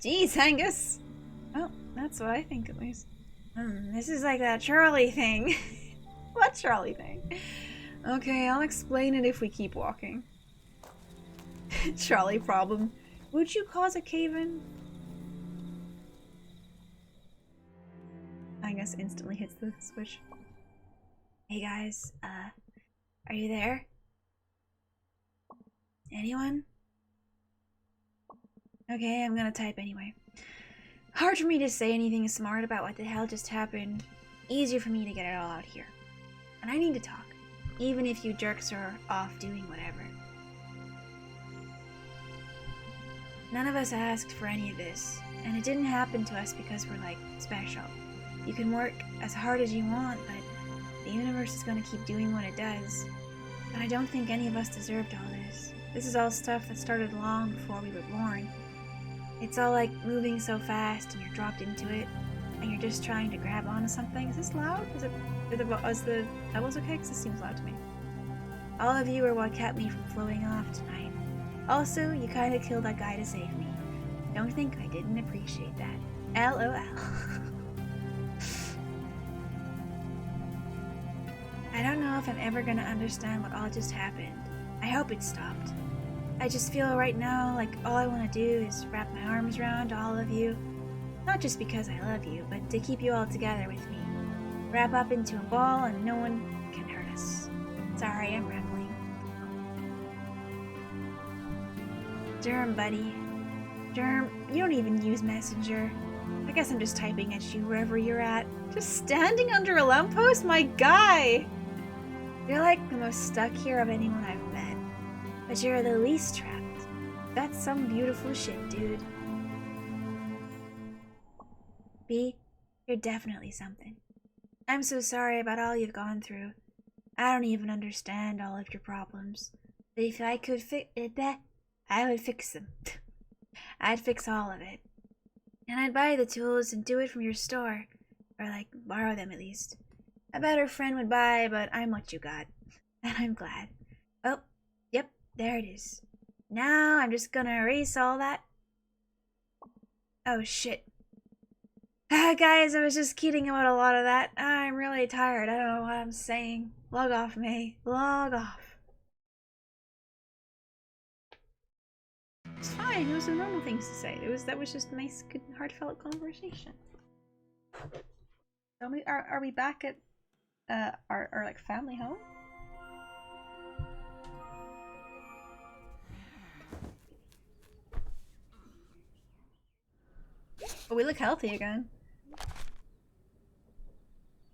Jeez, Angus. Well, that's what I think, at least. This is like that Charlie thing. What Charlie thing? Okay, I'll explain it if we keep walking. Charlie problem. Would you cause a cave-in? Angus instantly hits the switch. Hey guys, are you there? Anyone? Okay, I'm gonna type anyway. Hard for me to say anything smart about what the hell just happened. Easier for me to get it all out here. And I need to talk, even if you jerks are off doing whatever. None of us asked for any of this, and it didn't happen to us because we're, like, special. You can work as hard as you want, but the universe is going to keep doing what it does. But I don't think any of us deserved all this. This is all stuff that started long before we were born. It's all like moving so fast and you're dropped into it, and you're just trying to grab onto something. Is this loud? Is the levels okay? Because this seems loud to me. All of you are what kept me from floating off tonight. Also, you kind of killed that guy to save me. Don't think I didn't appreciate that. LOL. I don't know if I'm ever gonna understand what all just happened. I hope it stopped. I just feel right now like all I want to do is wrap my arms around all of you. Not just because I love you, but to keep you all together with me. Wrap up into a ball and no one can hurt us. Sorry, I'm rambling. Germ, buddy. Germ, you don't even use Messenger. I guess I'm just typing at you wherever you're at. Just standing under a lamppost? My guy! You're like the most stuck here of anyone I've met. But you're the least trapped. That's some beautiful shit, dude. B, you're definitely something. I'm so sorry about all you've gone through. I don't even understand all of your problems. But if I could fix that, I would fix them. I'd fix all of it. And I'd buy the tools and do it from your store. Or, like, borrow them at least. A better friend would buy, but I'm what you got. And I'm glad. Oh, yep, there it is. Now I'm just gonna erase all that. Oh, shit. Guys, I was just kidding about a lot of that. I'm really tired. I don't know what I'm saying. Log off, May. Log off. It's fine. Those are normal things to say. That was just a nice, good, heartfelt conversation. Are we back at our like family home? Oh, we look healthy again.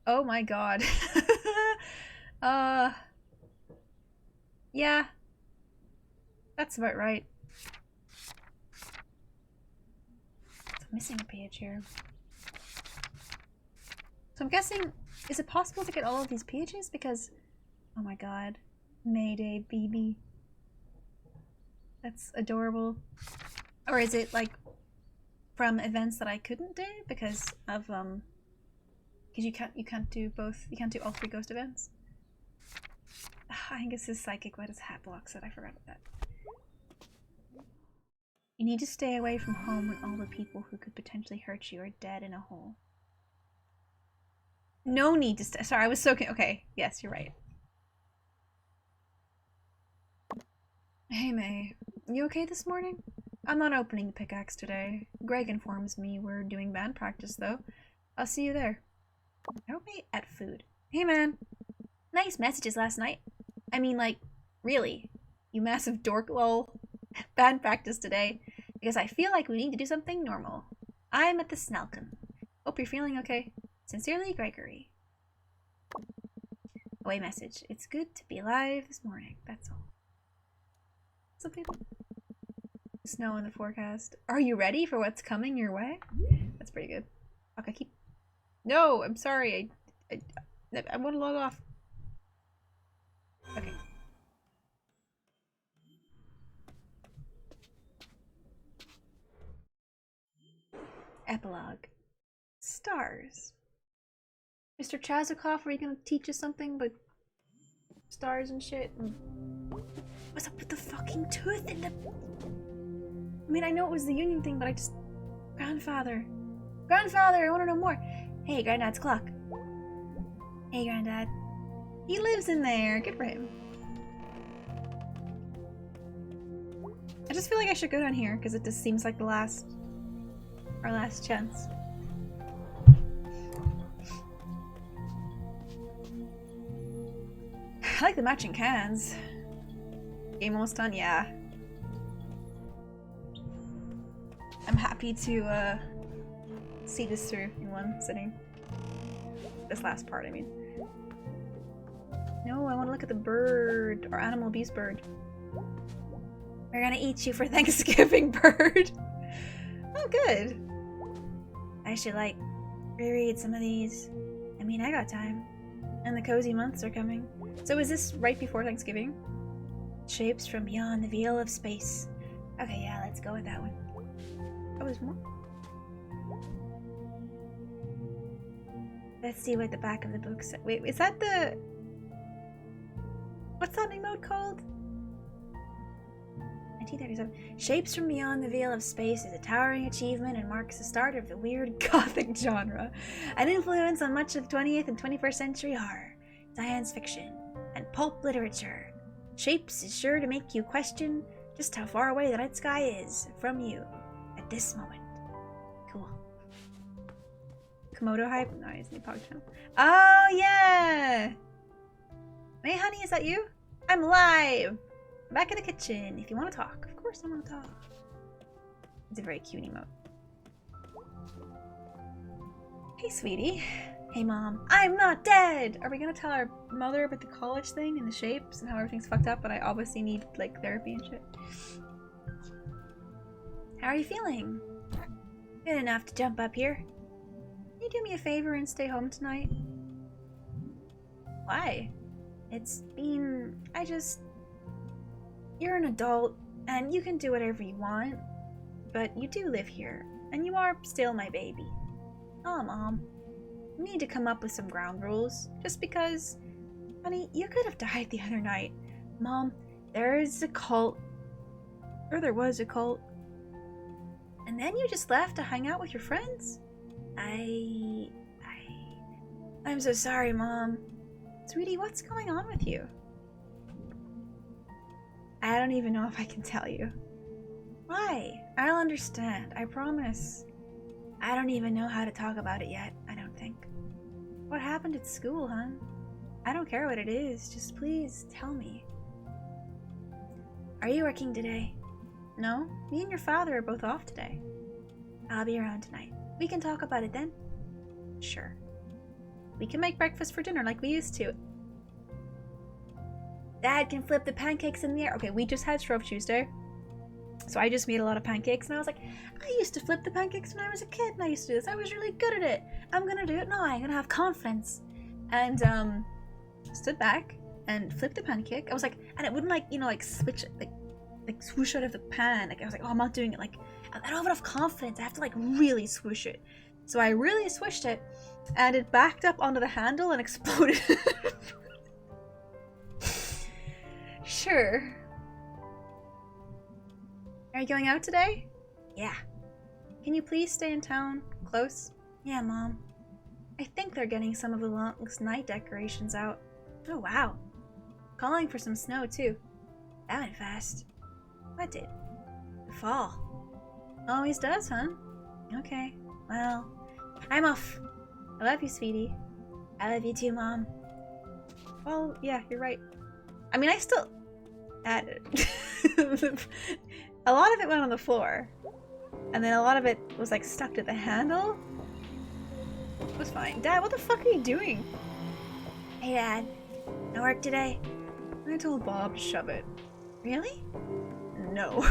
Oh my god. Yeah. That's about right. I'm missing a page here. So I'm guessing, is it possible to get all of these pages? Because, oh my god. Mayday, BB. That's adorable. Or is it like from events that I couldn't do because of because you can't do both. You can't do all 3 ghost events. I think this is psychic. What does hat blocks it? I forgot about that. You need to stay away from home when all the people who could potentially hurt you are dead in a hole. No need to stay. Sorry, I was so okay. Yes, you're right. Hey May, you okay this morning? I'm not opening the pickaxe today. Greg informs me we're doing band practice though. I'll see you there. I hope I ate food. Hey man. Nice messages last night. I mean, like, really. You massive dork lol. Band practice today. Because I feel like we need to do something normal. I'm at the Snelkin. Hope you're feeling okay. Sincerely, Gregory. Away message. It's good to be alive this morning. That's all. Something. Snow in the forecast. Are you ready for what's coming your way? That's pretty good. Okay, keep. No, I'm sorry. I want to log off. Okay. Epilogue. Stars. Mr. Chazikov, are you gonna teach us something about stars and shit? What's up with the fucking tooth in the... I mean, I know it was the union thing, but I just... Grandfather. Grandfather, I want to know more. Hey, Granddad's clock. Hey, Granddad. He lives in there. Good for him. I just feel like I should go down here, because it just seems like the last... our last chance. I like the matching cans. Game almost done? Yeah. I'm happy to see this through in one sitting. This last part, I mean. No, I want to look at the bird. Or animal beast bird. We're gonna eat you for Thanksgiving, bird. Oh, good. I should, like, reread some of these. I mean, I got time. And the cozy months are coming. So is this right before Thanksgiving? Shapes from beyond the veil of space. Okay, yeah, let's go with that one. Oh, there's more? Let's see what the back of the book says. Wait, is that the... What's that emote called? 1937. Shapes from beyond the veil of space is a towering achievement and marks the start of the weird gothic genre. An influence on much of 20th and 21st century horror, science fiction, and pulp literature. Shapes is sure to make you question just how far away the night sky is from you at this moment. Cool. Komodo hype? No, it's the Pog channel. Oh, yeah! Hey, honey, is that you? I'm live! I'm back in the kitchen if you want to talk. Of course I want to talk. It's a very cute emote. Hey, sweetie. Hey, Mom. I'm not dead! Are we gonna tell our mother about the college thing and the shapes and how everything's fucked up, but I obviously need, like, therapy and shit? How are you feeling? Good enough to jump up here. Can you do me a favor and stay home tonight? Why? It's been... You're an adult, and you can do whatever you want, but you do live here, and you are still my baby. Oh, Mom. You need to come up with some ground rules, just because... Honey, you could have died the other night. Mom, there is a cult. Or there was a cult. And then you just left to hang out with your friends? I'm so sorry, Mom. Sweetie, what's going on with you? I don't even know if I can tell you. Why? I'll understand, I promise. I don't even know how to talk about it yet, I don't think. What happened at school, hon? I don't care what it is, just please tell me. Are you working today? No, me and your father are both off today. I'll be around tonight. We can talk about it then. Sure. We can make breakfast for dinner like we used to. Dad can flip the pancakes in the air. Okay, we just had Shrove Tuesday. So I just made a lot of pancakes and I was like, I used to flip the pancakes when I was a kid and I used to do this. I was really good at it. I'm gonna do it now. I'm gonna have confidence. And stood back and flipped the pancake. I was like, and it wouldn't like switch like swoosh out of the pan. Like I was like, oh, I'm not doing it. Like I don't have enough confidence. I have to like really swoosh it. So I really swished it and it backed up onto the handle and exploded. Sure. Are you going out today? Yeah. Can you please stay in town? Close? Yeah, Mom. I think they're getting some of the longest night decorations out. Oh, wow. Calling for some snow, too. That went fast. What did? The fall. Always does, huh? Okay. Well, I'm off. I love you, sweetie. I love you too, Mom. Well, yeah, you're right. I mean, I still... a lot of it went on the floor. And then a lot of it was, like, stuck to the handle. It was fine. Dad, what the fuck are you doing? Hey, Dad. No work today? I told Bob to shove it. Really? No.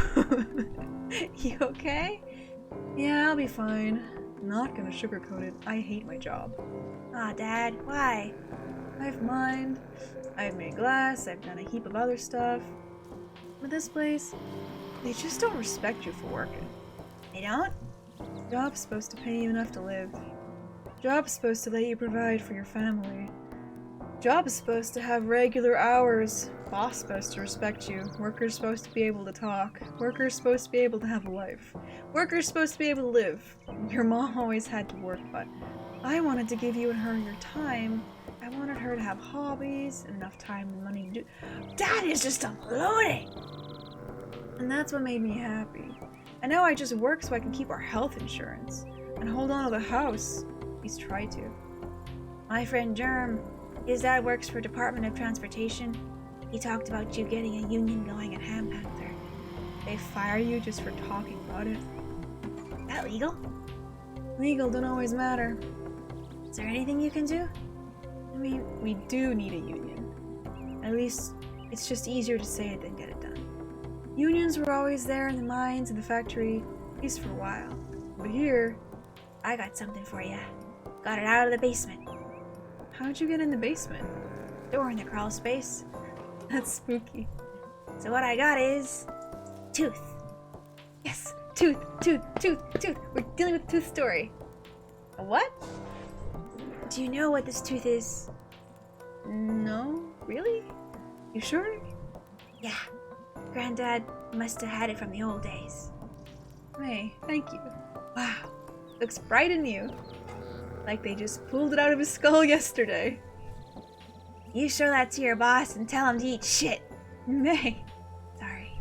You okay? Yeah, I'll be fine. Not gonna sugarcoat it. I hate my job. Aw, Dad, why? I've mined, I've made glass, I've done a heap of other stuff. But this place, they just don't respect you for working. They don't? Job's supposed to pay you enough to live. Job's supposed to let you provide for your family. Job's supposed to have regular hours. Boss supposed to respect you. Worker's supposed to be able to talk. Worker's supposed to be able to have a life. Worker's supposed to be able to live. Your mom always had to work, but I wanted to give you and her your time. I wanted her to have hobbies and enough time and money to do. Dad is just unloading! And that's what made me happy. And now I just work so I can keep our health insurance and hold on to the house. At least try to. My friend Germ, his dad works for Department of Transportation. He talked about you getting a union going at Ham Panther. They fire you just for talking about it. Is that legal? Legal don't always matter. Is there anything you can do? I mean, we do need a union. At least, it's just easier to say it than get it done. Unions were always there in the mines and the factory, at least for a while. But here... I got something for you. Got it out of the basement. How'd you get in the basement? Door in the crawl space. That's spooky. So what I got is... tooth. Yes! Tooth! Tooth! Tooth! Tooth! We're dealing with tooth story. A what? Do you know what this tooth is? No? Really? You sure? Yeah. Granddad must have had it from the old days. Hey, thank you. Wow. Looks bright and new. Like they just pulled it out of his skull yesterday. You show that to your boss and tell him to eat shit. May. Sorry.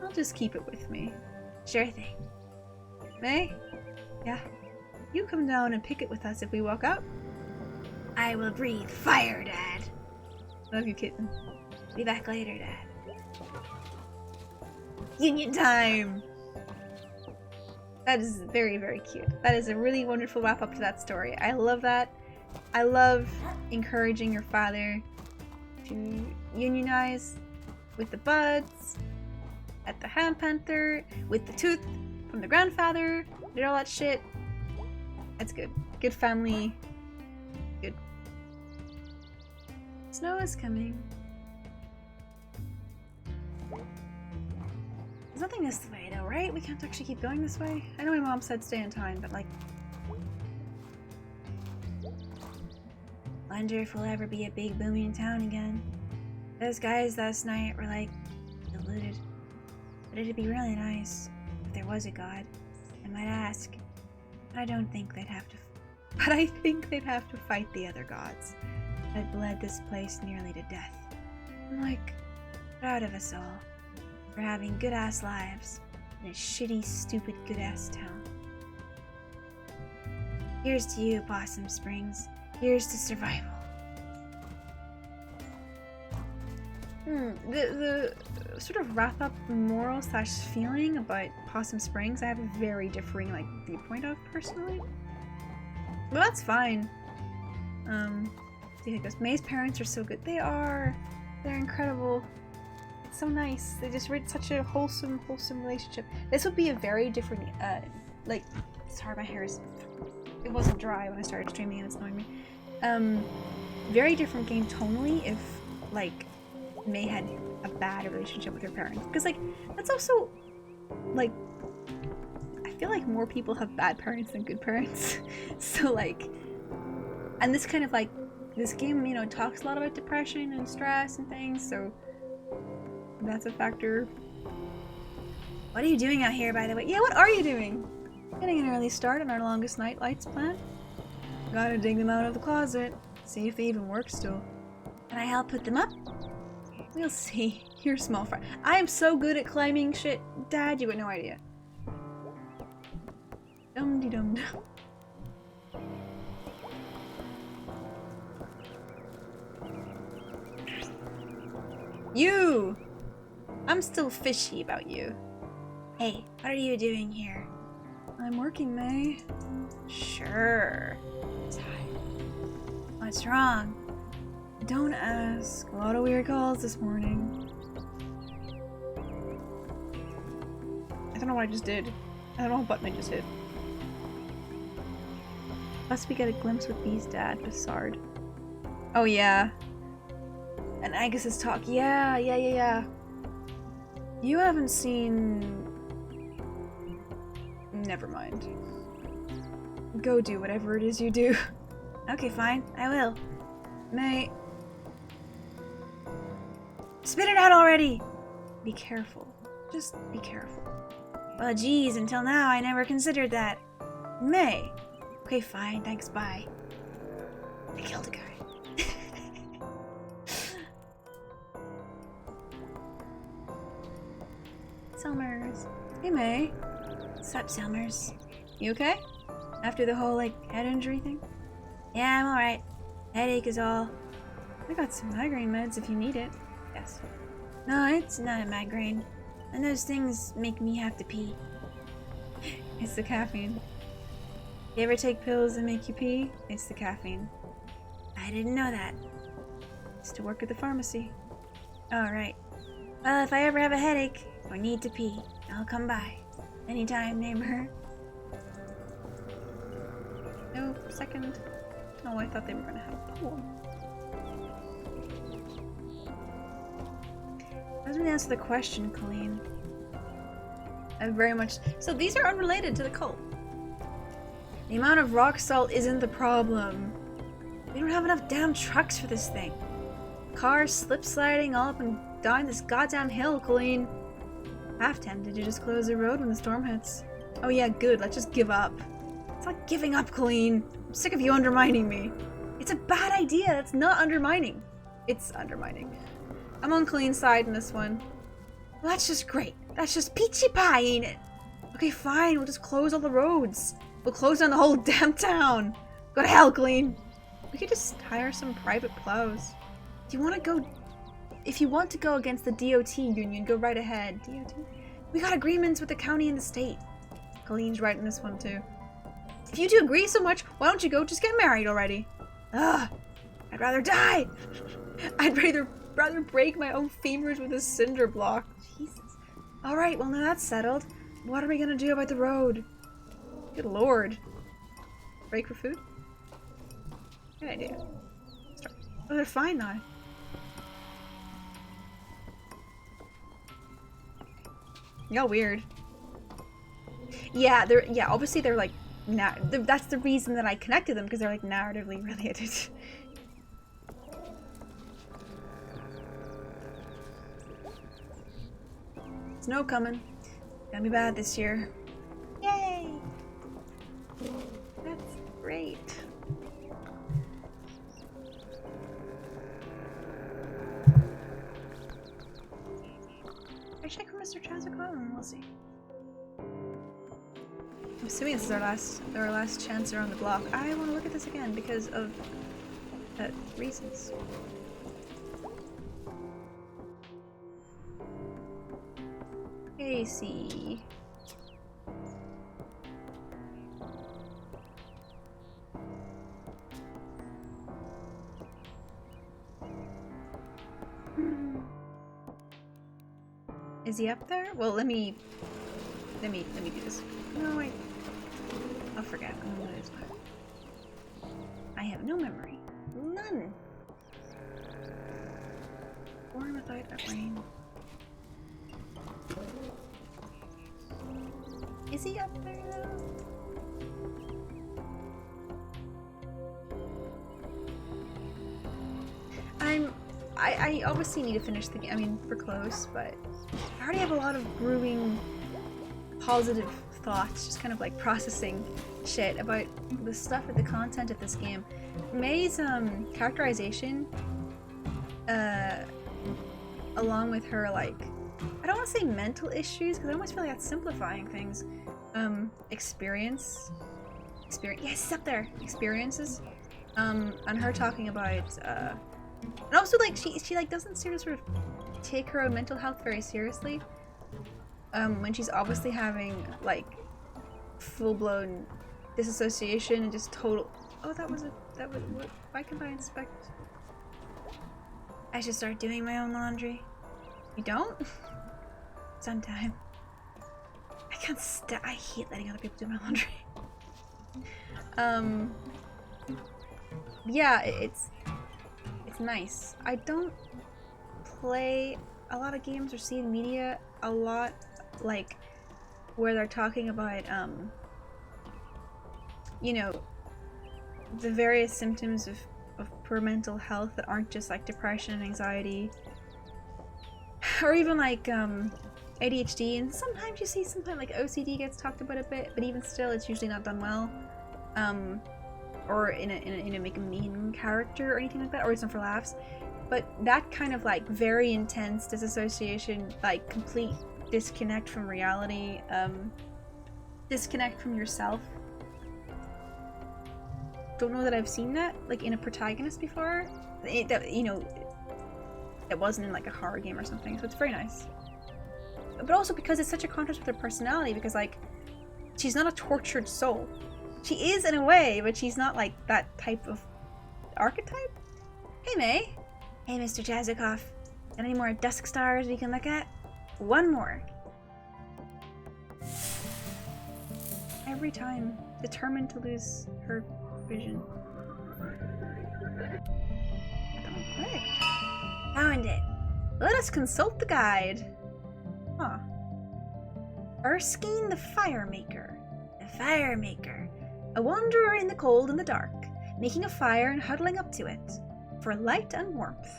I'll just keep it with me. Sure thing. May? Yeah. You come down and pick it with us if we walk out. I will breathe fire, Dad. Love you, kitten. Be back later, Dad. Union time! That is very, very cute. That is a really wonderful wrap up to that story. I love that. I love encouraging your father to unionize with the buds, at the Ham Panther, with the tooth from the grandfather, did all that shit. That's good. Good family. Good. Snow is coming. There's nothing this way though, right? We can't actually keep going this way. I know my mom said stay in time, but like... Wonder if we'll ever be a big booming town again. Those guys last night were like, deluded. But it'd be really nice if there was a god. I might ask. But I don't think they'd have to. But I think they'd have to fight the other gods that bled this place nearly to death. I'm like, proud of us all for having good-ass lives in a shitty, stupid, good-ass town. Here's to you, Possum Springs. Here's to survival. The sort of wrap up moral slash feeling about Possum Springs, I have a very differing like viewpoint of personally. But that's fine. See how it goes. May's parents are so good. They are. They're incredible. It's so nice. They just read such a wholesome relationship. This would be a very different like, sorry, my hair is, it wasn't dry when I started streaming and it's annoying me. Very different game tonally if like May had a bad relationship with her parents, because like that's also like, I feel like more people have bad parents than good parents. So like, and this kind of like, this game, you know, talks a lot about depression and stress and things, so that's a factor. What are you doing out here, by the way? Yeah, what are you doing? Getting an early start on our longest night lights plan. Gotta dig them out of the closet, see if they even work still. Can I help put them up? We'll see. You're small fry. I am so good at climbing shit, Dad, you got no idea. Dum-de-dum-dum. You! I'm still fishy about you. Hey, what are you doing here? I'm working, May. Sure. What's wrong? Don't ask. A lot of weird calls this morning. I don't know what I just did. I don't know what button I just hit. Must we get a glimpse with Bee's dad, Bassard. Oh yeah. And Agus's talk. Yeah. You haven't seen... Never mind. Go do whatever it is you do. Okay, fine. I will. May... Spit it out already! Be careful. Just be careful. Well, geez, until now I never considered that. May! Okay, fine. Thanks, bye. I killed a guy. Summers. Hey, May. Sup, Summers? You okay? After the whole, like, head injury thing? Yeah, I'm alright. Headache is all. I got some migraine meds if you need it. Yes. No, it's not a migraine. And those things make me have to pee. It's the caffeine. You ever take pills that make you pee? It's the caffeine. I didn't know that. Used to work at the pharmacy. Alright. Well, if I ever have a headache or need to pee, I'll come by. Anytime, neighbor. No, second. Oh, I thought they were gonna have a pool. Doesn't answer the question, Colleen. Very much. So these are unrelated to the cult. The amount of rock salt isn't the problem. We don't have enough damn trucks for this thing. Cars slip sliding all up and down this goddamn hill, Colleen. Half tempted to just close the road when the storm hits. Oh yeah, good. Let's just give up. It's not giving up, Colleen. I'm sick of you undermining me. It's a bad idea. That's not undermining. It's undermining. I'm on Colleen's side in this one. Well, that's just great. That's just peachy pie, ain't it? Okay, fine. We'll just close all the roads. We'll close down the whole damn town. Go to hell, Colleen. We could just hire some private plows. Do you want to go... If you want to go against the DOT union, go right ahead. DOT? We got agreements with the county and the state. Colleen's right in this one, too. If you two agree so much, why don't you go just get married already? Ugh. I'd rather die. I'd rather break my own femurs with a cinder block. Jesus. Alright, well now that's settled. What are we gonna do about the road? Good lord. Break for food? Good idea. Start. Oh, they're fine now. Y'all weird. Yeah, obviously they're like, that's the reason that I connected them, because they're like narratively related. Snow coming. Gonna be bad this year. Yay! That's great. I check for Mr. Chazzacon? We'll see. I'm assuming this is our last chance around the block. I want to look at this again because of reasons. Casey. Is he up there? Well, let me do this. No, wait. I'll forget. I'm gonna lose my... I have no memory. None. Born without a brain. Is he up there though? I obviously need to finish the game. I mean, we're close, but I already have a lot of brewing positive thoughts, just kind of like processing shit about the stuff with the content of this game. May's characterization, along with her, like, I don't want to say mental issues, because I almost feel like that's simplifying things. Yes, it's up there. Experiences. And her talking about, and also, like, she like doesn't sort of take her own mental health very seriously. When she's obviously having, like, full-blown disassociation and just total... Oh, what? Why can I inspect? I should start doing my own laundry. You don't? Sometime. I hate letting other people do my laundry. Yeah, it's nice. I don't play a lot of games or see in media a lot, like, where they're talking about, you know, the various symptoms of poor mental health that aren't just, like, depression and anxiety, or even, like, ADHD, and sometimes you see like, OCD gets talked about a bit, but even still, it's usually not done well, or in a make a mean character or anything like that, or it's not for laughs. But that kind of, like, very intense disassociation, like, complete disconnect from reality, disconnect from yourself. Don't know that I've seen that, like, in a protagonist before. You know, it wasn't in, like, a horror game or something, so it's very nice. But also because it's such a contrast with her personality, because, like, she's not a tortured soul. She is in a way, but she's not, like, that type of archetype. Hey, May. Hey, Mr. Chazikoff. Got any more dusk stars we can look at? One more. Every time, determined to lose her vision. Quick. Found it. Let us consult the guide. Huh. Erskine the Firemaker. The Firemaker. A wanderer in the cold and the dark, making a fire and huddling up to it, for light and warmth.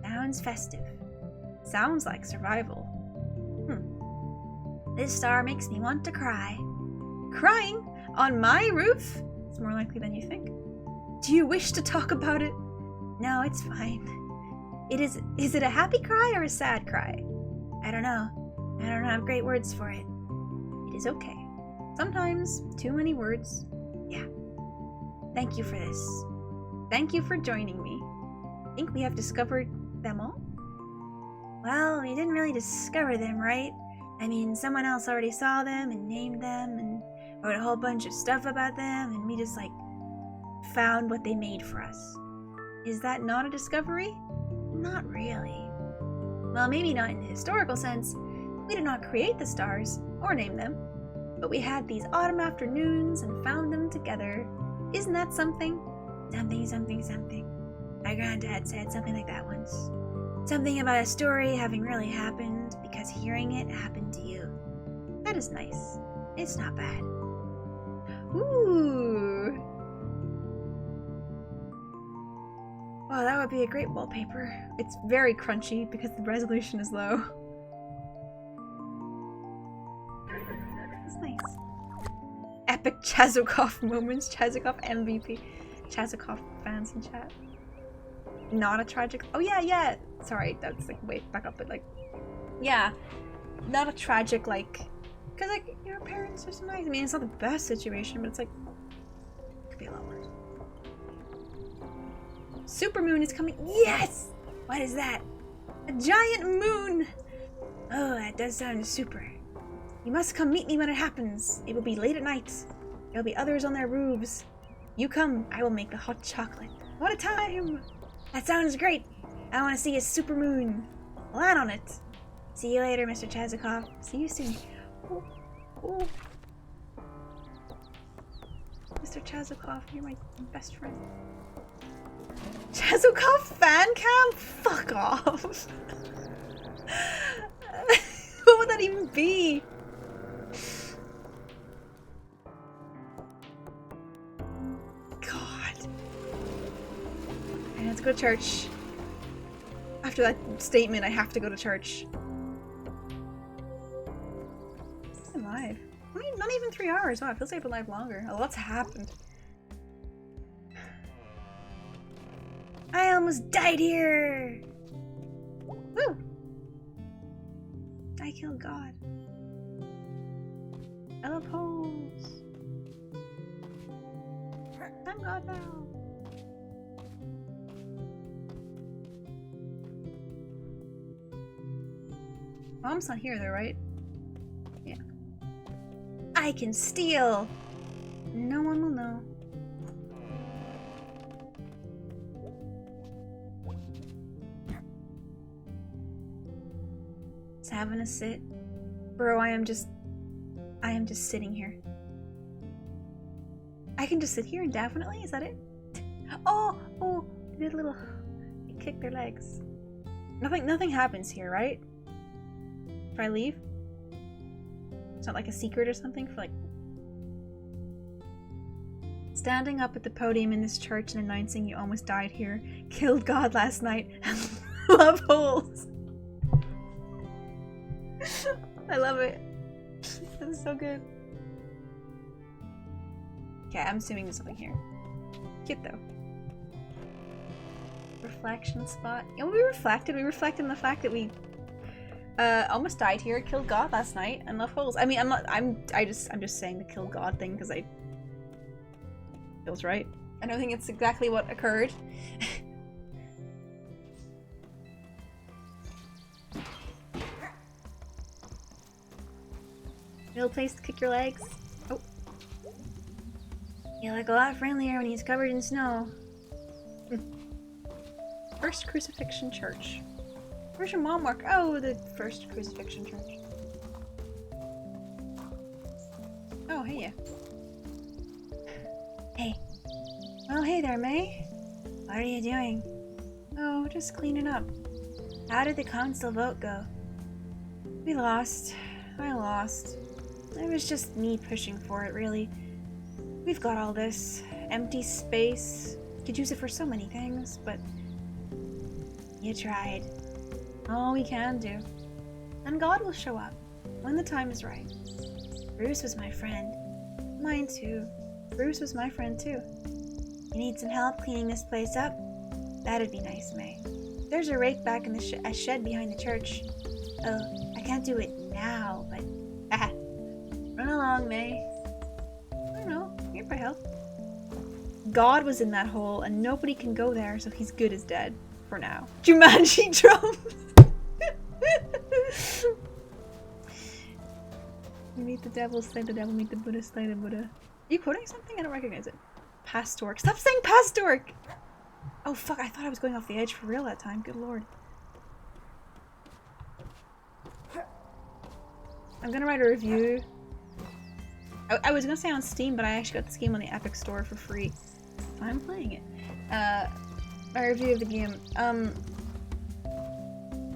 Sounds festive. Sounds like survival. This star makes me want to cry. Crying? On my roof? It's more likely than you think. Do you wish to talk about it? No, it's fine. Is it a happy cry or a sad cry? I don't know. I don't have great words for it. It is okay. Sometimes too many words. Yeah. Thank you for this. Thank you for joining me. Think we have discovered them all? Well, we didn't really discover them, right? I mean, someone else already saw them and named them and wrote a whole bunch of stuff about them, and we just, like, found what they made for us. Is that not a discovery? Not really. Well, maybe not in the historical sense. We did not create the stars or name them, but we had these autumn afternoons and found them together. Isn't that something? Something, something, something. My granddad said something like that once. Something about a story having really happened because hearing it happened to you. That is nice. It's not bad. Ooh. Wow, that would be a great wallpaper. It's very crunchy because the resolution is low. It's nice. Epic Chazikoff moments. Chazikoff MVP. Chazikoff fans in chat. Not a tragic... Oh, yeah. Sorry, that's, like, way back up, but, like... Yeah. Not a tragic, like... Because, like, your parents are so nice. I mean, it's not the best situation, but it's, like... It could be a lot worse. Supermoon is coming. Yes! What is that? A giant moon! Oh, that does sound super. You must come meet me when it happens. It will be late at night. There will be others on their roofs. You come, I will make the hot chocolate. What a time! That sounds great. I want to see a super moon. Land on it. See you later, Mr. Chazikov. See you soon. Oh, oh. Mr. Chazikov, you're my best friend. Chazikov fan cam? Fuck off. What would that even be? God. I have to go to church. After that statement, I have to go to church. I'm live. I mean, not even 3 hours. Wow, it feels like I've been live longer. A lot's happened. I almost died here! Woo! I killed God. I love holes. I'm God now. Mom's not here though, right? Yeah. I can steal! No one will know. Just having a sit. Bro, I am just sitting here. I can just sit here indefinitely? Is that it? Oh! They did a little... They kicked their legs. Nothing happens here, right? If I leave? It's not like a secret or something for like... Standing up at the podium in this church and announcing you almost died here. Killed God last night. Love holes. I love it. This is so good. Okay, I'm assuming there's something here. Cute though. Reflection spot. You know, we reflected on the fact that we almost died here, killed God last night, and love holes. I mean, I'm just saying the kill God thing because I feels right. I don't think it's exactly what occurred. Little place to kick your legs. Oh. You look a lot friendlier when he's covered in snow. First Crucifixion Church. Where's your mom work? Oh, the First Crucifixion Church. Oh, hey ya. Hey. Oh, hey there, May. What are you doing? Oh, just cleaning up. How did the council vote go? We lost. I lost. It was just me pushing for it, really. We've got all this empty space. Could use it for so many things, but you tried. All we can do. And God will show up when the time is right. Bruce was my friend. Mine too. Bruce was my friend too. You need some help cleaning this place up? That'd be nice, May. There's a rake back in the a shed behind the church. Oh, I can't do it now, but run along, May. I don't know. Here for help. God was in that hole, and nobody can go there, so he's good as dead for now. Jumanji drums. You meet the devil, slay the devil. Meet the Buddha, slay the Buddha. Are you quoting something? I don't recognize it. Pastork. Stop saying Pastork! Oh fuck! I thought I was going off the edge for real that time. Good lord. I'm gonna write a review. I was gonna say on Steam, but I actually got this game on the Epic Store for free. I'm playing it. A review of the game.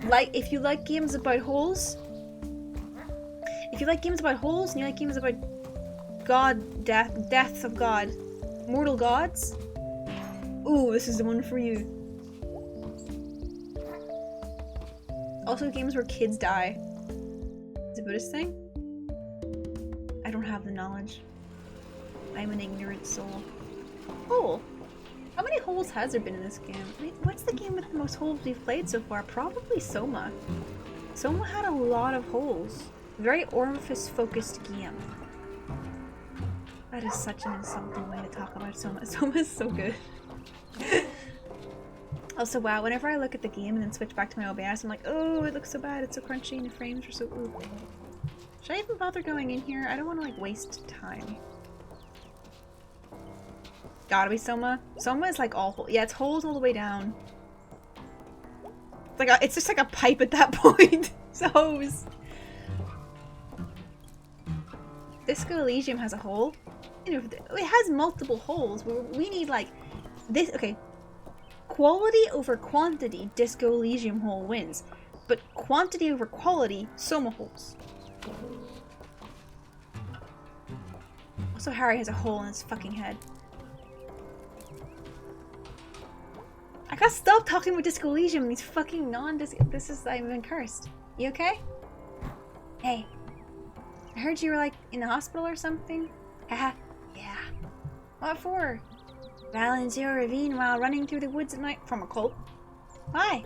Like, if you like games about holes, and you like games about God, deaths of God, mortal gods, ooh, this is the one for you. Also, games where kids die. Is it a Buddhist thing? I don't have the knowledge. I'm an ignorant soul. Hole. How many holes has there been in this game? Wait, what's the game with the most holes we've played so far? Probably Soma. Soma had a lot of holes. Very orifice-focused game. That is such an insulting way to talk about Soma. Soma is so good. Also, wow, whenever I look at the game and then switch back to my OBS, I'm like, oh, it looks so bad, it's so crunchy and the frames are so ooh. Should I even bother going in here? I don't want to, like, waste time. Gotta be Soma. Soma is, like, all yeah, it's holes all the way down. It's like it's just like a pipe at that point. It's a hose. Disco Elysium has a hole. You know, it has multiple holes. We need, like, this, okay. Quality over quantity, Disco Elysium hole wins. But quantity over quality, Soma holes. Also, Harry has a hole in his fucking head. I gotta stop talking about Disco Elysium. These fucking this is, I've been cursed. You okay? Hey. I heard you were, like, in the hospital or something? Haha. Yeah. What for? Battling Zero Ravine while running through the woods at night from a cult. Why?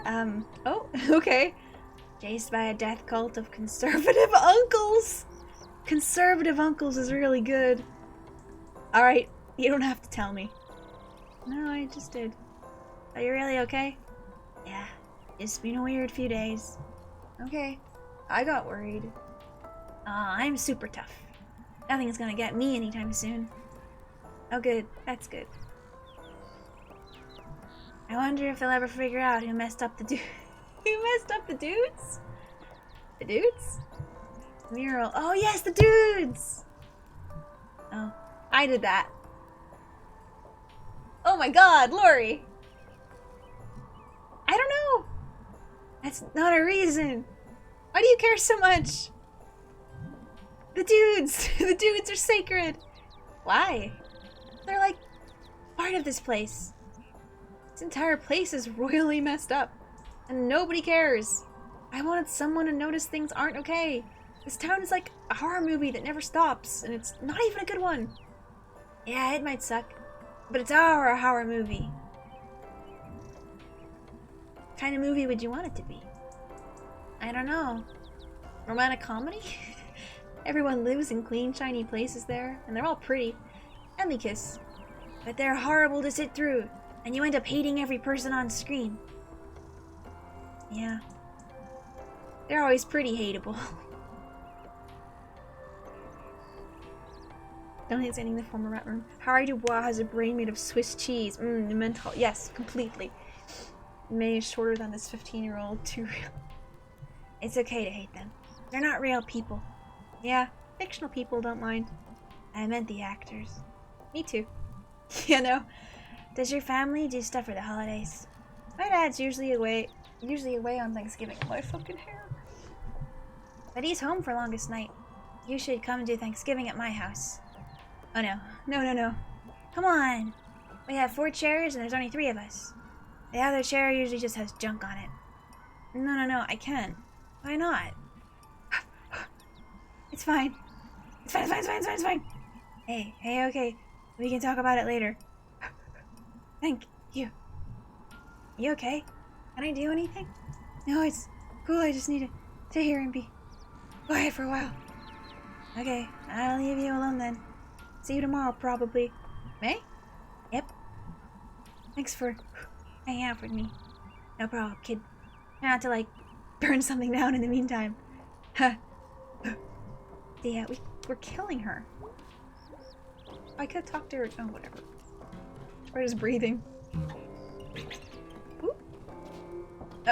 Oh, okay. Chased by a death cult of conservative uncles! Conservative uncles is really good. Alright, you don't have to tell me. No, I just did. Are you really okay? Yeah, it's been a weird few days. Okay, I got worried. I'm super tough. Nothing's gonna get me anytime soon. Oh good, that's good. I wonder if they'll ever figure out who messed up the who messed up the dudes? The dudes? Mural. Oh yes, the dudes! Oh, I did that. Oh my god, Lori! I don't know! That's not a reason. Why do you care so much? The dudes! The dudes are sacred! Why? They're like part of this place. This entire place is royally messed up. And nobody cares. I wanted someone to notice things aren't okay. This town is like a horror movie that never stops, and it's not even a good one. Yeah, it might suck, but it's our horror movie. What kind of movie would you want it to be? I don't know. Romantic comedy? Everyone lives in clean, shiny places there, and they're all pretty. And they kiss. But they're horrible to sit through, and you end up hating every person on screen. Yeah. They're always pretty hateable. Don't think it's ending the former rat room. Harry Dubois has a brain made of Swiss cheese. Mental. Yes, completely. May is shorter than this 15-year-old. Too real. It's okay to hate them. They're not real people. Yeah, fictional people don't mind. I meant the actors. Me too. You know. Does your family do stuff for the holidays? My dad's usually away on Thanksgiving. My fucking hair. But he's home for longest night. You should come do Thanksgiving at my house. Oh no. No. Come on. We have 4 chairs and there's only 3 of us. The other chair usually just has junk on it. No, I can't. Why not? It's fine. It's fine. Hey, okay. We can talk about it later. Thank you. You okay? Can I do anything? No, it's cool. I just need to sit here and be quiet for a while. Okay, I'll leave you alone then. See you tomorrow, probably. May? Yep. Thanks for hanging out with me. No problem, kid. Try not to, like, burn something down in the meantime. Huh. Yeah, we're killing her. I could talk to her. Oh, whatever. We're just breathing. Ooh.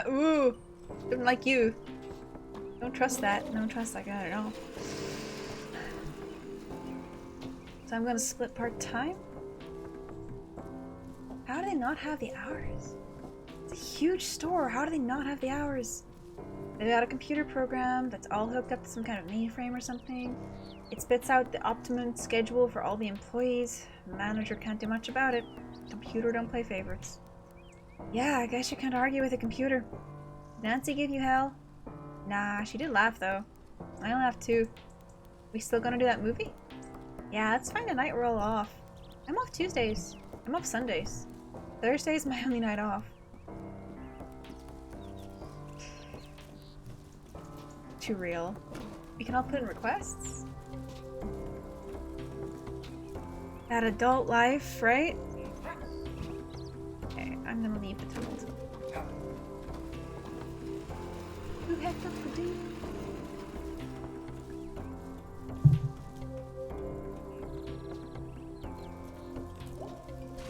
Ooh. Don't like you. Don't trust that. Don't trust that guy at all. So I'm gonna split part-time? How do they not have the hours? It's a huge store. How do they not have the hours? They got a computer program that's all hooked up to some kind of mainframe or something. It spits out the optimum schedule for all the employees. The manager can't do much about it. Computer don't play favorites. Yeah, I guess you can't argue with a computer. Nancy give you hell? Nah, she did laugh though. I laughed too. We still gonna do that movie? Yeah, let's find a night we're all off. I'm off Tuesdays. I'm off Sundays. Thursday's my only night off. Too real. We can all put in requests. That adult life, right? Okay, I'm I'm gonna leave the tumult. Who hecked up the dude?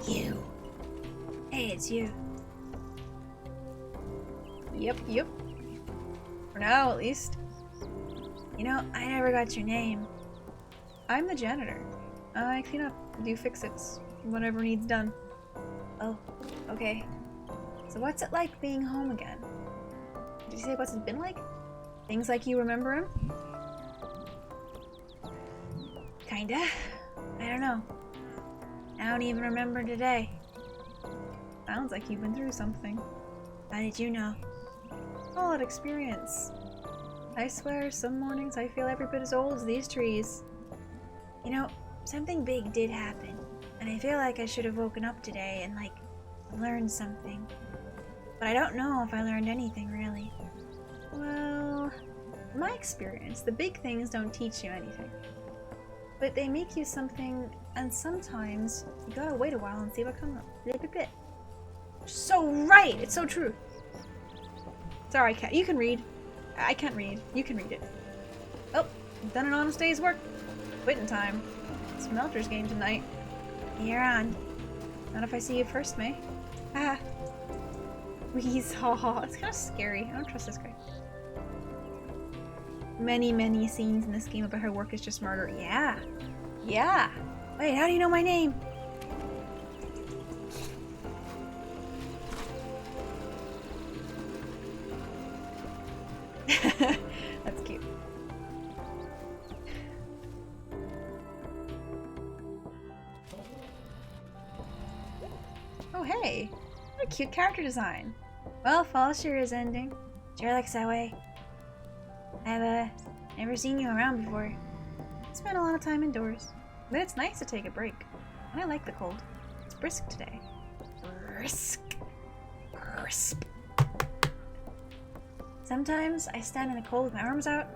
You. Hey, it's you. Yep. For now, at least. You know, I never got your name. I'm the janitor. I clean up, do fix-its, whatever needs done. Oh, okay. So what's it like being home again? Did you say what's it been like? Things like you remember him? Kinda. I don't know. I don't even remember today. Sounds like you've been through something. How did you know? All that experience. I swear, some mornings I feel every bit as old as these trees. You know, something big did happen, and I feel like I should have woken up today and, like, learned something. But I don't know if I learned anything, really. Well, in my experience, the big things don't teach you anything. But they make you something, and sometimes you gotta wait a while and see what comes up. Bit. So right! It's so true. Sorry, Cat. You can read. I can't read. You can read it. Oh, done an honest day's work. Quitting time. Smelter's game tonight. You're on. Not if I see you first, May. Ah. Wheeze, haha. It's kind of scary. I don't trust this guy. Many scenes in this game about her work is just murder. Yeah. Yeah. Wait, how do you know my name? That's cute. Oh hey, what a cute character design. Well, fall sure is ending. Sure looks that way. I've never seen you around before. Spent a lot of time indoors, but it's nice to take a break. And I like the cold. It's brisk today. Brisk. Crisp. Sometimes I stand in the cold with my arms out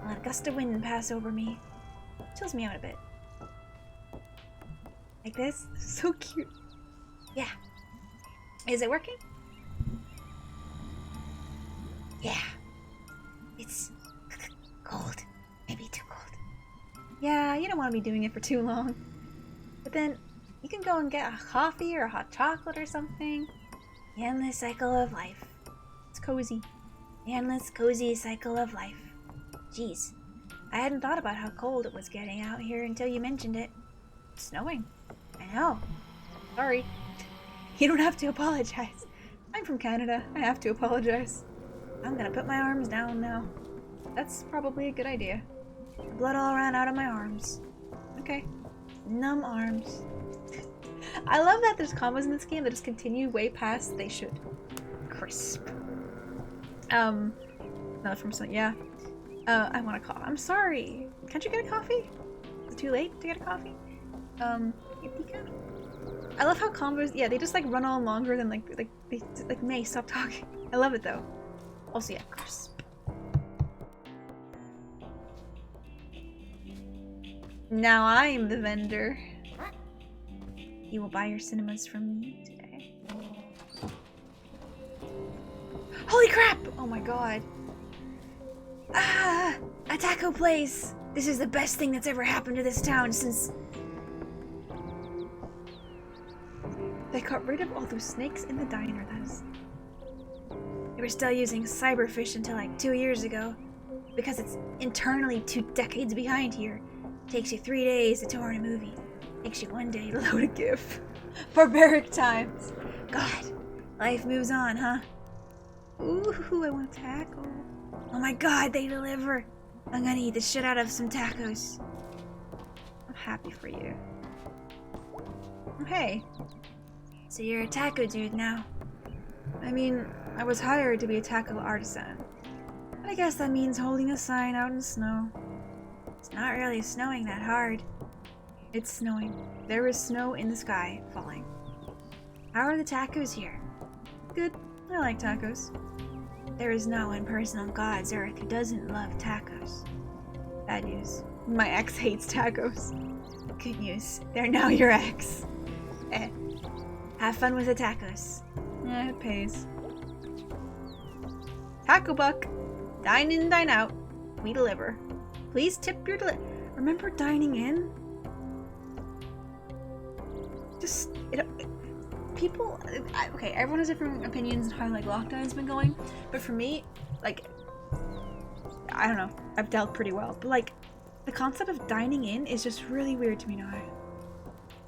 and let a gust of wind pass over me. Chills me out a bit. Like this? So cute. Yeah. Is it working? Yeah. It's cold. Maybe too cold. Yeah, you don't want to be doing it for too long. But then, you can go and get a coffee or a hot chocolate or something. The endless cycle of life. It's cozy. The endless, cozy cycle of life. Jeez. I hadn't thought about how cold it was getting out here until you mentioned it. It's snowing. I know. Sorry. You don't have to apologize. I'm from Canada. I have to apologize. I'm gonna put my arms down now. That's probably a good idea. The blood all ran out of my arms. Okay. Numb arms. I love that there's combos in this game that just continue way past they should. Crisp. Another from something, yeah. I want a coffee. I'm sorry. Can't you get a coffee? Is it too late to get a coffee? If you can. I love how combos, yeah, they just like run on longer than like May, stop talking. I love it though. Also, yeah, crisp. Now I'm the vendor. You will buy your cinemas from me today. Holy crap! Oh my god. Ah! A taco place! This is the best thing that's ever happened to this town since... They got rid of all those snakes in the diner, that is... They were still using cyberfish until like 2 years ago. Because it's internally 2 decades behind here. Takes you 3 days to tour a movie. Takes you 1 day to load a GIF. Barbaric times. God, life moves on, huh? Ooh, I want a taco. Oh my god, they deliver! I'm gonna eat the shit out of some tacos. I'm happy for you. Oh, hey. So you're a taco dude now? I mean, I was hired to be a taco artisan. But I guess that means holding a sign out in the snow. It's not really snowing that hard. It's snowing. There is snow in the sky falling. How are the tacos here? Good. I like tacos. There is no one person on God's earth who doesn't love tacos. Bad news. My ex hates tacos. Good news. They're now your ex. Have fun with the tacos. Yeah, it pays. Taco Buck. Dine in, dine out. We deliver. Please tip your Remember dining in? Just, people, okay, everyone has different opinions on how, like, lockdown's been going, but for me, like, I don't know, I've dealt pretty well, but, like, the concept of dining in is just really weird to me now.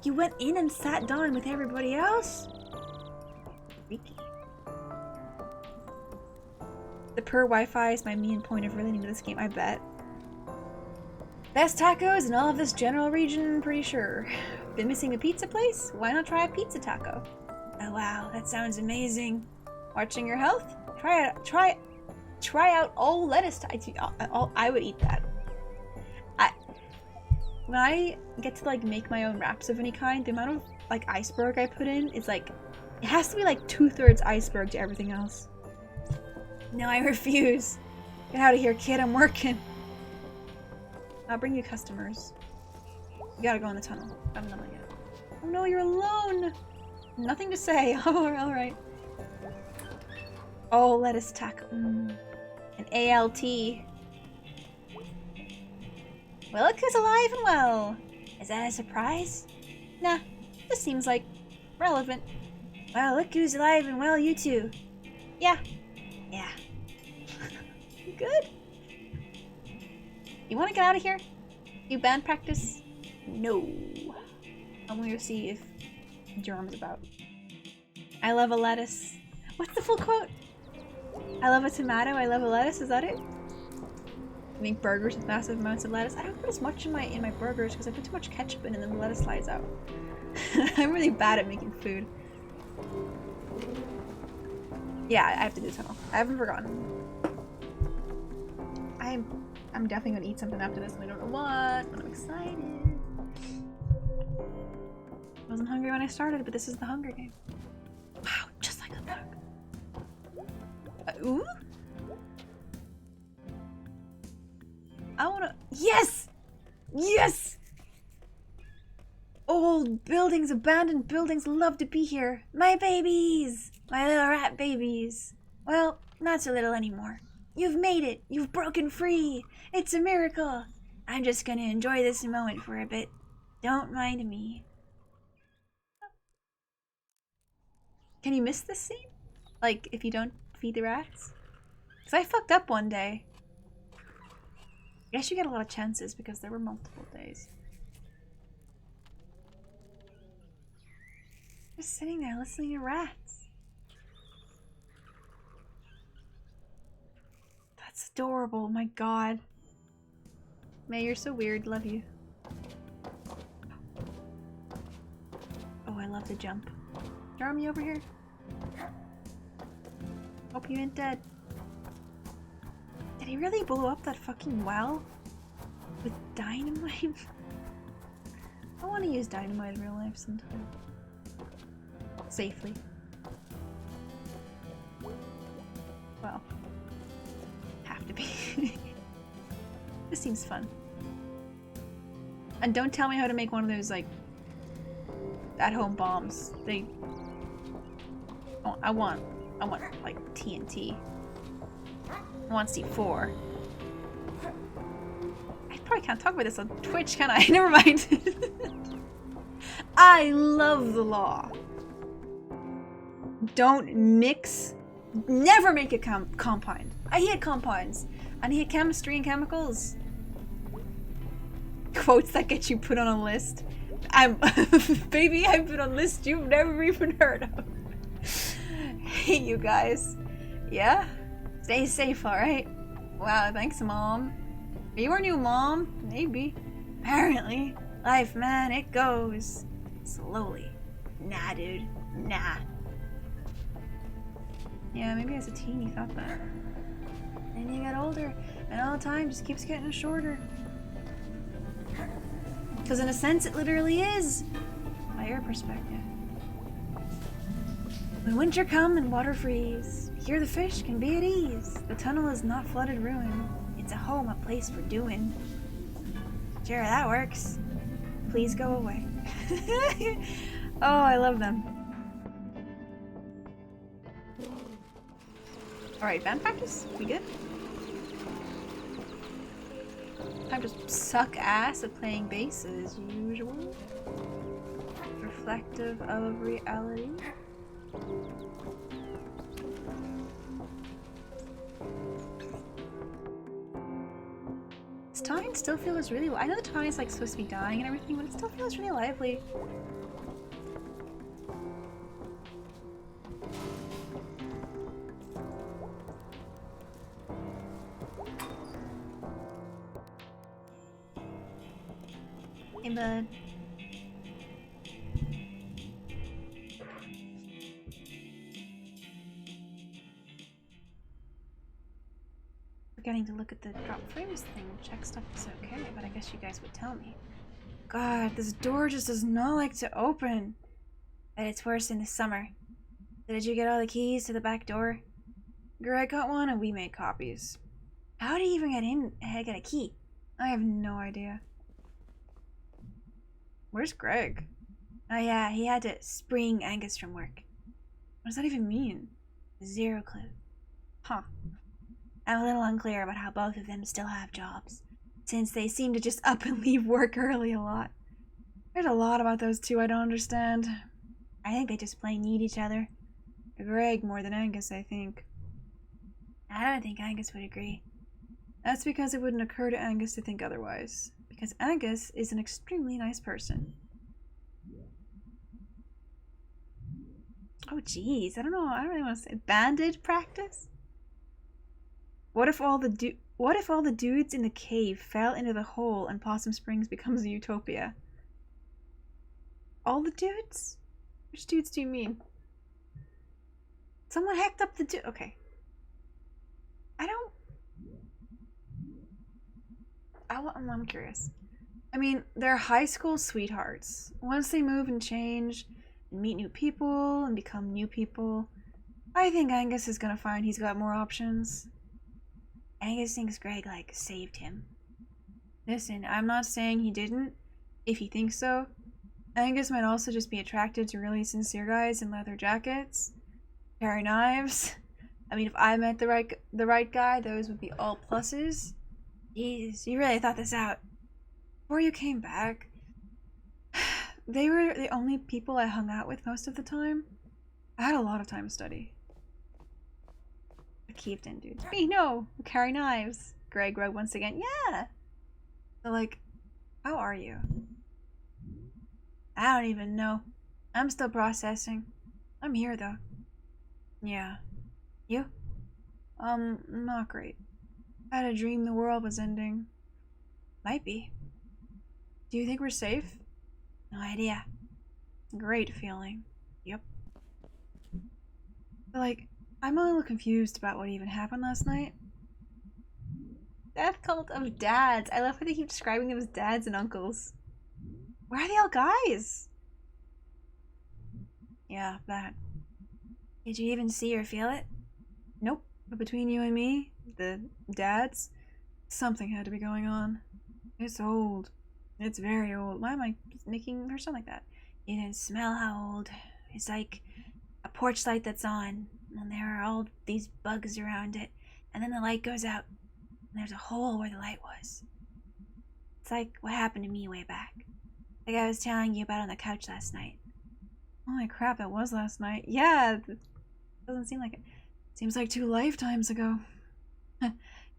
You went in and sat down with everybody else? Freaky. The poor Wi-Fi is my main point of relating to this game, I bet. Best tacos in all of this general region, pretty sure. Been missing a pizza place? Why not try a pizza taco? Oh wow, that sounds amazing. Watching your health? Try out all lettuce. I would eat that. When I get to like make my own wraps of any kind, the amount of like iceberg I put in is like, it has to be like 2/3 iceberg to everything else. No, I refuse. Get out of here, kid. I'm working. I'll bring you customers. You gotta go in the tunnel. I haven't done that yet. Oh no, you're alone! Nothing to say. Oh, alright. Oh, lettuce taco. An ALT. Well, look who's alive and well. Is that a surprise? Nah, this seems like relevant. Well, look who's alive and well, you two. Yeah. Yeah. You good? You want to get out of here? You band practice? No. I'm going to see if Jerem's about. I love a lettuce. What's the full quote? I love a tomato, I love a lettuce, is that it? I make burgers with massive amounts of lettuce. I don't put as much in my burgers because I put too much ketchup in and then the lettuce slides out. I'm really bad at making food. Yeah, I have to do the tunnel. I haven't forgotten. I'm definitely gonna eat something after this and I don't know what, but I'm excited. I wasn't hungry when I started, but this is the Hunger Game. Wow, just like the book. Ooh? I wanna... Yes! Yes! Old buildings, abandoned buildings love to be here. My babies! My little rat babies. Well, not so little anymore. You've made it. You've broken free. It's a miracle. I'm just gonna enjoy this moment for a bit. Don't mind me. Can you miss this scene? Like, if you don't feed the rats? Because I fucked up one day. I guess you get a lot of chances because there were multiple days. Just sitting there listening to rats. That's adorable, my god. May, you're so weird, love you. Oh, I love to jump. Jeremy over here? Hope you ain't dead. Did he really blow up that fucking well? With dynamite? I want to use dynamite in real life sometime. Safely. Well. Have to be. This seems fun. And don't tell me how to make one of those, like, at-home bombs. Oh, I want, like, TNT. I want C4. I probably can't talk about this on Twitch, can I? Never mind. I love the law. Don't mix. Never make a compound. I hate compounds. And I hate chemistry and chemicals. Quotes that get you put on a list. Baby, I put on a list you've never even heard of. Hate you guys. Yeah? Stay safe, alright? Wow, thanks, Mom. Are you our new mom? Maybe. Apparently. Life, man, it goes. Slowly. Nah, dude. Nah. Yeah, maybe as a teen you thought that. Then you get older, and all the time just keeps getting shorter. Because in a sense, it literally is. By your perspective. When winter come and water freeze, here the fish can be at ease. The tunnel is not flooded ruin. It's a home, a place for doing. Sure, that works. Please go away. Oh, I love them. Alright, band practice? We good? Time to suck ass at playing bass as usual. Reflective of reality. This time still feels really. I know the time is like supposed to be dying and everything, but it still feels really lively. Hey, bud. Forgetting to look at the drop frames thing and check stuff is okay, but I guess you guys would tell me. God, this door just does not like to open. But it's worse in the summer. So did you get all the keys to the back door? Greg got one and we made copies. How did he even get in? Get a key? I have no idea. Where's Greg? Oh yeah, he had to spring Angus from work. What does that even mean? Zero clue. Huh. I'm a little unclear about how both of them still have jobs, since they seem to just up and leave work early a lot. There's a lot about those two I don't understand. I think they just plain need each other. Greg more than Angus, I think. I don't think Angus would agree. That's because it wouldn't occur to Angus to think otherwise. Because Angus is an extremely nice person. Oh jeez, I don't know. I don't really want to say bandage practice. What if all the dudes in the cave fell into the hole and Possum Springs becomes a utopia? All the dudes? Which dudes do you mean? Someone hacked up the dude. Okay. I'm curious. I mean, they're high school sweethearts. Once they move and change and meet new people and become new people, I think Angus is gonna find he's got more options. Angus thinks Greg, like, saved him. Listen, I'm not saying he didn't. If he thinks so, Angus might also just be attracted to really sincere guys in leather jackets, carry knives. I mean, if I met the right guy, those would be all pluses. Jeez, you really thought this out. Before you came back, they were the only people I hung out with most of the time. I had a lot of time to study. I caved in, dude. Me, no! Carry knives. Greg wrote once again. Yeah! So, like, how are you? I don't even know. I'm still processing. I'm here, though. Yeah. You? Not great. I had a dream the world was ending. Might be. Do you think we're safe? No idea. Great feeling. Yep. But, like, I'm a little confused about what even happened last night. Death cult of dads. I love how they keep describing them as dads and uncles. Where are they all guys? Yeah, that. Did you even see or feel it? Nope. But between you and me, the dads, something had to be going on. It's old. It's very old. Why am I making her sound like that? You can smell how old. It's like a porch light that's on, and there are all these bugs around it, and then the light goes out, and there's a hole where the light was. It's like what happened to me way back. Like I was telling you about on the couch last night. Holy crap, it was last night. Yeah, it doesn't seem like it. Seems like 2 lifetimes ago.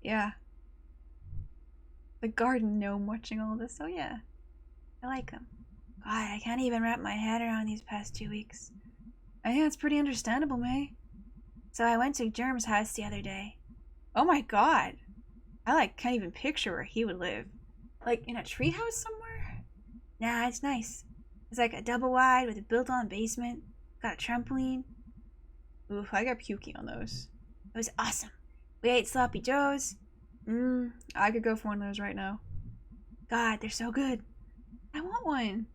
Yeah. The garden gnome watching all this, so yeah. I like them. God, I can't even wrap my head around these past 2 weeks. I think that's pretty understandable, May. So I went to Germ's house the other day. Oh my god. I can't even picture where he would live. Like in a treehouse somewhere? Nah, it's nice. It's like a double wide with a built-on basement. Got a trampoline. Oof, I got pukey on those. It was awesome. We ate sloppy joes. I could go for one of those right now. God, they're so good. I want one.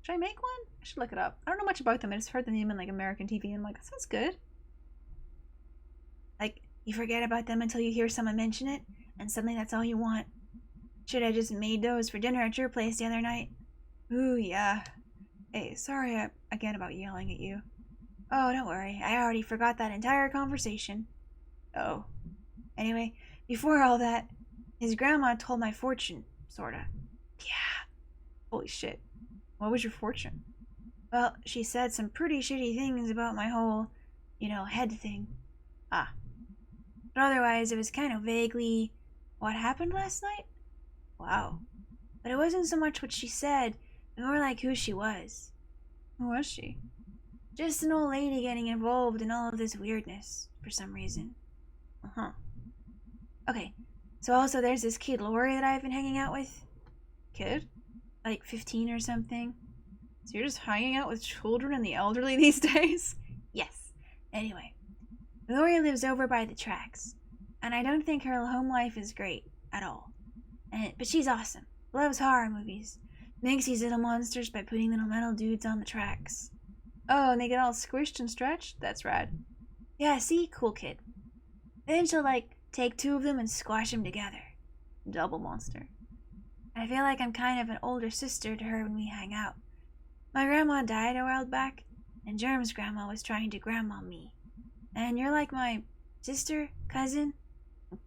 Should I make one? I should look it up. I don't know much about them. I just heard the name on like American TV and I'm like, that sounds good. Like, you forget about them until you hear someone mention it, and suddenly that's all you want. Should have just made those for dinner at your place the other night. Ooh, yeah. Hey, sorry again about yelling at you. Oh, don't worry. I already forgot that entire conversation. Oh. Anyway, before all that, his grandma told my fortune, sorta. Yeah. Holy shit. What was your fortune? Well, she said some pretty shitty things about my whole, head thing. Ah. But otherwise, it was kind of vaguely, what happened last night? Wow. But it wasn't so much what she said, but more like who she was. Who was she? Just an old lady getting involved in all of this weirdness, for some reason. Uh-huh. Okay, so also there's this kid Lori that I've been hanging out with. Kid? Like 15 or something. So you're just hanging out with children and the elderly these days? Yes. Anyway, Lori lives over by the tracks, and I don't think her home life is great at all. But she's awesome. Loves horror movies. Makes these little monsters by putting little metal dudes on the tracks. Oh, and they get all squished and stretched? That's rad. Yeah, see? Cool kid. Then she'll, take 2 of them and squash them together. Double monster. I feel like I'm kind of an older sister to her when we hang out. My grandma died a while back, and Germ's grandma was trying to grandma me. And you're like my sister, cousin?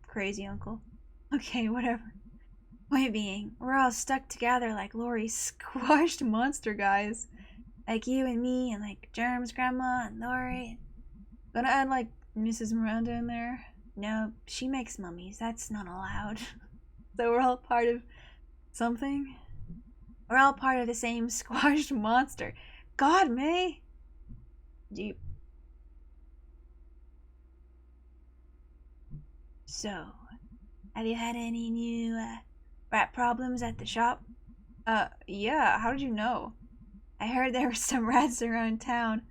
Crazy uncle. Okay, whatever. Point being, we're all stuck together like Lori's squashed monster guys. Like you and me, and Germ's grandma and Lori. Gonna add Mrs. Miranda in there? No, she makes mummies. That's not allowed. So we're all part of something? We're all part of the same squashed monster. God, May! Deep. So, have you had any new rat problems at the shop? Yeah, how did you know? I heard there were some rats around town.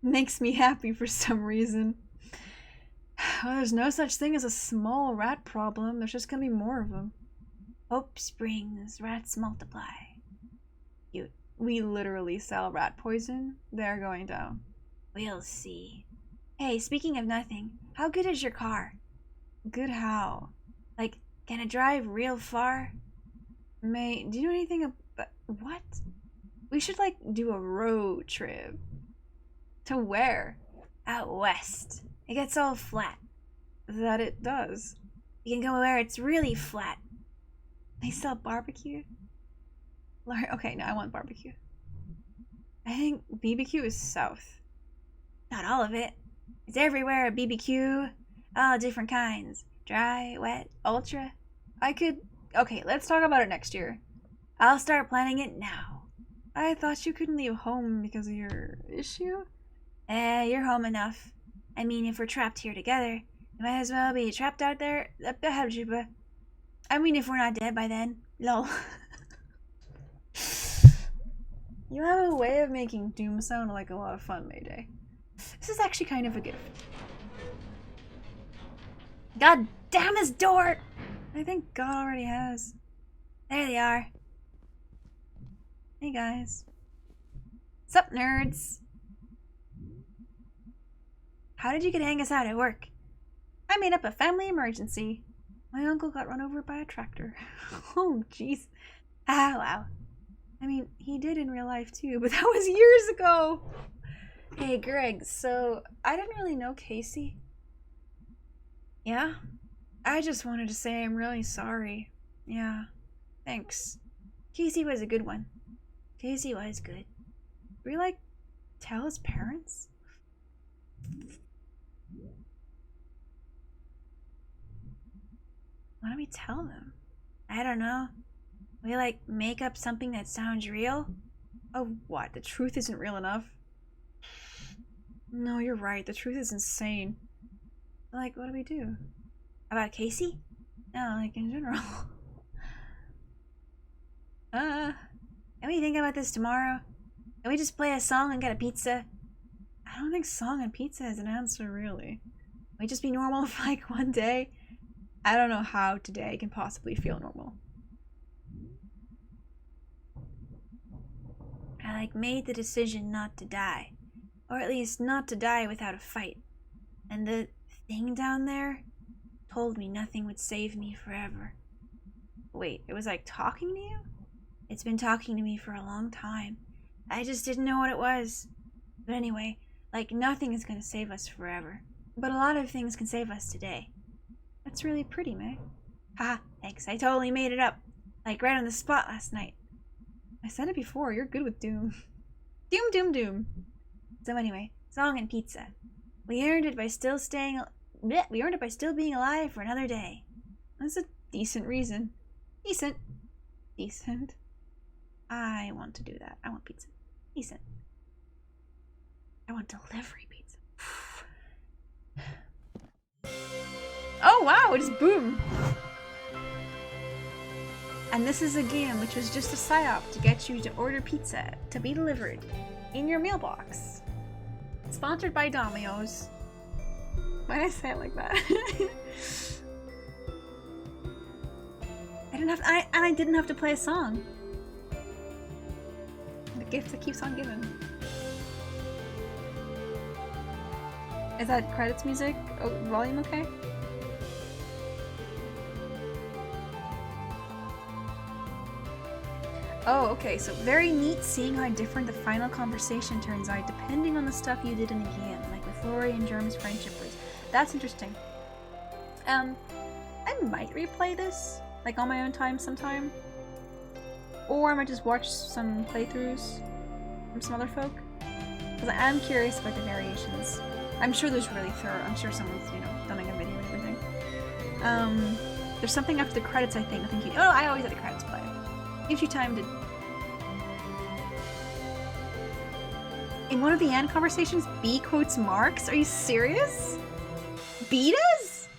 Makes me happy for some reason. Well, there's no such thing as a small rat problem. There's just gonna be more of them. Hope springs, rats multiply. Cute. We literally sell rat poison. They're going down. We'll see. Hey, speaking of nothing, how good is your car? Good how? Can it drive real far? May, do you know anything about... What? We should, do a road trip. To where? Out west. It gets all flat. That it does. You can go where it's really flat. They sell barbecue? Okay, no, I want barbecue. I think BBQ is south. Not all of it. It's everywhere a BBQ. All different kinds. Dry, wet, ultra. Okay, let's talk about it next year. I'll start planning it now. I thought you couldn't leave home because of your issue? You're home enough. I mean, if we're trapped here together, you might as well be trapped out there. I mean, if we're not dead by then. Lol. You have a way of making Doom sound like a lot of fun, Mayday. This is actually kind of a gift. God damn this door! I think God already has. There they are. Hey guys. Sup, nerds? How did you get hang us out at work? I made up a family emergency. My uncle got run over by a tractor. Oh, jeez. Ah, wow. I mean, he did in real life too, but that was years ago. Hey, Greg, so I didn't really know Casey. Yeah? I just wanted to say I'm really sorry. Yeah, thanks. Casey was a good one. Casey was good. We tell his parents? Why don't we tell them? I don't know. We make up something that sounds real? Oh, what? The truth isn't real enough? No, you're right. The truth is insane. What do we do? About Casey? No, in general. Can we think about this tomorrow? Can we just play a song and get a pizza? I don't think song and pizza is an answer, really. Can we just be normal for one day? I don't know how today can possibly feel normal. I made the decision not to die. Or at least not to die without a fight. And the thing down there told me nothing would save me forever. Wait, it was talking to you? It's been talking to me for a long time. I just didn't know what it was. But anyway, nothing is gonna save us forever. But a lot of things can save us today. That's really pretty, May. Haha, thanks. I totally made it up. Like right on the spot last night. I said it before, you're good with doom. Doom, doom, doom. So anyway, song and pizza. We earned it by still being alive for another day. That's a decent reason. Decent. Decent. I want to do that. I want pizza. Decent. I want delivery pizza. Oh wow, just boom. And this is a game which was just a psyop to get you to order pizza to be delivered in your mailbox. Sponsored by Domino's. Why did I say it like that? I didn't have to play a song. The gift that keeps on giving. Is that credits music? Oh, volume okay? Oh, okay, so very neat seeing how different the final conversation turns out depending on the stuff you did in the game, like with Lori and Germ's friendship was. That's interesting. I might replay this, like on my own time sometime. Or I might just watch some playthroughs from some other folk. Because I am curious about the variations. I'm sure there's really thorough, I'm sure someone's, done a video and everything. There's something after the credits, I think. Oh, no, I always let the credits play. Gives you time to... In one of the end conversations, B quotes Marx? Are you serious? B does?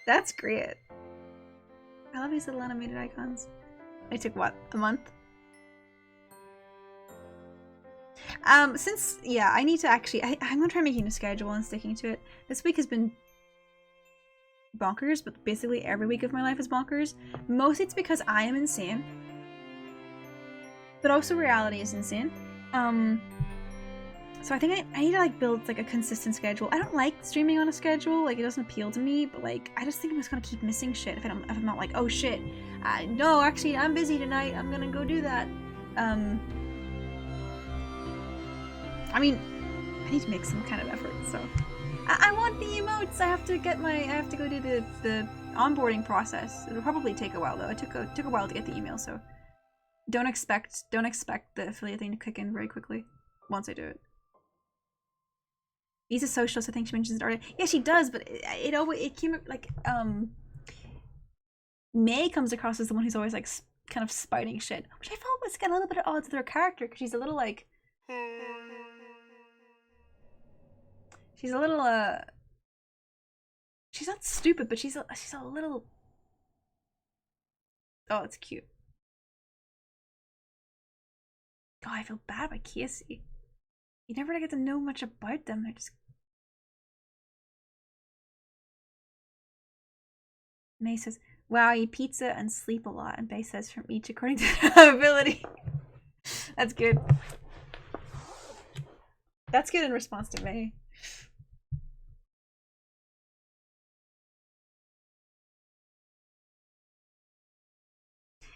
That's great. I love these little animated icons. It took, what, a month? I need to actually... I'm gonna try making a schedule and sticking to it. This week has been bonkers, but basically every week of my life is bonkers. Mostly it's because I am insane. But also reality is insane. So I think I need to build a consistent schedule. I don't like streaming on a schedule, it doesn't appeal to me, but I just think I'm just gonna keep missing shit if I'm not oh shit, no, actually I'm busy tonight, I'm gonna go do that. I mean, I need to make some kind of effort, so. I want the emotes, I have to go do the onboarding process. It'll probably take a while though, it took a while to get the email, so. Don't expect the affiliate thing to kick in very quickly once I do it. He's a socialist, I think she mentions it already. Yeah, she does, but it came May comes across as the one who's always kind of spouting shit, which I felt was a little bit at odds with her character because she's a little she's a little she's not stupid, but she's a little. Oh, it's cute. God, I feel bad about Casey. You never get to know much about them. They're just... May says, wow, I eat pizza and sleep a lot. And Bay says, from each according to their ability. That's good. That's good in response to May.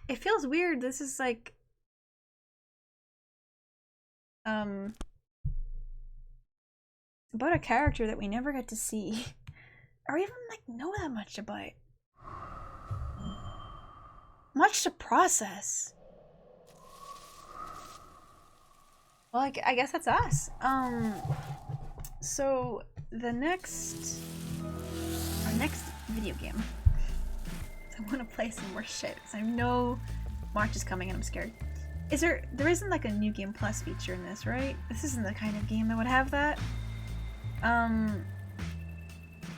It feels weird. This is about a character that we never get to see or even know that much about. Much to process. Well, I guess that's us. So our next video game. I want to play some more shit because I know March is coming and I'm scared. There isn't a new game plus feature in this, right? This isn't the kind of game that would have that. I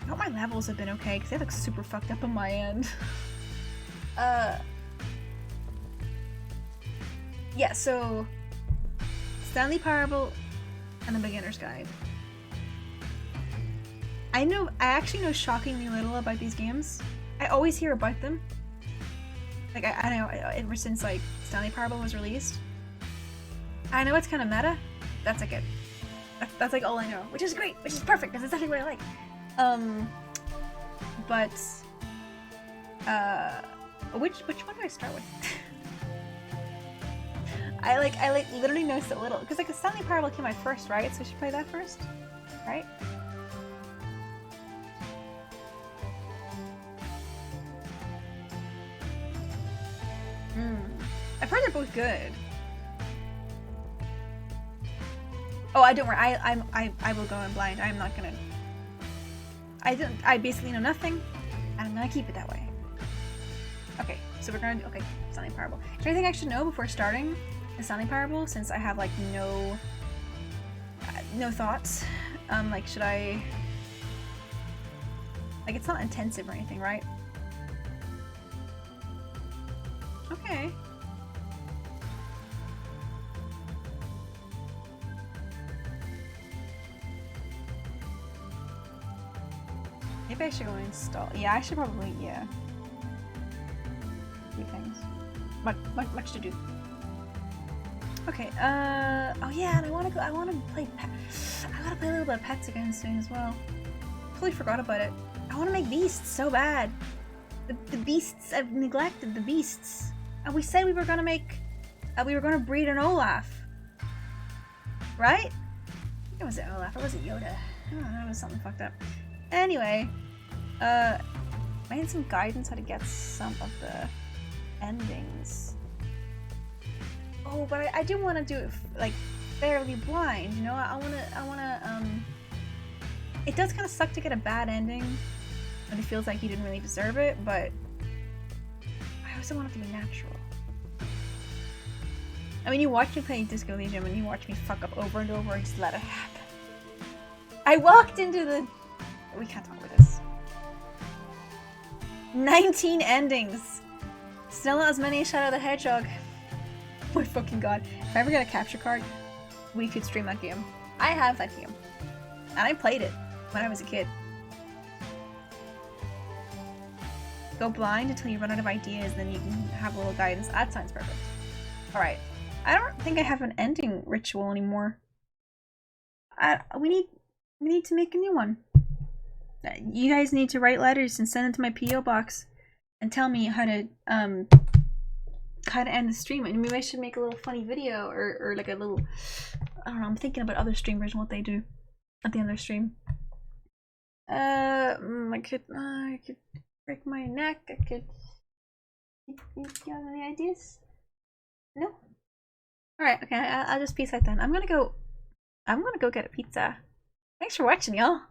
hope my levels have been okay because they look super fucked up on my end. Yeah, so Stanley Parable and the Beginner's Guide. I actually know shockingly little about these games. I always hear about them. I know ever since Stanley Parable was released. I know it's kind of meta. That's it. That's all I know, which is great, which is perfect. That's exactly what I like. But which one do I start with? I literally know so little because Stanley Parable came out first, right? So I should play that first, right? I've heard they're both good. Oh, I don't worry. I will go in blind. I'm not gonna. I basically know nothing, and I'm gonna keep it that way. Okay, so we're gonna do, okay, sounding parable. Is there anything I should know before starting the sounding parable? Since I have like no thoughts. Like should I? Like it's not intensive or anything, right? Okay. Maybe I should go install. Yeah, I should probably, yeah. Few things. Much to do. Okay, oh yeah, and I wanna play I gotta play a little bit of Pets again soon as well. Totally forgot about it. I wanna make beasts so bad. The beasts, I've neglected the beasts. And we said we were gonna make, we were gonna breed an Olaf. Right? I think it was an Olaf, or was it Yoda? I don't know, it was something fucked up. Anyway, I need some guidance how to get some of the endings. Oh, but I do want to do it like fairly blind, you know? I wanna, it does kind of suck to get a bad ending when it feels like you didn't really deserve it, but I also want it to be natural. I mean, you watch me play Disco Elysium and you watch me fuck up over and over and just let it happen. I walked into the... We can't talk about this. 19 endings! Still not as many as Shadow the Hedgehog. Oh my fucking god. If I ever get a capture card, we could stream that game. I have that game. And I played it when I was a kid. Go blind until you run out of ideas, then you can have a little guidance. That sounds perfect. Alright. I don't think I have an ending ritual anymore. We need to make a new one. You guys need to write letters and send it to my PO box and tell me how to end the stream. And maybe I should make a little funny video or like a little, I don't know, I'm thinking about other streamers and what they do at the end of their stream. I could break my neck. I could. You have any ideas? No. All right. Okay. I'll just peace out then. I'm gonna go get a pizza. Thanks for watching, y'all.